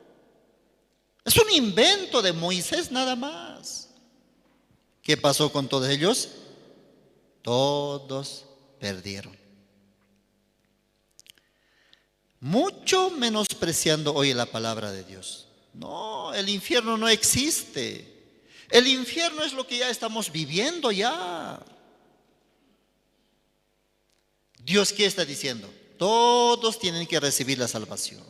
Es un invento de Moisés nada más. ¿Qué pasó con todos ellos? Todos perdieron. Mucho menospreciando hoy la palabra de Dios. No, el infierno no existe. El infierno es lo que ya estamos viviendo ya. Dios, ¿qué está diciendo? Todos tienen que recibir la salvación.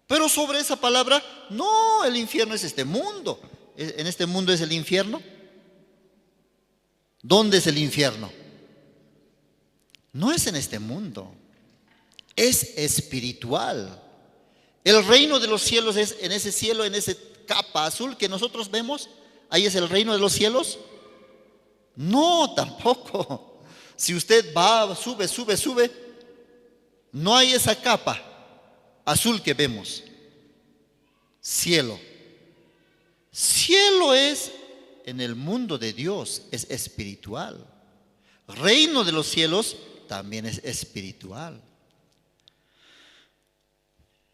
Pero sobre esa palabra, no, el infierno es este mundo. ¿En este mundo es el infierno? ¿Dónde es el infierno? No es en este mundo. Es espiritual. El reino de los cielos es en ese cielo, en esa capa azul que nosotros vemos. ¿Ahí es el reino de los cielos? No, tampoco. Si usted va, sube, no hay esa capa azul que vemos. cielo. Cielo es en el mundo de Dios, es espiritual. Reino de los cielos también es espiritual.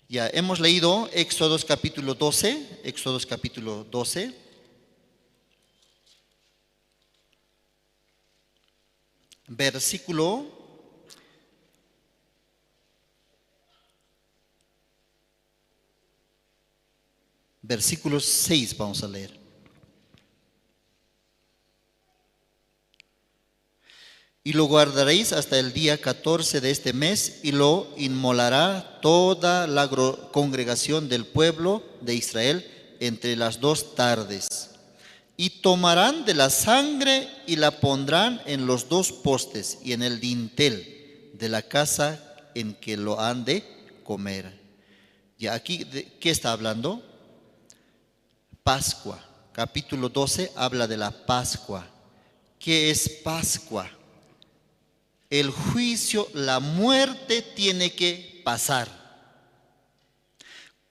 Ya hemos leído Éxodos capítulo 12, Éxodos capítulo 12. Versículo 6 vamos a leer. Y lo guardaréis hasta el día 14 de este mes, y lo inmolará toda la congregación del pueblo de Israel entre las 2 tardes. Y tomarán de la sangre y la pondrán en los 2 postes y en el dintel de la casa en que lo han de comer. Y aquí, ¿de qué está hablando? Pascua. Capítulo 12 habla de la Pascua. ¿Qué es Pascua? El juicio, la muerte tiene que pasar.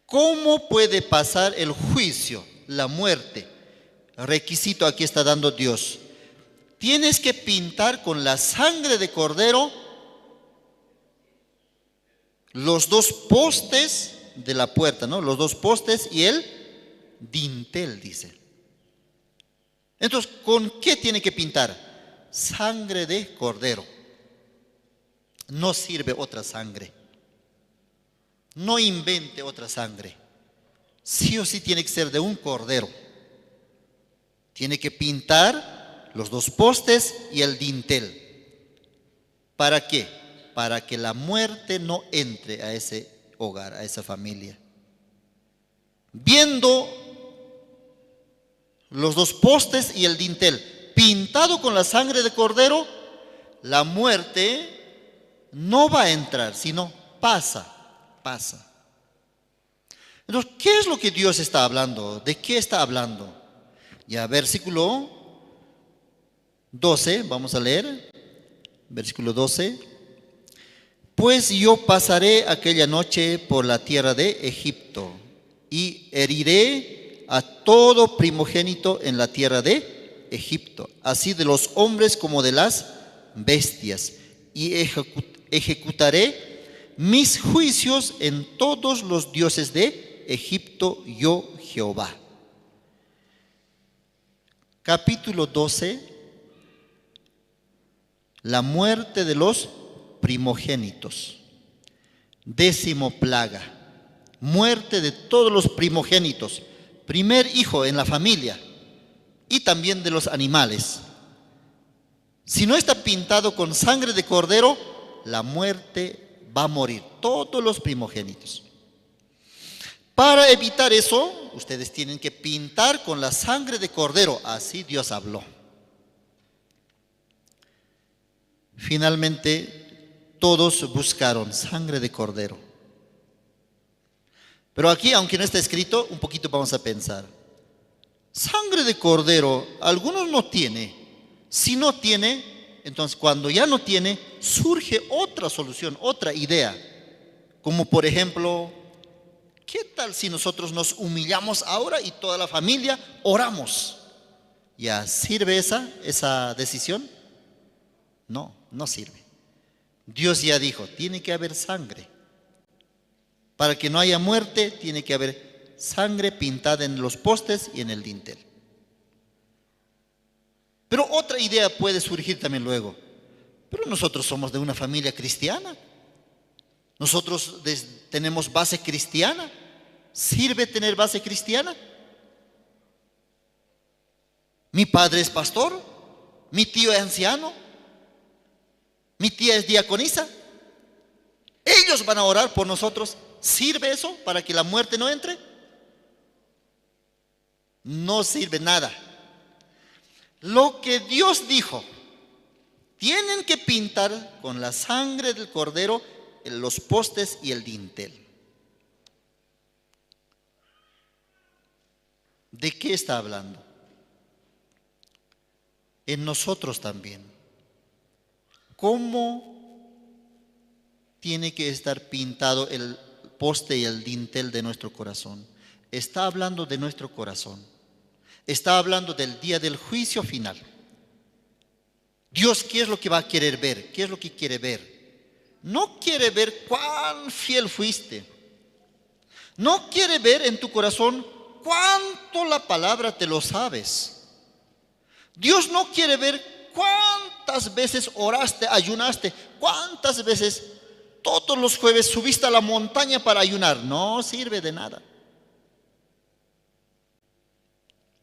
¿Cómo puede pasar el juicio, la muerte? Requisito aquí está dando Dios. Tienes que pintar con la sangre de cordero los 2 postes de la puerta, ¿no? Los 2 postes y el dintel, dice. Entonces, ¿con qué tiene que pintar? Sangre de cordero. No sirve otra sangre. No invente otra sangre. Sí o sí tiene que ser de un cordero. Tiene que pintar los 2 postes y el dintel. ¿Para qué? Para que la muerte no entre a ese hogar, a esa familia. Viendo los 2 postes y el dintel pintado con la sangre de cordero, la muerte no va a entrar, sino pasa. Entonces, ¿qué es lo que Dios está hablando? ¿De qué está hablando? Ya, versículo 12, vamos a leer. Versículo 12. Pues yo pasaré aquella noche por la tierra de Egipto y heriré a todo primogénito en la tierra de Egipto, así de los hombres como de las bestias, y ejecutaré mis juicios en todos los dioses de Egipto, yo Jehová. Capítulo 12, la muerte de los primogénitos. 10ª plaga, muerte de todos los primogénitos, primer hijo en la familia y también de los animales. Si no está pintado con sangre de cordero, la muerte va a morir, todos los primogénitos. Para evitar eso, ustedes tienen que pintar con la sangre de cordero, así Dios habló. Finalmente, todos buscaron sangre de cordero. Pero aquí, aunque no está escrito, un poquito vamos a pensar. Sangre de cordero, algunos no tiene. Si no tiene, entonces cuando ya no tiene, surge otra solución, otra idea. Como por ejemplo, ¿qué tal si nosotros nos humillamos ahora y toda la familia oramos? ¿Ya sirve esa decisión? No, no sirve. Dios ya dijo, tiene que haber sangre. Para que no haya muerte, tiene que haber sangre pintada en los postes y en el dintel. Pero otra idea puede surgir también luego. Pero nosotros somos de una familia cristiana. Nosotros tenemos base cristiana. ¿Sirve tener base cristiana? Mi padre es pastor, mi tío es anciano, mi tía es diaconisa. Ellos van a orar por nosotros. ¿Sirve eso para que la muerte no entre? No sirve nada. Lo que Dios dijo, tienen que pintar con la sangre del cordero los postes y el dintel. ¿De qué está hablando? En nosotros también. ¿Cómo tiene que estar pintado el poste y el dintel de nuestro corazón? está hablando de nuestro corazón. Está hablando del día del juicio final. Dios, ¿qué es lo que va a querer ver? ¿Qué es lo que quiere ver? No quiere ver cuán fiel fuiste. No quiere ver en tu corazón cuánto la palabra te lo sabes. Dios no quiere ver cuántas veces oraste, ayunaste, cuántas veces todos los jueves subiste a la montaña para ayunar. No sirve de nada.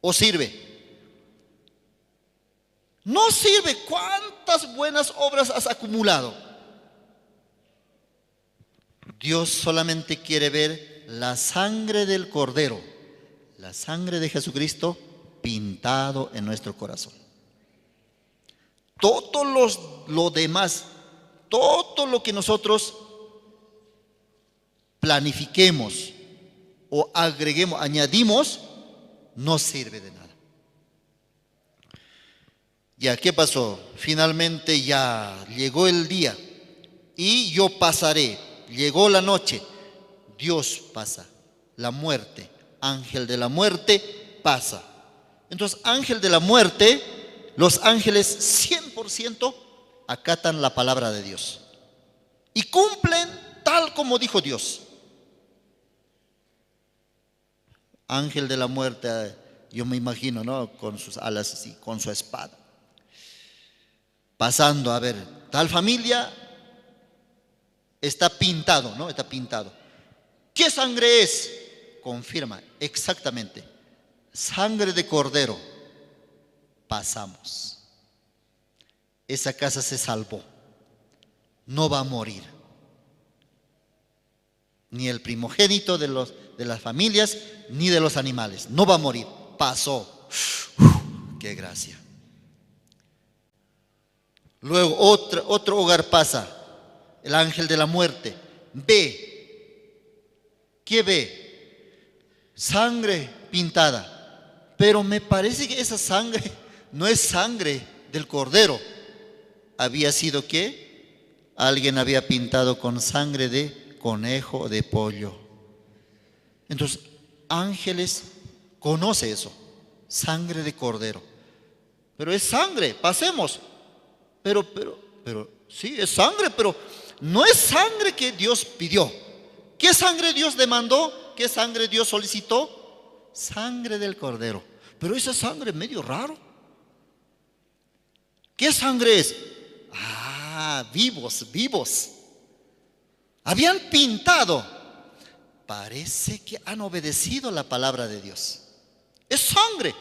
¿O sirve? No sirve cuántas buenas obras has acumulado. Dios solamente quiere ver la sangre del Cordero, la sangre de Jesucristo pintado en nuestro corazón. Todo lo demás, todo lo que nosotros planifiquemos o agreguemos, añadimos, no sirve de nada. Ya, ¿qué pasó? Finalmente ya llegó el día y yo pasaré. Llegó la noche, Dios pasa, la muerte, ángel de la muerte pasa. Entonces, ángel de la muerte, los ángeles 100% acatan la palabra de Dios y cumplen tal como dijo Dios. Ángel de la muerte, yo me imagino, ¿no? Con sus alas así, con su espada, pasando, a ver, tal familia está pintado, ¿no? Está pintado. ¿Qué sangre es? Confirma, exactamente. Sangre de cordero. Pasamos. Esa casa se salvó. No va a morir. Ni el primogénito de las familias, ni de los animales. No va a morir. Pasó. ¡Qué gracia! Luego otro hogar pasa. El ángel de la muerte ve. ¿Qué ve? Sangre pintada. Pero me parece que esa sangre no es sangre del cordero. Había sido que alguien había pintado con sangre de conejo o de pollo. Entonces, ángeles conoce eso. Sangre de cordero. Pero es sangre, pasemos. Pero, sí, es sangre, pero no es sangre que Dios pidió. ¿Qué sangre Dios demandó? ¿Qué sangre Dios solicitó? Sangre del cordero. Pero esa sangre es medio raro. ¿Qué sangre es? Vivos. Habían pintado. Parece que han obedecido la palabra de Dios. Es sangre,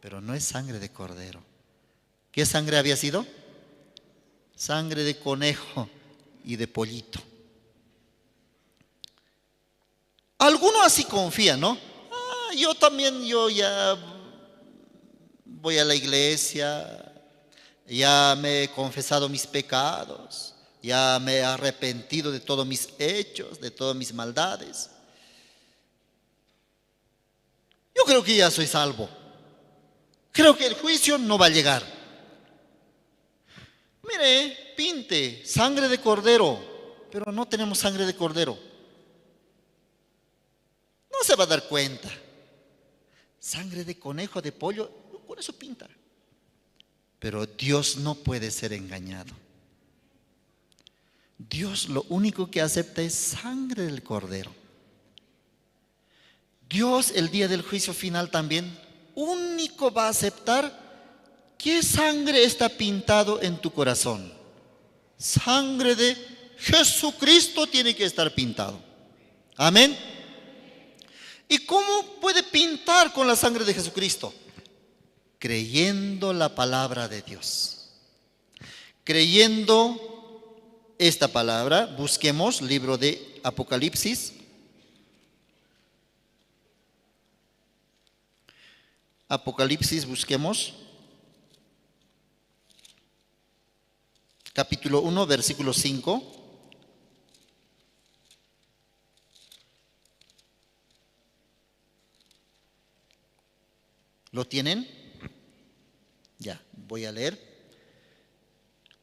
pero no es sangre de cordero. ¿Qué sangre había sido? Sangre de conejo y de pollito. Algunos así confían, ¿no? Yo ya voy a la iglesia, ya me he confesado mis pecados, ya me he arrepentido de todos mis hechos, de todas mis maldades. Yo creo que ya soy salvo. Creo que el juicio no va a llegar. Mire, pinte, sangre de cordero, pero no tenemos sangre de cordero. No se va a dar cuenta. Sangre de conejo, de pollo, con eso pinta. Pero Dios no puede ser engañado. Dios lo único que acepta es sangre del cordero. Dios el día del juicio final también único va a aceptar qué sangre está pintado en tu corazón. Sangre de Jesucristo tiene que estar pintado. Amén. ¿Y cómo puede pintar con la sangre de Jesucristo? Creyendo la palabra de Dios. Creyendo esta palabra, busquemos libro de Apocalipsis. Apocalipsis, busquemos. Capítulo 1, versículo 5. ¿Lo tienen? Ya, voy a leer.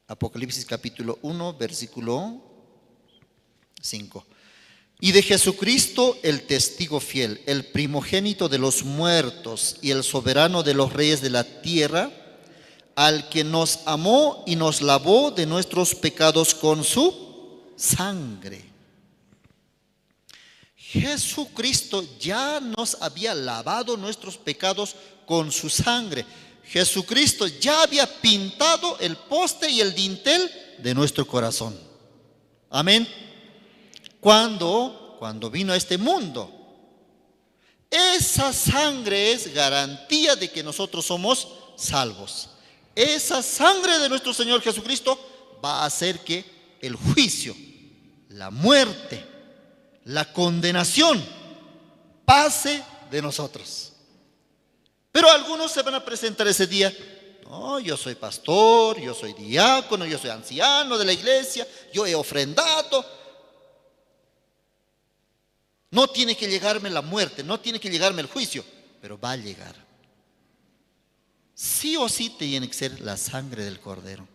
Apocalipsis capítulo 1, versículo 5. y de Jesucristo, el testigo fiel, el primogénito de los muertos y el soberano de los reyes de la tierra, al que nos amó y nos lavó de nuestros pecados con su sangre. Jesucristo ya nos había lavado nuestros pecados con su sangre. Jesucristo ya había pintado el poste y el dintel de nuestro corazón. Amén. Cuando vino a este mundo, esa sangre es garantía de que nosotros somos salvos. Esa sangre de nuestro Señor Jesucristo va a hacer que el juicio, la muerte, la condenación pase de nosotros. Pero algunos se van a presentar ese día: no, yo soy pastor, yo soy diácono, yo soy anciano de la iglesia, yo he ofrendado. No tiene que llegarme la muerte, no tiene que llegarme el juicio, pero va a llegar. Sí o sí tiene que ser la sangre del Cordero.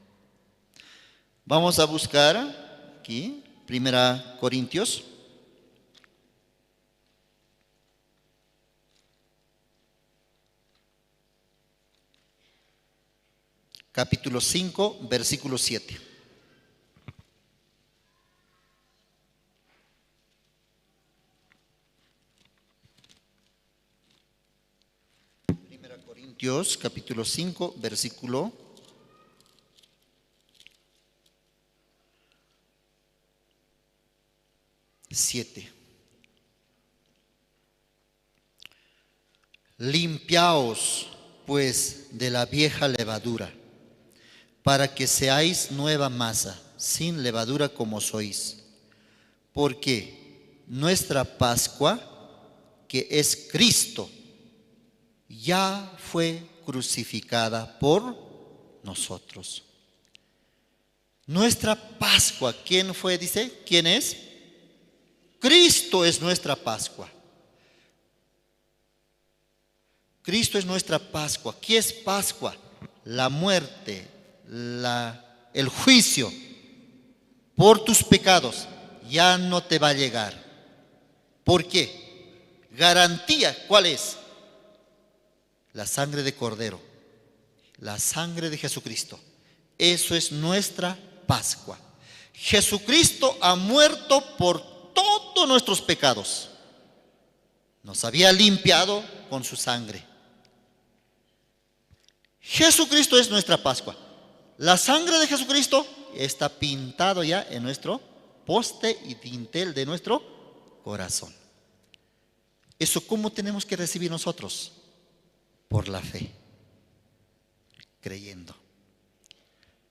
Vamos a buscar aquí, 1 Corintios. Capítulo 5, versículo 7. Corintios, capítulo 5, versículo 7. Limpiaos pues de la vieja levadura, para que seáis nueva masa, sin levadura como sois. Porque nuestra Pascua, que es Cristo, ya fue crucificada por nosotros. Nuestra Pascua, ¿quién fue? Dice, ¿quién es? Cristo es nuestra Pascua. Cristo es nuestra Pascua. ¿Qué es Pascua? La muerte, el juicio por tus pecados ya no te va a llegar. ¿Por qué? Garantía, ¿cuál es? La sangre de Cordero, la sangre de Jesucristo. Eso es nuestra Pascua. Jesucristo ha muerto por todos nuestros pecados. Nos había limpiado con su sangre. Jesucristo es nuestra Pascua. La sangre de Jesucristo está pintado ya en nuestro poste y dintel de nuestro corazón. ¿Eso cómo tenemos que recibir nosotros? Por la fe, creyendo.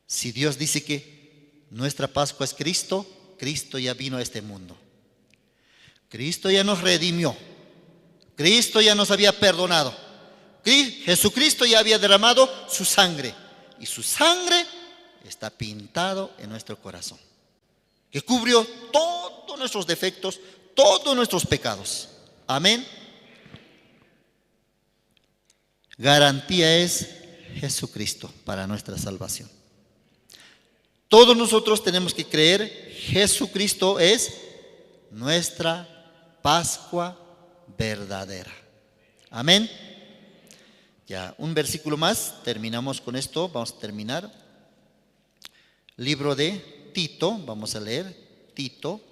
Si Dios dice que nuestra Pascua es Cristo, Cristo ya vino a este mundo. Cristo ya nos redimió. Cristo ya nos había perdonado. Jesucristo ya había derramado su sangre. Y su sangre está pintado en nuestro corazón, que cubrió todos nuestros defectos, todos nuestros pecados. Amén. Garantía es Jesucristo para nuestra salvación. Todos nosotros tenemos que creer, Jesucristo es nuestra Pascua verdadera. Amén. Ya, un versículo más, terminamos con esto, vamos a terminar. Libro de Tito, vamos a leer Tito.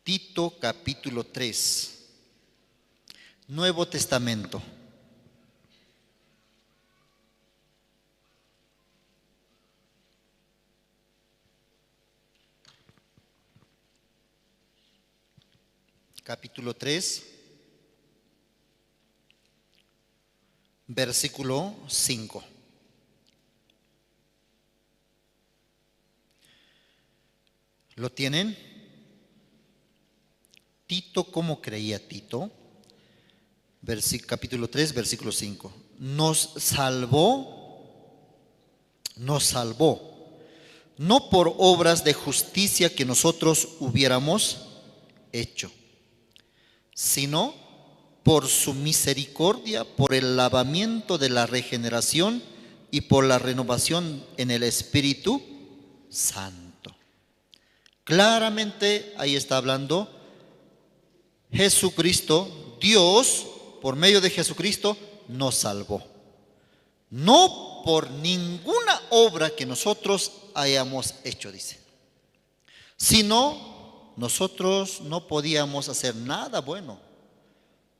Tito capítulo 3, Nuevo Testamento. Capítulo 3, versículo 5. ¿Lo tienen? Tito, ¿cómo creía Tito? Capítulo 3, versículo 5. Nos salvó, no por obras de justicia que nosotros hubiéramos hecho, sino por su misericordia, por el lavamiento de la regeneración y por la renovación en el Espíritu Santo. Claramente ahí está hablando Jesucristo, Dios, por medio de Jesucristo, nos salvó. No por ninguna obra que nosotros hayamos hecho, dice. Sino, nosotros no podíamos hacer nada bueno.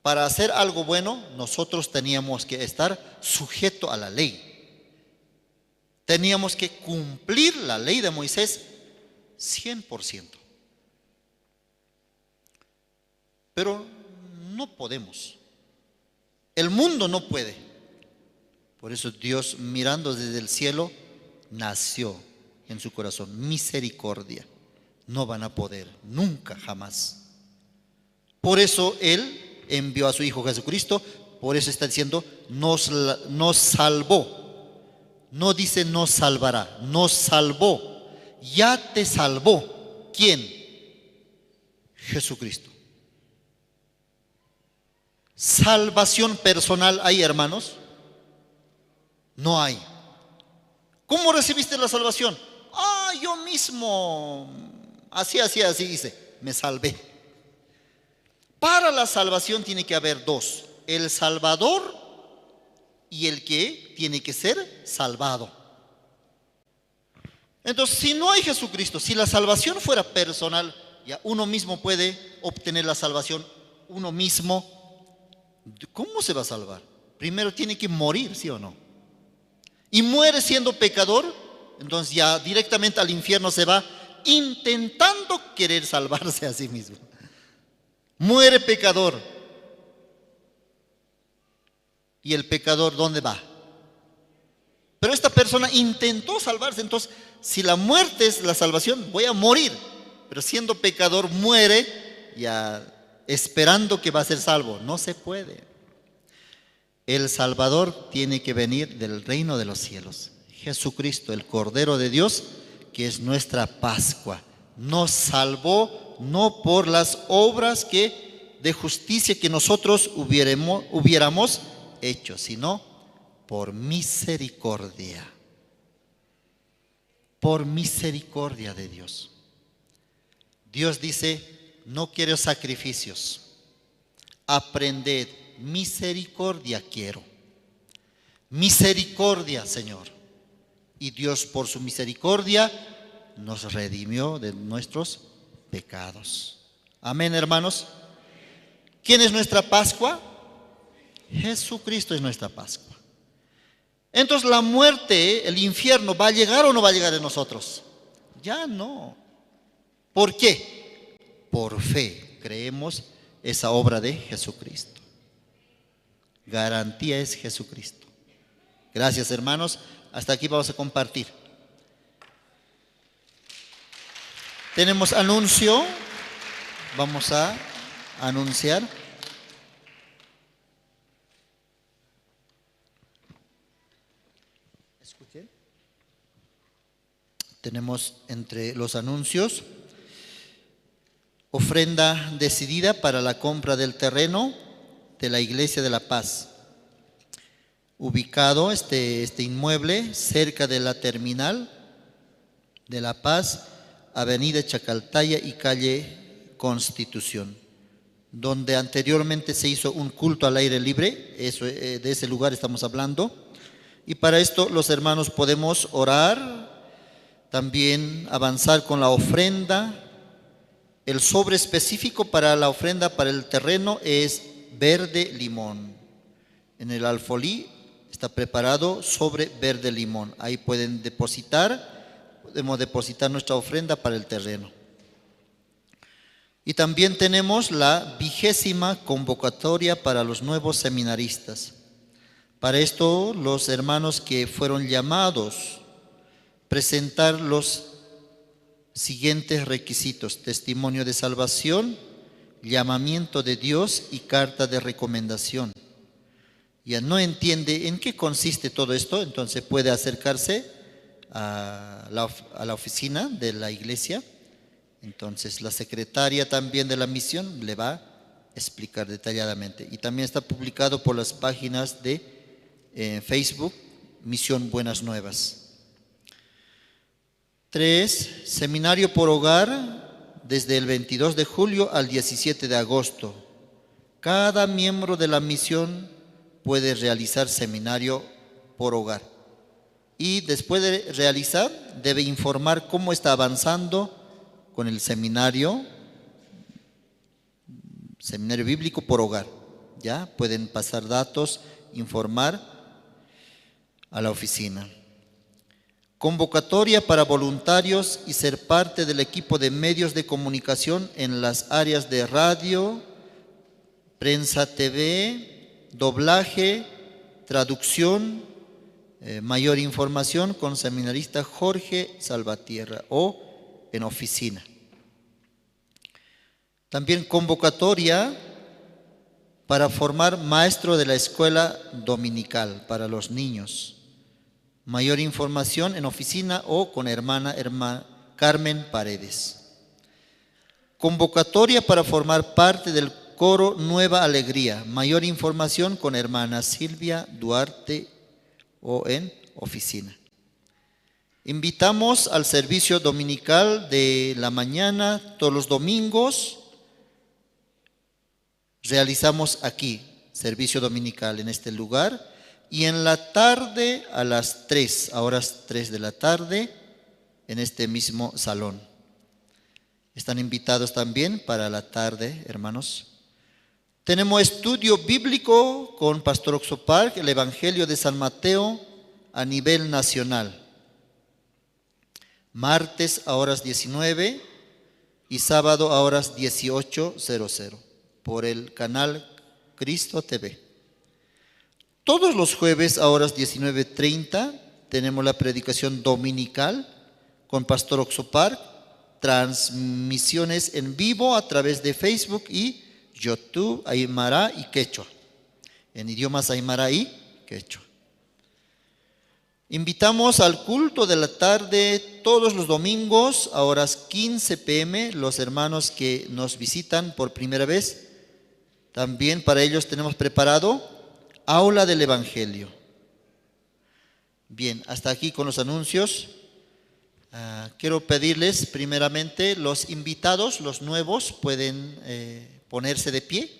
Para hacer algo bueno, nosotros teníamos que estar sujetos a la ley. Teníamos que cumplir la ley de Moisés 100%. Pero no podemos. El mundo no puede. Por eso Dios, mirando desde el cielo, nació en su corazón misericordia. No van a poder, nunca, jamás. Por eso Él envió a su Hijo Jesucristo. Por eso está diciendo, nos salvó. No dice nos salvará, nos salvó. Ya te salvó. ¿Quién? Jesucristo. Salvación personal hay, hermanos. No hay. ¿Cómo recibiste la salvación? Yo mismo, así hice, me salvé. Para la salvación tiene que haber dos: el Salvador y el que tiene que ser salvado. Entonces, si no hay Jesucristo, si la salvación fuera personal, ya uno mismo puede obtener la salvación, uno mismo, ¿cómo se va a salvar? Primero tiene que morir, ¿sí o no? Y muere siendo pecador, entonces ya directamente al infierno se va, intentando querer salvarse a sí mismo. Muere pecador. ¿Y el pecador dónde va? Pero esta persona intentó salvarse. Entonces, si la muerte es la salvación, voy a morir. Pero siendo pecador muere ya esperando que va a ser salvo. No se puede. El Salvador tiene que venir del reino de los cielos. Jesucristo, el Cordero de Dios, que es nuestra Pascua, nos salvó no por las obras de justicia que nosotros hubiéramos hecho, sino por misericordia. Por misericordia de Dios. Dios dice, no quiero sacrificios, aprended, misericordia quiero. Misericordia, Señor. Y Dios, por su misericordia, nos redimió de nuestros pecados. Amén, hermanos. ¿Quién es nuestra Pascua? Jesucristo es nuestra Pascua. Entonces, la muerte, el infierno, ¿va a llegar o no va a llegar en nosotros? Ya no. ¿Por qué? Por fe creemos esa obra de Jesucristo. Garantía es Jesucristo. Gracias, hermanos. Hasta aquí vamos a compartir. Tenemos anuncio. Vamos a anunciar. Escuchen. Tenemos entre los anuncios ofrenda decidida para la compra del terreno de la Iglesia de la Paz. Ubicado este inmueble cerca de la terminal de La Paz, Avenida Chacaltaya y calle Constitución, donde anteriormente se hizo un culto al aire libre. De ese lugar estamos hablando. Y para esto los hermanos podemos orar, también avanzar con la ofrenda. El sobre específico para la ofrenda para el terreno es verde limón. En el alfolí está preparado sobre verde limón. Ahí podemos depositar nuestra ofrenda para el terreno. Y también tenemos la 20ª convocatoria para los nuevos seminaristas. Para esto, los hermanos que fueron llamados presentar los siguientes requisitos: testimonio de salvación, llamamiento de Dios y carta de recomendación. Ya no entiende en qué consiste todo esto, entonces puede acercarse a la oficina de la iglesia. Entonces la secretaria también de la misión le va explicar detalladamente. Y también está publicado por las páginas de Facebook, Misión Buenas Nuevas. 3. Seminario por hogar desde el 22 de julio al 17 de agosto. Cada miembro de la misión puede realizar seminario por hogar. Y después de realizar, debe informar cómo está avanzando con el seminario bíblico por hogar. ¿Ya? Pueden pasar datos, informar a la oficina. Convocatoria para voluntarios y ser parte del equipo de medios de comunicación en las áreas de radio, prensa TV, doblaje, traducción. Mayor información con seminarista Jorge Salvatierra o en oficina. También convocatoria para formar maestro de la escuela dominical para los niños. Mayor información en oficina o con hermana Carmen Paredes. Convocatoria para formar parte del coro Nueva Alegría. Mayor información con hermana Silvia Duarte o en oficina. Invitamos al servicio dominical de la mañana todos los domingos. Realizamos aquí servicio dominical en este lugar y en la tarde a las 3, a horas 3 de la tarde en este mismo salón. Están invitados también para la tarde, hermanos. Tenemos estudio bíblico con Pastor Oxopark, el Evangelio de San Mateo a nivel nacional. Martes a horas 19 y sábado a horas 18:00 por el canal Cristo TV. Todos los jueves a horas 19:30 tenemos la predicación dominical con Pastor Oxopark, transmisiones en vivo a través de Facebook y YouTube, Aymara y Quechua, en idiomas Aymara y Quechua. Invitamos al culto de la tarde todos los domingos a horas 15 p.m. los hermanos que nos visitan por primera vez. También para ellos tenemos preparado aula del Evangelio. Bien, hasta aquí con los anuncios. Quiero pedirles primeramente, los invitados, los nuevos, pueden ponerse de pie.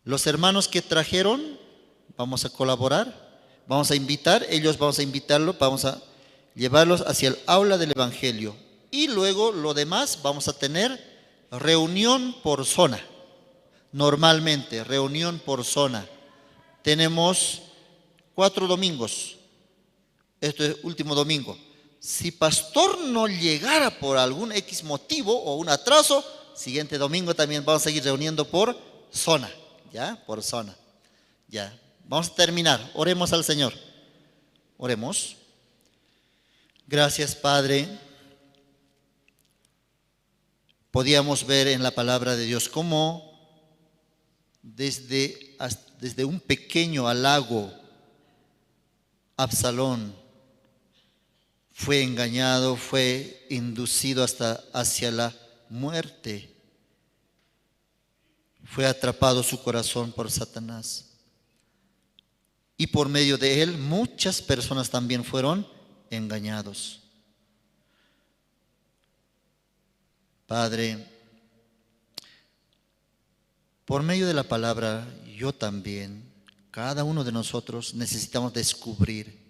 Los hermanos que trajeron, vamos a colaborar, vamos a invitar, vamos a invitarlos, vamos a llevarlos hacia el aula del Evangelio. Y luego lo demás vamos a tener reunión por zona. Normalmente, reunión por zona. Tenemos 4 domingos. Este es el último domingo. Si pastor no llegara por algún X motivo o un atraso, siguiente domingo también vamos a seguir reuniendo por zona. ¿Ya? Por zona. Ya. Vamos a terminar. Oremos al Señor. Oremos. Gracias, Padre. Podíamos ver en la palabra de Dios cómo desde un pequeño halago Absalón fue engañado, fue inducido hacia la muerte. Fue atrapado su corazón por Satanás. Y por medio de él muchas personas también fueron engañados. Padre, por medio de la palabra, yo también, cada uno de nosotros necesitamos descubrir.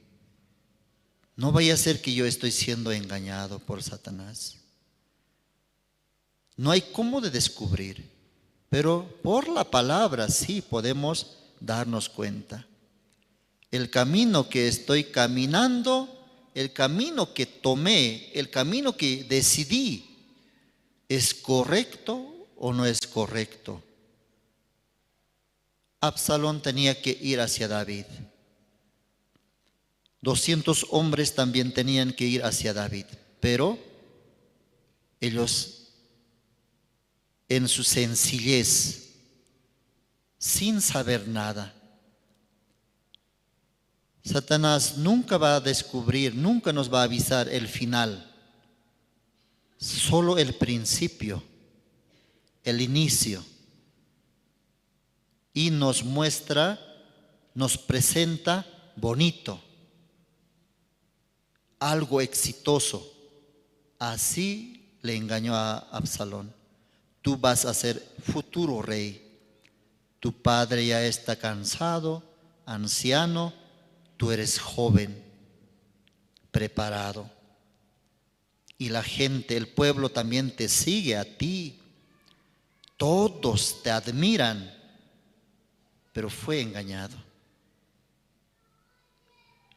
No vaya a ser que yo estoy siendo engañado por Satanás. No hay cómo de descubrir, pero por la palabra sí podemos darnos cuenta. El camino que estoy caminando, el camino que tomé, el camino que decidí, ¿es correcto o no es correcto? Absalón tenía que ir hacia David. 200 hombres también tenían que ir hacia David, pero ellos en su sencillez, sin saber nada. Satanás nunca va a descubrir, nunca nos va a avisar el final, solo el principio. el inicio, y nos muestra, nos presenta bonito, algo exitoso. Así le engañó a Absalón. Tú vas a ser futuro rey. Tu padre ya está cansado, anciano, tú eres joven, preparado. Y la gente, el pueblo también te sigue a ti. Todos te admiran, pero fue engañado.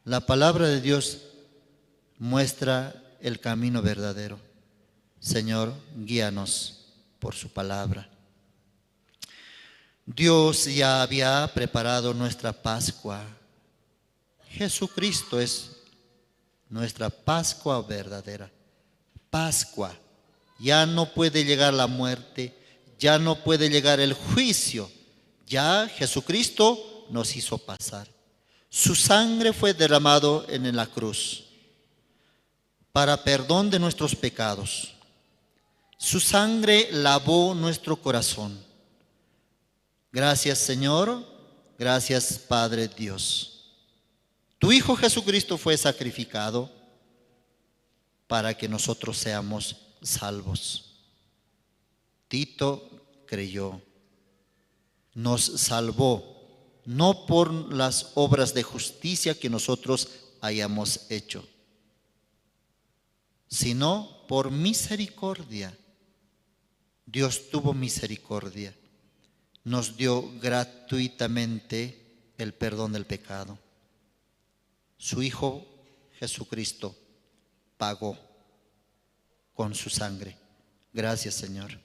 La palabra de Dios muestra el camino verdadero. Señor, guíanos por su palabra. Dios ya había preparado nuestra Pascua. Jesucristo es nuestra Pascua verdadera. Pascua. Ya no puede llegar la muerte, ya no puede llegar el juicio. Ya Jesucristo nos hizo pasar. Su sangre fue derramado en la cruz para perdón de nuestros pecados. Su sangre lavó nuestro corazón. Gracias, Señor. Gracias, Padre Dios. Tu Hijo Jesucristo fue sacrificado para que nosotros seamos salvos. Tito creyó. Nos salvó, no por las obras de justicia que nosotros hayamos hecho, sino por misericordia. Dios tuvo misericordia, nos dio gratuitamente el perdón del pecado. Su Hijo Jesucristo pagó con su sangre. Gracias, Señor.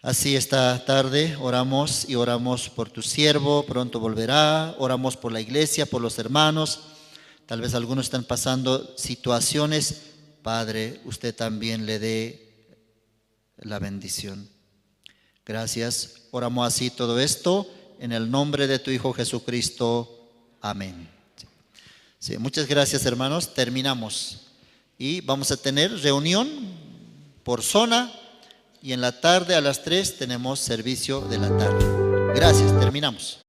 Así esta tarde oramos y oramos por tu siervo, pronto volverá, oramos por la iglesia, por los hermanos. Tal vez algunos están pasando situaciones. Padre, usted también le dé la bendición. Gracias. Oramos así todo esto en el nombre de tu Hijo Jesucristo. Amén. Sí, muchas gracias, hermanos. Terminamos y vamos a tener reunión por zona. Y en la tarde a las 3 tenemos servicio de la tarde. Gracias, terminamos.